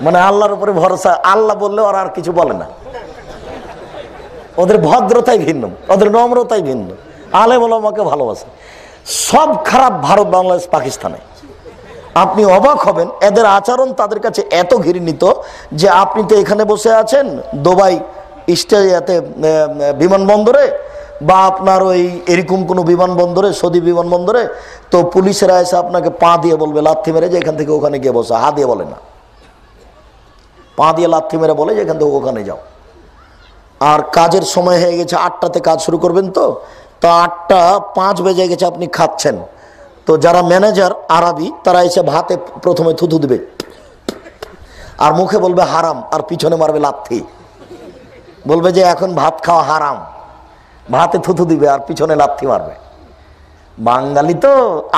Speaker 1: মানে আল্লাহর উপরে ভরসা। আল্লাহ বললে ওরা আর কিছু বলে না। ওদের ভদ্রতাই ভিন্ন, ওদের নম্রতাই ভিন্ন। আলেম ওলামাকে ভালোবাসে। সব খারাপ ভারত, বাংলাদেশ, পাকিস্তানে। আপনি অবাক হবেন, এদের আচরণ তাদের কাছে এত ঘৃণিত যে আপনি তো এখানে বসে আছেন দুবাই স্টেয়াতে বিমানবন্দরে, বা আপনার ওই এরকম কোনো বিমানবন্দরে, সৌদি বিমানবন্দরে, তো পুলিশেরা এসে আপনাকে পা দিয়ে বলবে, লাথি মেরে, যে এখান থেকে ওখানে গিয়ে বসে। হা দিয়ে বলে না, পা দিয়ে লাথি মেরে বলে যে এখান থেকে ওখানে যাও। আর কাজের সময় হয়ে গেছে, 8টাতে কাজ শুরু করবেন, তো 8:05 বেজে গেছে, আপনি খাচ্ছেন, তো যারা ম্যানেজার আরবি, তারা এসে ভাতে প্রথমে থুথু দিবে, আর মুখে বলবে হারাম, আর পিছনে মারবে লাথি, বলবে যে এখন ভাত খাওয়া হারাম, ভাতে থুথু দিবে আর পিছনে লাথি মারবে। বাঙালি তো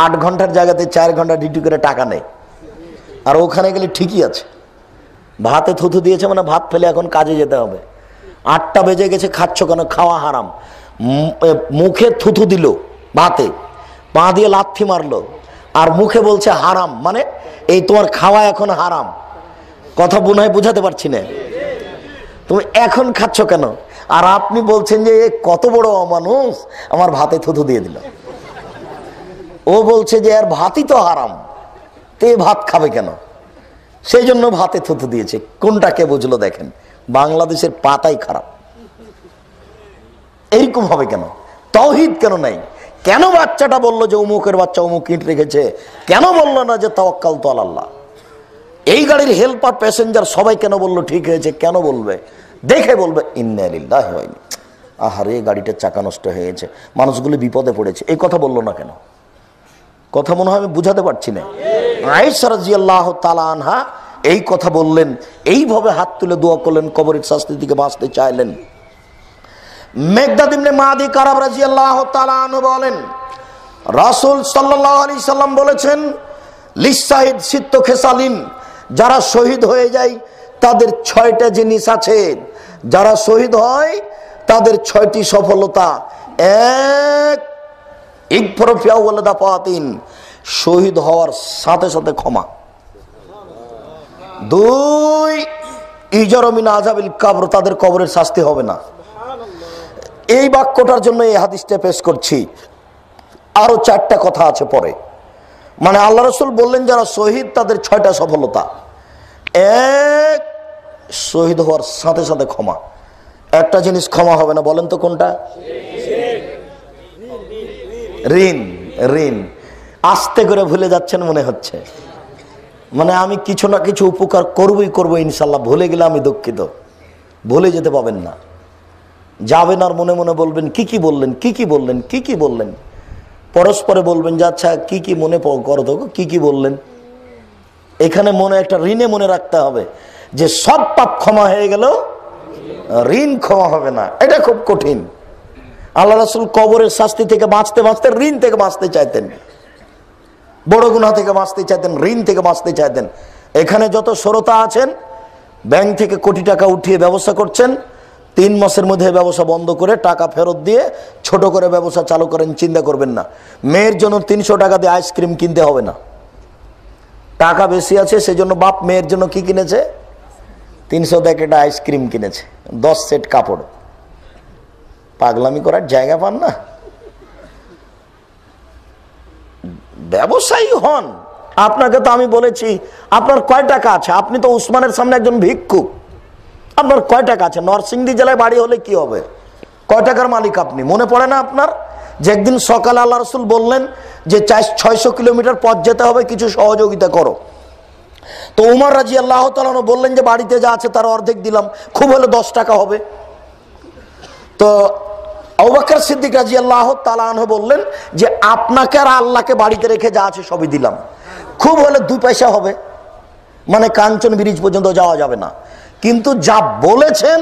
Speaker 1: 8 ঘন্টার জায়গাতে 4 ঘন্টা ডিউটি করে টাকা নেই, আর ওখানে গেলে ঠিকই আছে, ভাতে থুথু দিয়েছে মানে ভাত ফেলে এখন কাজে যেতে হবে। 8টা বেজে গেছে, খাচ্ছ কেন? খাওয়া হারাম। মুখে থুথু দিল ভাতে, পা দিয়ে লাথি মারলো, আর মুখে বলছে হারাম, মানে এই তোমার খাওয়া এখন হারাম। কথা মনে হয় বুঝাতে পারছি না। তুমি এখন খাচ্ছ কেন? আর আপনি বলছেন যে কত বড় অমানুষ, আমার ভাতে থুথু দিয়ে দিল। ও বলছে যে আর ভাতই তো হারাম, তে ভাত খাবে কেন? সেই জন্য ভাতে থুথু দিয়েছে। কোনটা কে বুঝলো? দেখেন, বাংলাদেশের পাতাই খারাপ। এইরকম হবে কেন? তাওহীদ কেন নাই? কেন বাচ্চাটা বললো যে অমুকের বাচ্চা অমুক ইট রেখেছে? কেন বললো না যে তাওয়াক্কালতু আলাল্লাহ? এই গাড়ির হেল্পার, প্যাসেঞ্জার সবাই কেন বললো ঠিক হয়েছে? কেন বলবে? দেখে বলবে ইন্না লিল্লাহি ওয়া ইন্না, আহারে গাড়িটার চাকা নষ্ট হয়ে গেছে, মানুষগুলো বিপদে পড়েছে। এই কথা বললো না কেন? কথা মনে হয় আমি বুঝাতে পারছি না। আয়েশা রাদিয়াল্লাহু তাআলা আনহা এই কথা বললেন, এইভাবে হাত তুলে দোয়া করলেন, কবরের শাস্তি থেকে বাঁচতে চাইলেন। মেকদাদ ইবনে মাদি কারাব রাদিয়াল্লাহু তাআলা আনহু বলেন, রাসূল সাল্লাল্লাহু আলাইহি সাল্লাম বলেছেন, লিসাহিদ সিত্ত খেসালিন, যারা শহীদ হয়ে যায় তাদের 6টা জিনিস আছে। যারা শহীদ হয় তাদের 6টি সফলতা। এক, ইগফারু ফি আউয়াল দাফাতিন, শহীদ হওয়ার সাথে সাথে ক্ষমা। 2, ইজারু মিন আযাবিল কবর, তাদের কবরের শাস্তি হবে না। এই বাক্যটার জন্য এই হাদিসটা পেশ করছি। আরো 4টা কথা আছে পরে। মানে আল্লাহ রাসূল বললেন যারা শহীদ তাদের 6টা সফলতা। এক, শহীদ হওয়ার সাথে সাথে ক্ষমা। একটা জিনিস ক্ষমা হবে না, বলেন তো কোনটা? ঋণ। ঋণ আস্তে করে ভুলে যাচ্ছেন মনে হচ্ছে। মানে আমি কিছু না কিছু উপকার করবই করবো ইনশাল্লাহ, ভুলে গেলে আমি দুঃখিত। ভুলে যেতে পাবেন না, যাবেন আর মনে মনে বলবেন কি কি বললেন, কি কি বললেন, কি কি বললেন। পরস্পরে বলবেন যে আচ্ছা কি কি মনে করো তো, কি কি বললেন। এখানে মনে একটা ঋণে মনে রাখতে হবে যে সব পাপ ক্ষমা হয়ে গেল, ঋণ ক্ষমা হবে না। এটা খুব কঠিন। আল্লাহ রাসূল কবরের শাস্তি থেকে বাঁচতে বাঁচতে ঋণ থেকে বাঁচতে চাইতেন, বড় গুনাহ থেকে বাঁচতে চাইতেন, ঋণ থেকে বাঁচতে চাইতেন। এখানে যত শ্রোতা আছেন ব্যাংক থেকে কোটি টাকা উঠিয়ে ব্যবসা করছেন, 3 মাসের মধ্যে ব্যবসা বন্ধ করে টাকা ফেরত দিয়ে ছোট করে ব্যবসা চালু করেন, চিন্তা করবেন না। মেয়ের জন্য 300 টাকা দিয়ে আইসক্রিম কিনতে হবে না। টাকা বেশি আছে সেজন্য বাপ মেয়ের জন্য কি কিনেছে? 300 টাকা একটা আইসক্রিম কিনেছে, 10 সেট কাপড়। পাগলামি করার জায়গা পান না। ব্যবসায়ী হন। আপনাকে তো আমি বলেছি আপনার কয় টাকা আছে? আপনি তো উসমানের সামনে একজন ভিক্ষুক। আপনার কয় টাকা আছে? নরসিংদী জেলায় বাড়ি হলে কি হবে? কয় টাকার মালিক আপনি? মনে পড়ে না আপনার যে একদিন সকালে আল্লাহ রাসূল বললেন যে 600 কিলোমিটার পথ যেতে হবে, কিছু সহযোগিতা করো। তো উমর রাদিয়াল্লাহু তাআলা বললেন যে বাড়িতে যা আছে তার অর্ধেক দিলাম, খুব হলে 10 টাকা হবে। তো আবু বকর সিদ্দিক রাদিয়াল্লাহু তাআলা আনহু বললেন যে আপনাকে আর আল্লাহকে বাড়িতে রেখে যা আছে সবই দিলাম, খুব হলে 2 পয়সা হবে, মানে কাঞ্চন ব্রিজ পর্যন্ত যাওয়া যাবে না। কিন্তু যা বলেছেন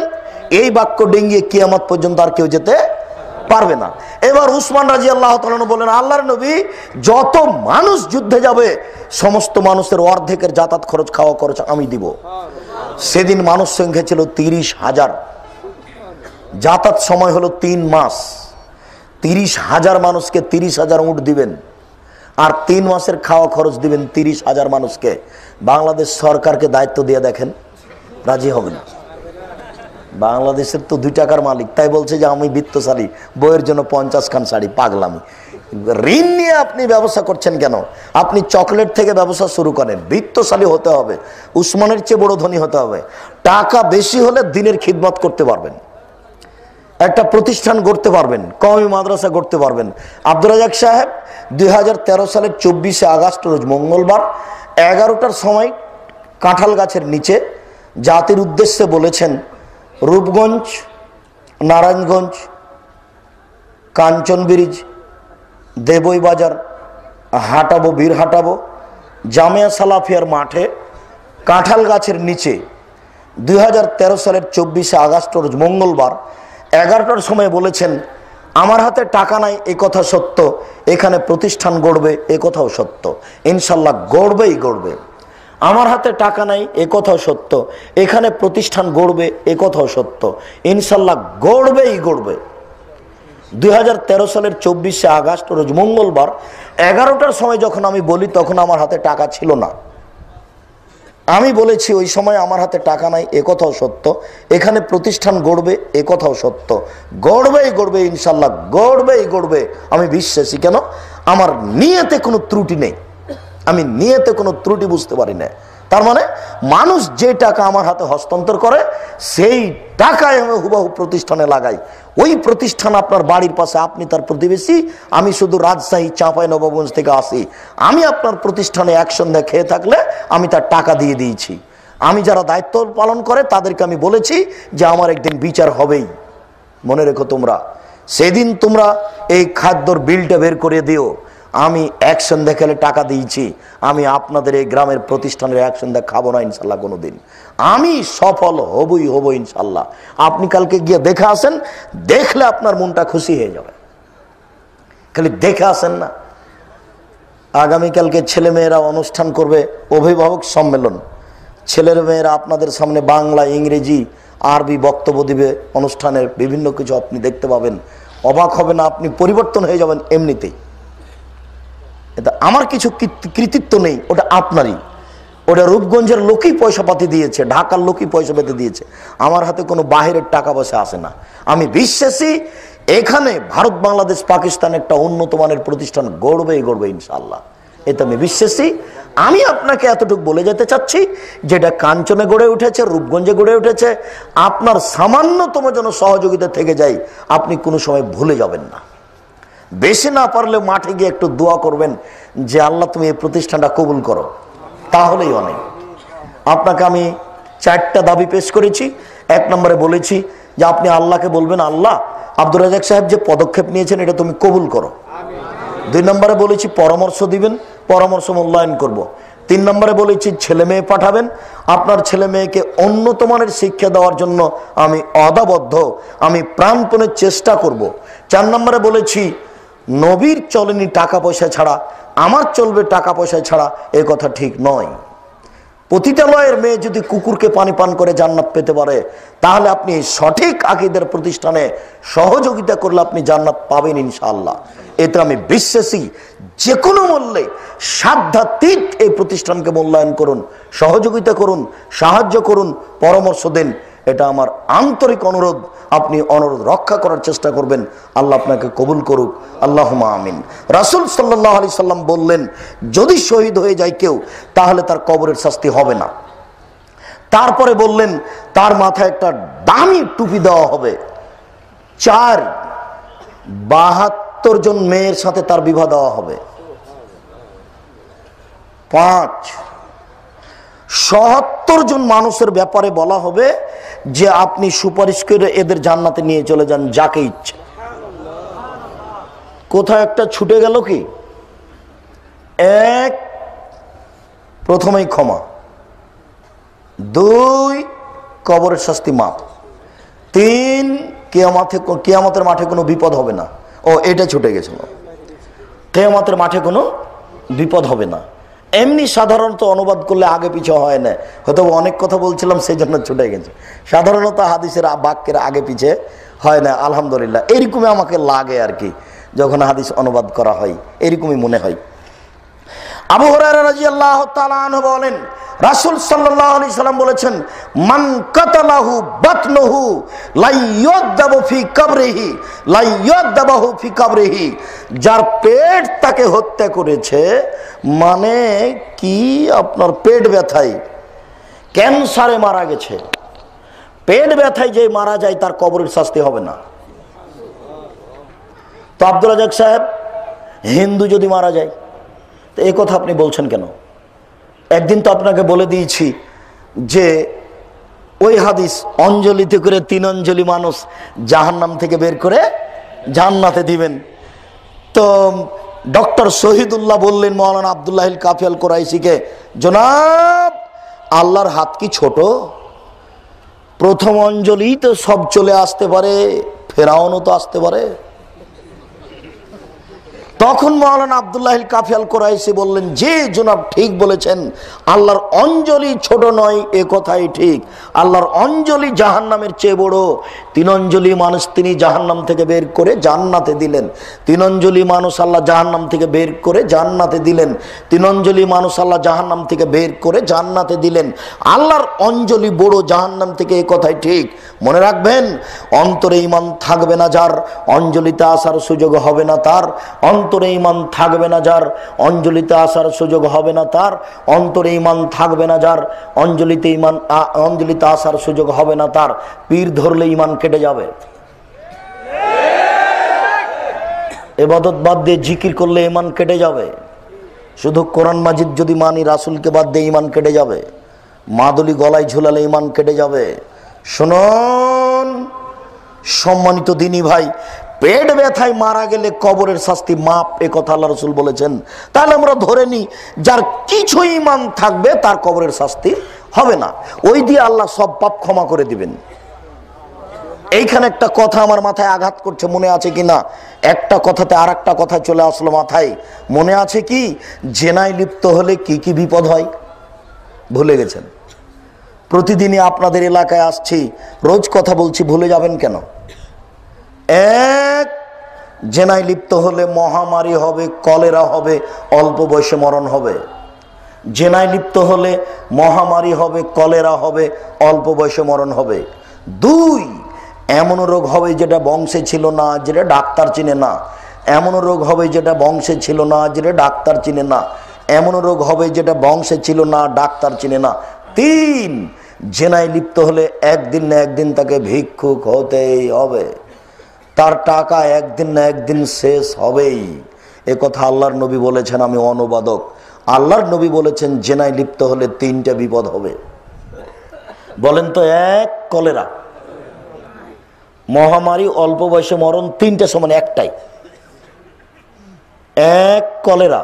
Speaker 1: এই বাক্য ডিঙ্গিয়ে কিয়ামত পর্যন্ত আর কেউ যেতে পারবে না। এবার উসমান রাদিয়াল্লাহু তাআলা বলেন, আল্লাহর নবী, যত মানুষ যুদ্ধে যাবে সমস্ত মানুষের অর্ধেকের যাতায়াত খরচ, খাওয়া খরচ আমি দিব। সেদিন মানুষ সংখ্যা ছিল 30,000, যাতায়াত সময় হলো 3 মাস। 30,000 মানুষকে 30,000 উট দিবেন, আর 3 মাসের খাওয়া খরচ দিবেন 30,000 মানুষকে। বাংলাদেশ সরকারকে দায়িত্ব দিয়ে দেখেন, রাজি হবে না। বাংলাদেশের তো 2 টাকার মালিক, তাই বলছে যে আমি বিত্তশালী, বইয়ের জন্য 50 খান শাড়ি। পাগলামি। ঋণ নিয়ে আপনি ব্যবসা করছেন কেন? আপনি চকলেট থেকে ব্যবসা শুরু করেন। বিত্তশালী হতে হবে, উসমানের চেয়ে বড় ধনী হতে হবে। টাকা বেশি হলে দিনের খিদমত করতে পারবেন, একটা প্রতিষ্ঠান গড়তে পারবেন, কওমি মাদ্রাসা গড়তে পারবেন। আব্দুর রাজ্জাক সাহেব 2013 সালের 24শে আগস্ট রোজ মঙ্গলবার 11টার সময় কাঁঠাল গাছের নিচে জাতির উদ্দেশ্যে বলেছেন, রূপগঞ্জ, নারায়ণগঞ্জ, কাঞ্চন ব্রিজ, দেবই বাজার হাঁটাবো, বীর হাঁটাবো, জামিয়া সালাফিয়ার মাঠে কাঁঠাল গাছের নিচে 2013 সালের 24শে আগস্ট রোজ মঙ্গলবার 11টার সময় বলেছেন, আমার হাতে টাকা নাই এ কথা সত্য, এখানে প্রতিষ্ঠান গড়বে এ কথাও সত্য, ইনশাল্লাহ গড়বেই গড়বে। আমার হাতে টাকা নাই এ কথাও সত্য, এখানে প্রতিষ্ঠান গড়বে এ কথাও সত্য, ইনশাল্লাহ গড়বেই গড়বে। 2013 সালের 24শে আগস্ট রোজ মঙ্গলবার 11টার সময় যখন আমি বলি তখন আমার হাতে টাকা ছিল না। আমি বলেছি ওই সময় আমার হাতে টাকা নাই এ কথাও সত্য, এখানে প্রতিষ্ঠান গড়বে এ কথাও সত্য, গড়বেই গড়বে, ইনশাল্লাহ গড়বেই গড়বে। আমি বিশ্বাসী। কেন? আমার নিয়তে কোনো ত্রুটি নেই, আমি নিয়তে কোনো ত্রুটি বুঝতে পারি না। তার মানে মানুষ যে টাকা আমার হাতে হস্তান্তর করে সেই টাকায় আমি হুবহু প্রতিষ্ঠানে লাগাই। ওই প্রতিষ্ঠান আপনার বাড়ির পাশে, আপনি তার প্রতিবেশী, আমি শুধু রাজশাহী চাঁপাইনবাবগঞ্জ থেকে আসি। আমি আপনার প্রতিষ্ঠানে এক সন্ধ্যা খেয়ে থাকলে আমি তার টাকা দিয়ে দিয়েছি। আমি যারা দায়িত্ব পালন করে তাদেরকে আমি বলেছি যে আমার একদিন বিচার হবেই। মনে রেখো তোমরা, সেদিন তোমরা এই খাদ্যর বিলটা বের করে দিও। আমি এক সন্ধ্যা খেলে টাকা দিয়েছি, আমি আপনাদের এই গ্রামের প্রতিষ্ঠানের এক সন্ধ্যা খাবো না ইনশাল্লাহ কোনোদিন। আমি সফল হব ইনশাল্লাহ। আপনি কালকে গিয়ে দেখে আসেন, দেখলে আপনার মনটা খুশি হয়ে যাবে। খালি দেখে আসেন না। আগামীকালকে ছেলে মেয়েরা অনুষ্ঠান করবে, অভিভাবক সম্মেলন। ছেলের মেয়েরা আপনাদের সামনে বাংলা, ইংরেজি, আরবি বক্তব্য দিবে। অনুষ্ঠানের বিভিন্ন কিছু আপনি দেখতে পাবেন, অবাক হবে না, আপনি পরিবর্তন হয়ে যাবেন এমনিতেই। এটা আমার কিছু কৃতিত্ব নেই, ওটা আপনারই। ওটা রূপগঞ্জের লোকই পয়সা পাতি দিয়েছে, ঢাকার লোকই পয়সা পেতে দিয়েছে। আমার হাতে কোনো বাহিরের টাকা পয়সা আসে না। আমি বিশ্বাসী এখানে ভারত, বাংলাদেশ, পাকিস্তান একটা উন্নত মানের প্রতিষ্ঠান গড়বে ইনশাআল্লাহ। এতে আমি বিশ্বাসী। আমি আপনাকে এতটুকু বলে যেতে চাচ্ছি, যেটা কাঞ্চনে গড়ে উঠেছে, রূপগঞ্জে গড়ে উঠেছে, আপনার সামান্যতম যেন সহযোগিতা থেকে যায়, আপনি কোনো সময় ভুলে যাবেন না। বেশি না পারলে মাঠে গিয়ে একটু দোয়া করবেন যে আল্লাহ তুমি এই প্রতিষ্ঠানটা কবুল করো, তাহলেই অনেক। আপনাকে আমি 4টা দাবি পেশ করেছি। 1 নম্বরে বলেছি যে আপনি আল্লাহকে বলবেন, আল্লাহ আব্দুর রাজ্জাক সাহেব যে পদক্ষেপ নিয়েছেন এটা তুমি কবুল করো। 2 নম্বরে বলেছি পরামর্শ দিবেন, পরামর্শ মূল্যায়ন করব। 3 নম্বরে বলেছি ছেলে মেয়ে পাঠাবেন, আপনার ছেলে মেয়েকে উন্নত মানের শিক্ষা দেওয়ার জন্য আমি অদাবদ্ধ, আমি প্রাণপণে চেষ্টা করব। 4 নম্বরে বলেছি নবীর চলেনি টাকা পয়সা ছাড়া, আমার চলবে টাকা পয়সা ছাড়া, এ কথা ঠিক নয়। পতিতালয়ের মেয়ে যদি কুকুরকে পানি পান করে জান্নাত পেতে পারে, তাহলে আপনি সঠিক আকীদার প্রতিষ্ঠানে সহযোগিতা করলে আপনি জান্নাত পাবেন ইনশাআল্লাহ। এতে আমি বিশ্বাসী। যে কোনো মূল্যে সাধ্যাতীত এই প্রতিষ্ঠানকে মূল্যায়ন করুন, সহযোগিতা করুন, সাহায্য করুন, পরামর্শ দেন। এটা আমার আন্তরিক অনুরোধ। আপনি অনুরোধ রক্ষা করার চেষ্টা করবেন। আল্লাহ আপনাকে কবুল করুক, আল্লাহুম্মা আমিন। রাসূল সাল্লাল্লাহু আলাইহি সাল্লাম বললেন, যদি শহীদ হয়ে যায় কেউ, তাহলে তার কবরের শাস্তি হবে না। তারপরে বললেন তার মাথায় একটা দামি টুপি দেওয়া হবে। 4, 72 জন মেয়ের সাথে তার বিবাহ দেওয়া হবে। 5, 77 জন মানুষের ব্যাপারে বলা হবে যে আপনি সুপারিশ করে এদের জান্নাতে নিয়ে চলে যান যাকে ইচ্ছে। কোথায় একটা ছুটে গেল কি? 1, প্রথমেই ক্ষমা। 2, কবরের শাস্তি মাপ। 3, কিয়ামতের মাঠে কোনো বিপদ হবে না। ও, এটা ছুটে গেছিল। কিয়ামতের মাঠে কোনো বিপদ হবে না। এমনি সাধারণত অনুবাদ করলে আগে পিছে হয় না, হয়তো অনেক কথা বলছিলাম সেই জন্য ছুটে গেছে। সাধারণত হাদিসের বাক্যের আগে পিছে হয় না। আলহামদুলিল্লাহ, এরকমই আমাকে লাগে আর কি, যখন হাদিস অনুবাদ করা হয় এরকমই মনে হয়। আবু হুরায়রা রাদিয়াল্লাহু তাআলা আনহু বলেন, রাসূল সাল্লাল্লাহু আলাইহি সাল্লাম বলেছেন, মান কাতালাহু বাতনুহু লা ইউদাবু ফি কবরিহি লা ইউদাবু ফি কবরিহি। যার পেট তাকে হত্যা করেছে, মানে কি আপনার পেট ব্যথায়, ক্যান্সারে মারা গেছে, পেট ব্যথায় যে মারা যায় তার কবরের শাস্তি হবে না। তো আব্দুর রাজ্জাক সাহেব হিন্দু যদি মারা যায়, তো এই কথা আপনি বলছেন কেন? একদিন তো আপনাকে বলে দিয়েছি যে ওই হাদিস, অঞ্জলিতে করে 3 অঞ্জলি মানুষ জাহান্নাম থেকে বের করে জান্নাতে দিবেন। তো ডক্টর শহীদুল্লাহ বললেন মৌলানা আব্দুল্লাহ কাফি আল কোরাইশিকে, জনাব আল্লাহর হাত কি ছোট? প্রথম অঞ্জলি তো সব চলে আসতে পারে, ফেরাউনও তো আসতে পারে। তখন মৌলানা আব্দুল্লাহ কাফি আল কোরাইশি বললেন, যে জনাব ঠিক বলেছেন, আল্লাহর অঞ্জলি ছোট নয়, এ কথাই ঠিক। আল্লাহর অঞ্জলি জাহান্নামের চেয়ে বড়। 3 অঞ্জলি মানুষ তিনি জাহান্নাম থেকে বের করে জান্নাতে দিলেন। 3 অঞ্জলি মানুষ আল্লাহ জাহান্নাম থেকে বের করে জান্নাতে দিলেন। 3 অঞ্জলি মানুষ আল্লাহ জাহান্নাম থেকে বের করে জান্নাতে দিলেন। আল্লাহর অঞ্জলি বড় জাহান্নাম থেকে, এ কথাই ঠিক। মনে রাখবেন, অন্তরে ঈমান থাকবে না যার, অঞ্জলিতে আসার সুযোগ হবে না তার। অন্তরে ঈমান থাকবে না যার, অঞ্জলিতে আসার সুযোগ হবে না তার। অন্তরে ঈমান থাকবে না যার, অঞ্জলিতে আসার সুযোগ হবে না তার। পীর ধরলে ঈমান কেটে যাবে। ইবাদত বাদ দিয়ে জিকির করলে ঈমান কেটে যাবে। শুধু কোরআন মাজিদ যদি মানি, রাসূলকে বাদ দিয়ে ঈমান কেটে যাবে। মাদুলি গলায় ঝুলালে ঈমান কেটে যাবে। শুনুন সম্মানিত দিনী ভাই, পেট ব্যথায় মারা গেলে কবরের শাস্তি মাপ, এ কথা আল্লাহ রাসূল বলেছেন। তাহলে আমরা ধরে নিই যার কিছু ঈমান থাকবে তার কবরের শাস্তি হবে না, ওই দিয়ে আল্লাহ সব পাপ ক্ষমা করে দিবেন। এইখানে একটা কথা আমার মাথায় আঘাত করছে, মনে আছে কিনা? একটা কথাতে আর একটা কথা চলে আসলো মাথায়। মনে আছে কি, জেনায় লিপ্ত হলে কি কি বিপদ হয় ভুলে গেছেন? প্রতিদিনই আপনাদের এলাকায় আসছি, রোজ কথা বলছি, ভুলে যাবেন কেন? এক, জেনায় লিপ্ত হলে মহামারী হবে, কলেরা হবে, অল্প বয়সে মরণ হবে। জেনায় লিপ্ত হলে মহামারী হবে, কলেরা হবে, অল্প বয়সে মরণ হবে। দুই, এমন রোগ হবে যেটা বংশে ছিল না, যেটা ডাক্তার চিনে না। এমন রোগ হবে যেটা বংশে ছিল না, যেটা ডাক্তার চিনে না। এমন রোগ হবে যেটা বংশে ছিল না, ডাক্তার চিনে না। তিন, জেনায় লিপ্ত হলে একদিন না একদিন তাকে ভিক্ষুক হতেই হবে, তার টাকা একদিন না একদিন শেষ হবেই। এ কথা আল্লাহর নবী বলেছেন, আমি অনুবাদক। আল্লাহর নবী বলেছেন জেনায় লিপ্ত হলে তিনটা বিপদ হবে। বলেন তো, এক, কলেরা, মহামারী, অল্প বয়সে মরণ, তিনটা সমান একটাই। এক, কলেরা।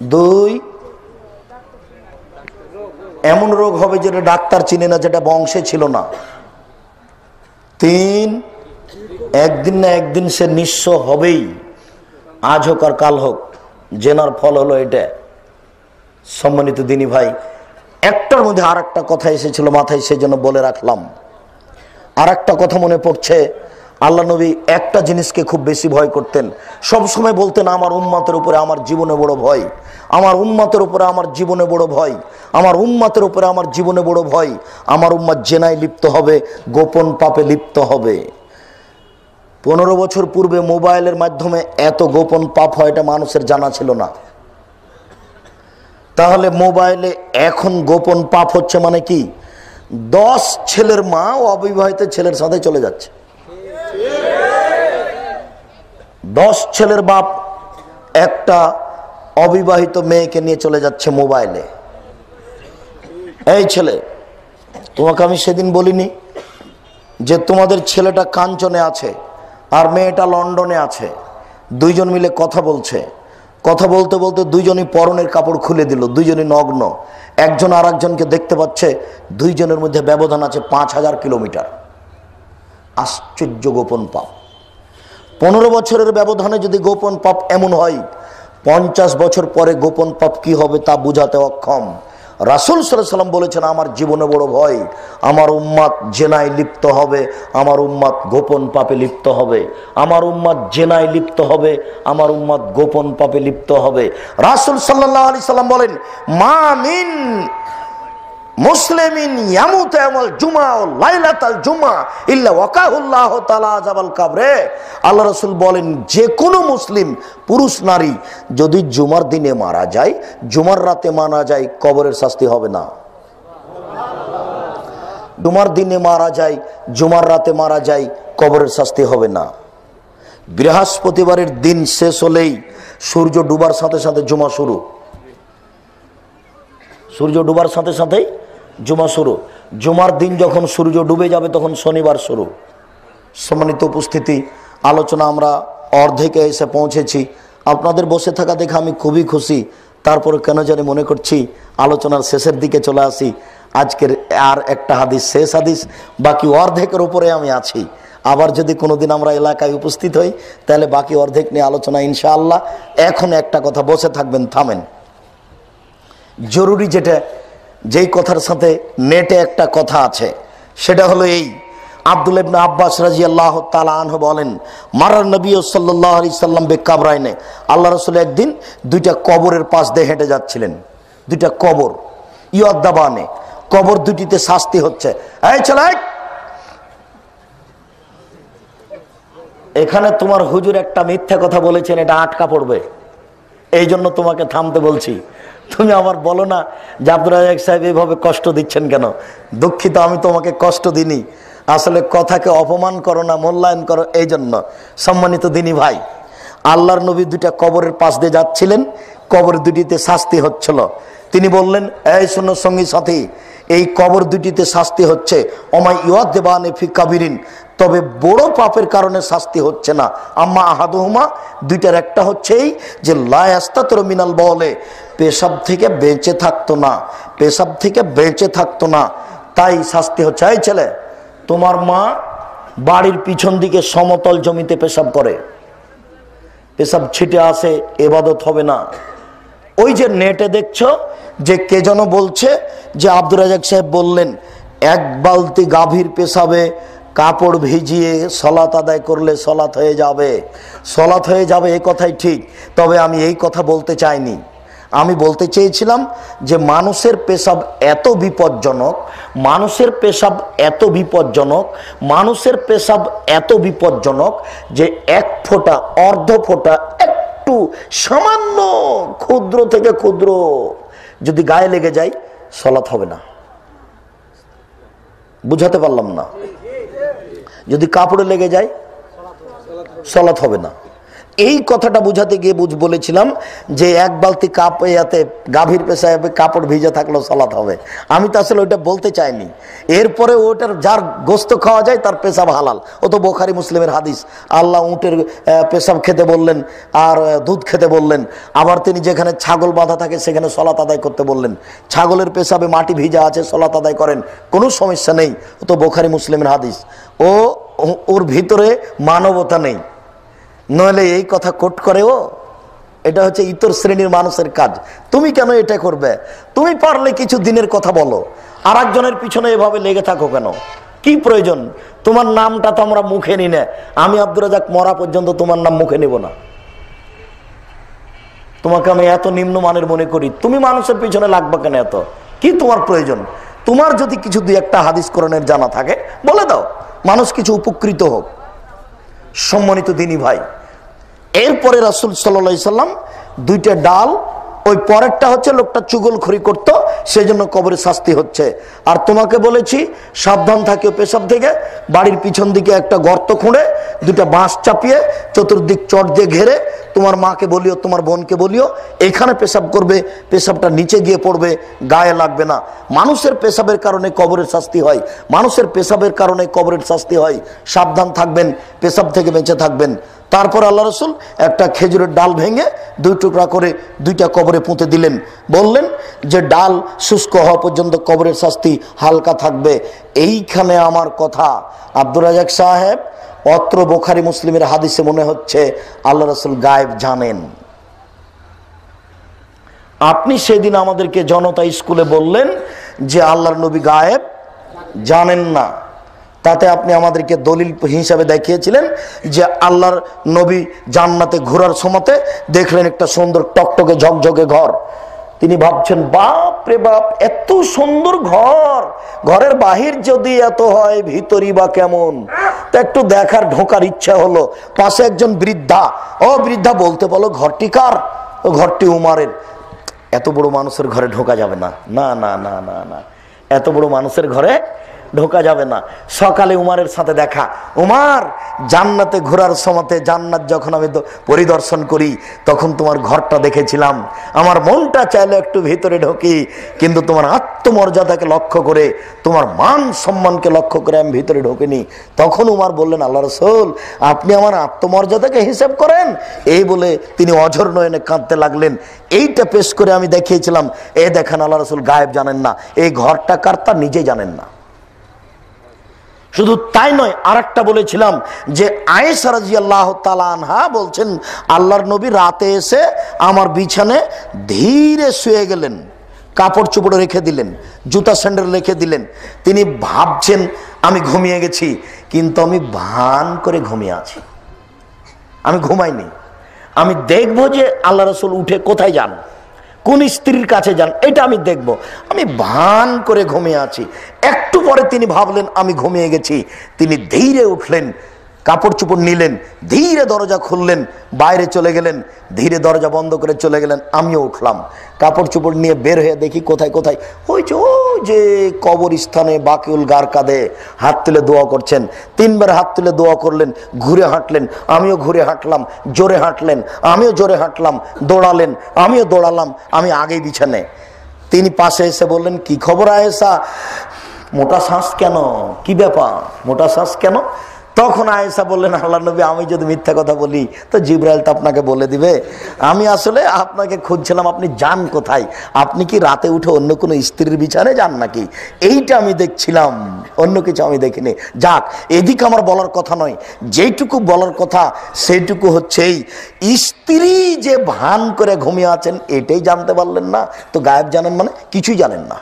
Speaker 1: দুই, এমন রোগ হবে যেটা ডাক্তার চিনে না, যেটা বংশে ছিল না। তিন, একদিন না একদিন সে নিঃস্ব হবেই, আজ হোক আর কাল হোক। জেনার ফল হলো এটা। সম্মানিত দিনী ভাই, একটার মধ্যে আর একটা কথা এসেছিল মাথায়, সেজন্য বলে রাখলাম। আর একটা কথা মনে পড়ছে, আল্লাহ নবী একটা জিনিসকে খুব বেশি ভয় করতেন। সবসময় বলতেন, আমার উম্মতের উপরে আমার জীবনে বড় ভয়, আমার উম্মতের উপরে আমার জীবনে বড় ভয়, আমার উম্মতের উপরে আমার জীবনে বড় ভয়। আমার উম্মত জেনায় লিপ্ত হবে, গোপন পাপে লিপ্ত হবে। 15 বছর পূর্বে মোবাইলের মাধ্যমে এত গোপন পাপ হয় এটা মানুষের জানা ছিল না। তাহলে মোবাইলে এখন গোপন পাপ হচ্ছে মানে কি? 10 ছেলের মা অবিবাহিত ছেলের সাথে চলে যাচ্ছে। 10 ছেলের বাপ একটা অবিবাহিত মেয়েকে নিয়ে চলে যাচ্ছে মোবাইলে। এই ছেলে, তোমাকে আমি সেদিন বলিনি যে তোমাদের ছেলেটা কাঞ্চনে আছে আর মেয়েটা লন্ডনে আছে, দুইজন মিলে কথা বলছে। কথা বলতে বলতে দুইজনই পরনের কাপড় খুলে দিল, দুইজনই নগ্ন। একজন আর একজনকে দেখতে পাচ্ছে, দুইজনের মধ্যে ব্যবধান আছে 5000 কিলোমিটার। আশ্চর্য গোপন পাপ। 15 বছরের ব্যবধানে যদি গোপন পাপ এমন হয়, 50 বছর পরে গোপন পাপ কি হবে তা বুঝাতে অক্ষম। রাসূল সাল্লাল্লাহু আলাইহি ওয়াসাল্লাম বলেছেন, আমার জীবনে বড় ভয়, আমার উম্মত জেনায় লিপ্ত হবে, আমার উম্মত গোপন পাপে লিপ্ত হবে, আমার উম্মত জেনায় লিপ্ত হবে, আমার উম্মত গোপন পাপে লিপ্ত হবে। রাসূল সাল্লাল্লাহু আলাইহি ওয়াসাল্লাম বলেন, মা মিন মুসলিমিন ইয়ামুতু ইয়াউমাল জুমআ ওয়া লাইলাতাল জুমআ ইল্লা ওয়াকাহুল্লাহু তাআলা আযাবাল কবরে। আল্লাহ রাসূল বলেন, যে কোনো মুসলিম পুরুষ নারী যদি জুমার দিনে মারা যায়, জুমার রাতে মারা যায়, কবরের শাস্তি হবে না। জুমার দিনে মারা যায়, জুমার রাতে মারা যায়, কবরের শাস্তি হবে না। বৃহস্পতিবারের দিন শেষ হলেই সূর্য ডুবার সাথে সাথে জুমা শুরু। সূর্য ডুবার সাথে সাথেই জুমা শুরু। জুমার দিন যখন সূর্য ডুবে যাবে তখন শনিবার শুরু। সম্মানিত উপস্থিতি, আলোচনা আমরা অর্ধেকে এসে পৌঁছেছি। আপনাদের বসে থাকা দেখে আমি খুবই খুশি। তারপরে কেন জানি মনে করছি আলোচনার শেষের দিকে চলে আসি। আজকের আর একটা হাদিস, শেষ হাদিস, বাকি অর্ধেকের উপরে আমি আছি। আবার যদি কোনোদিন আমরা এলাকায় উপস্থিত হই তাহলে বাকি অর্ধেক নিয়ে আলোচনা ইনশাআল্লাহ। এখন একটা কথা, বসে থাকবেন, থামেন। জরুরি যেটা, যেই কথার সাথে নেটে একটা কথা আছে, সেটা হলো এই। আব্দুল্লাহ ইবনে আব্বাস রাদিয়াল্লাহু তাআলা আনহু বলেন, মারার নবী সাল্লাল্লাহু আলাইহি সাল্লাম বিকাবরাইনে, আল্লাহ রাসূল একদিন দুইটা কবরের পাশ দিয়ে হেঁটে যাচ্ছিলেন। দুইটা কবর, ইয়াদাবানে, কবর দুটিতে শাস্তি হচ্ছে। এই ছেলে, এখানে তোমার হুজুর একটা মিথ্যা কথা বলেছেন, এটা আটকা পড়বে, এই জন্য তোমাকে থামতে বলছি। তুমি আবার বলো না যে আব্দুর রাজ্জাক সাহেব এইভাবে কষ্ট দিচ্ছেন কেন। দুঃখিত, আমি তোমাকে কষ্ট দিইনি, আসলে কথাকে অপমান করো না, মূল্যায়ন করো, এই জন্য। সম্মানিত দিনী ভাই, আল্লাহর নবী দুইটা কবরের পাশ দিয়ে যাচ্ছিলেন, কবর দুটিতে শাস্তি হচ্ছিল। তিনি বললেন, এই শোনো সঙ্গী সাথী, এই কবর দুটিতে শাস্তি হচ্ছে ওমাই ইউআযযাবানি ফি কাবিরিন, তবে বড় পাপের কারণে শাস্তি হচ্ছে না। আম্মা আহাদুহুমা, দুইটার একটা হচ্ছে এই যে লা ইয়াস্তাতিরু মিনাল বাওলে, পেশাব থেকে বেঁচে থাকতো না, পেশাব থেকে বেঁচে থাকতো না, তাই শাস্তি হচ্ছে। এই ছেলে, তোমার মা বাড়ির পিছন দিকে সমতল জমিতে পেশাব করে, পেশাব ছিটে আসে, ইবাদত হবে না। ওই যে নেটে দেখছো যে কে যেন বলছে যে আব্দুর রাজাক সাহেব বললেন এক বালতি গাভীর পেশাবে কাপড় ভিজিয়ে সলাত আদায় করলে সলাত হয়ে যাবে, সলাত হয়ে যাবে, এই কথাই ঠিক। তবে আমি এই কথা বলতে চাইনি, আমি বলতে চেয়েছিলাম যে মানুষের পেশাব এত বিপজ্জনক, মানুষের পেশাব এত বিপজ্জনক, মানুষের পেশাব এত বিপজ্জনক যে এক ফোঁটা, অর্ধ ফোঁটা, একটু সামান্য ক্ষুদ্র থেকে ক্ষুদ্র যদি গায়ে লেগে যায় সলাত হবে না। বুঝাতে পারলাম না? যদি কাপড়ে লেগে যায় সলাত হবে না। এই কথাটা বুঝাতে গিয়ে বলেছিলাম যে এক বালতি কাপড়ে গাভীর পেশাবে কাপড় ভিজে থাকলেও সালাত হবে। আমি তো আসলে ওইটা বলতে চাইনি। এরপরে ওটার যার গোস্ত খাওয়া যায় তার পেশাব হালাল, ও তো বুখারী মুসলিমের হাদিস। আল্লাহ উটের পেশাব খেতে বললেন আর দুধ খেতে বললেন, আবার তিনি যেখানে ছাগল বাঁধা থাকে সেখানে সলাত আদায় করতে বললেন। ছাগলের পেশাবে মাটি ভিজা আছে, সলাত আদায় করেন, কোনো সমস্যা নেই, ও তো বুখারী মুসলিমের হাদিস। ওর ভিতরে মানবতা নেই, নইলে এই কথা কোট করে ও। এটা হচ্ছে ইতর শ্রেণীর মানুষের কাজ। তুমি কেন এটা করবে? তুমি পারলে কিছু দিনের কথা বলো, আর একজনের পিছনে এভাবে লেগে থাকো কেন? কি প্রয়োজন? তোমার নামটা তো আমরা মুখে নি না। আমি আব্দুর রাজাক মরা পর্যন্ত তোমার নাম মুখে নেব না। তোমাকে আমি এত নিম্নমানের মনে করি, তুমি মানুষের পিছনে লাগবে কেন এত? কি তোমার প্রয়োজন? তোমার যদি কিছু দুই একটা হাদিস কোরআনের জানা থাকে বলে দাও, মানুষ কিছু উপকৃত হোক। সম্মানিত দিনী ভাই, এরপরে রাসূল সাল্লাল্লাহু আলাইহি সাল্লাম দুইটা ডাল, ওই পরেরটা হচ্ছে লোকটা চুগলখড়ি করত, সেজন্য কবরে শাস্তি হচ্ছে। আর তোমাকে বলেছি সাবধান থাকিও পেশাব থেকে। বাড়ির পিছন দিকে একটা গর্ত খুঁড়ে দুটা বাঁশ চাপিয়ে চতুর্দিক চট দিয়ে ঘেরে তোমার মাকে বলিও, তোমার বোনকে বলিও এখানে পেশাব করবে, পেশাবটা নিচে গিয়ে পড়বে, গায়ে লাগবে না। মানুষের পেশাবের কারণে কবরের শাস্তি হয়, মানুষের পেশাবের কারণে কবরের শাস্তি হয়। সাবধান থাকবেন, পেশাব থেকে বেঁচে থাকবেন। তারপর আল্লাহ রসুল একটা খেজুরের ডাল ভেঙে দুই টুকরা করে দুইটা কবরে পুঁতে দিলেন, বললেন যে ডাল শুষ্ক হওয়া পর্যন্ত কবরের শাস্তি হালকা থাকবে। এইখানে আমার কথা, আব্দুর রাজাক সাহেব, অত্র বুখারী মুসলিমের হাদিসে মনে হচ্ছে আল্লাহ রসুল গায়েব জানেন। আপনি সেদিন আমাদেরকে জনতা স্কুলে বললেন যে আল্লাহর নবী গায়েব জানেন না, তাতে আপনি আমাদেরকে দলিল হিসাবে দেখিয়েছিলেন যে আল্লাহর নবী জান্নাতে ঘোরার সময়তে দেখলেন একটা সুন্দর টকটকে ঝকঝকে ঘর। তিনি ভাবছেন, বাপ রে বাপ, এত সুন্দর ঘর, ঘরের বাহির যদি এত হয় ভিতরই বা কেমন। তা একটু দেখার, ঢোকার ইচ্ছা হলো। পাশে একজন বৃদ্ধা, ও বৃদ্ধা বলতে বলো ঘরটি কার? ও ঘরটি উমারের। এত বড় মানুষের ঘরে ঢোকা যাবে না, না না না না না, এত বড় মানুষের ঘরে ঢোকা যাবে না। সকালে উমারের সাথে দেখা, উমার, জান্নাতে ঘোরার সময়তে জান্নাত যখন আমি পরিদর্শন করি তখন তোমার ঘরটা দেখেছিলাম, আমার মনটা চাইলে একটু ভিতরে ঢোকি, কিন্তু তোমার আত্মমর্যাদাকে লক্ষ্য করে, তোমার মান সম্মানকে লক্ষ্য করে আমি ভিতরে ঢোকিনি। তখন উমার বললেন, আল্লাহ রাসূল, আপনি আমার আত্মমর্যাদাকে হিসাব করেন? এই বলে তিনি অঝর নয়নে কাঁদতে লাগলেন। এইটা পেশ করে আমি দেখিয়েছিলাম, এ দেখেন আল্লাহ রাসূল গায়েব জানেন না, এই ঘরটা কার তা নিজে জানেন না। শুধু তাই নয়, আরেকটা বলেছিলাম যে আয়েশা রাদিয়াল্লাহু তাআলা আনহা বলছেন আল্লাহর নবী রাতে এসে আমার বিছানে ধীরে শুয়ে গেলেন, কাপড় চোপড় রেখে দিলেন, জুতা স্যান্ডেল রেখে দিলেন। তিনি ভাবছেন আমি ঘুমিয়ে গেছি, কিন্তু আমি ভান করে ঘুমিয়ে আছি, আমি ঘুমাইনি। আমি দেখবো যে আল্লাহ রাসূল উঠে কোথায় যান, কোন স্ত্রীর কাছে যান, এটা আমি দেখব। আমি ভান করে ঘুমিয়ে আছি। একটু পরে তিনি ভাবলেন আমি ঘুমিয়ে গেছি, তিনি ধীরে উঠলেন, কাপড় চোপড় নিলেন, ধীরে দরজা খুললেন, বাইরে চলে গেলেন, ধীরে দরজা বন্ধ করে চলে গেলেন। আমিও উঠলাম, কাপড় চোপড় নিয়ে বের হয়ে দেখি কোথায় কোথায় ওই যে কবরস্থানে বাকিউল গারকাদে হাত তুলে দোয়া করছেন। 3 বার হাত তুলে দোয়া করলেন, ঘুরে হাঁটলেন, আমিও ঘুরে হাঁটলাম, জোরে হাঁটলেন, আমিও জোরে হাঁটলাম, দৌড়ালেন, আমিও দৌড়ালাম, আমি আগেই বিছানে। তিনি পাশে এসে বললেন, কি খবর আয়েশা, মোটা শ্বাস কেন, কি ব্যাপার, মোটা শ্বাস কেন? তখন আয়েশা বললেন, আল্লাহ নবী, আমি যদি মিথ্যা কথা বলি তো জিবরাইল তো আপনাকে বলে দিবে। আমি আসলে আপনাকে খুঁজছিলাম, আপনি যান কোথায়, আপনি কি রাতে উঠে অন্য কোনো স্ত্রীর বিছানে যান নাকি, এইটা আমি দেখছিলাম, অন্য কিছু আমি দেখিনি। যাক, এদিকে আমার বলার কথা নয়, যেইটুকু বলার কথা সেইটুকু হচ্ছে এই স্ত্রী যে ভান করে ঘুমিয়ে আছেন এটাই জানতে পারলেন না, তো গায়েব জানেন মানে কিছুই জানেন না।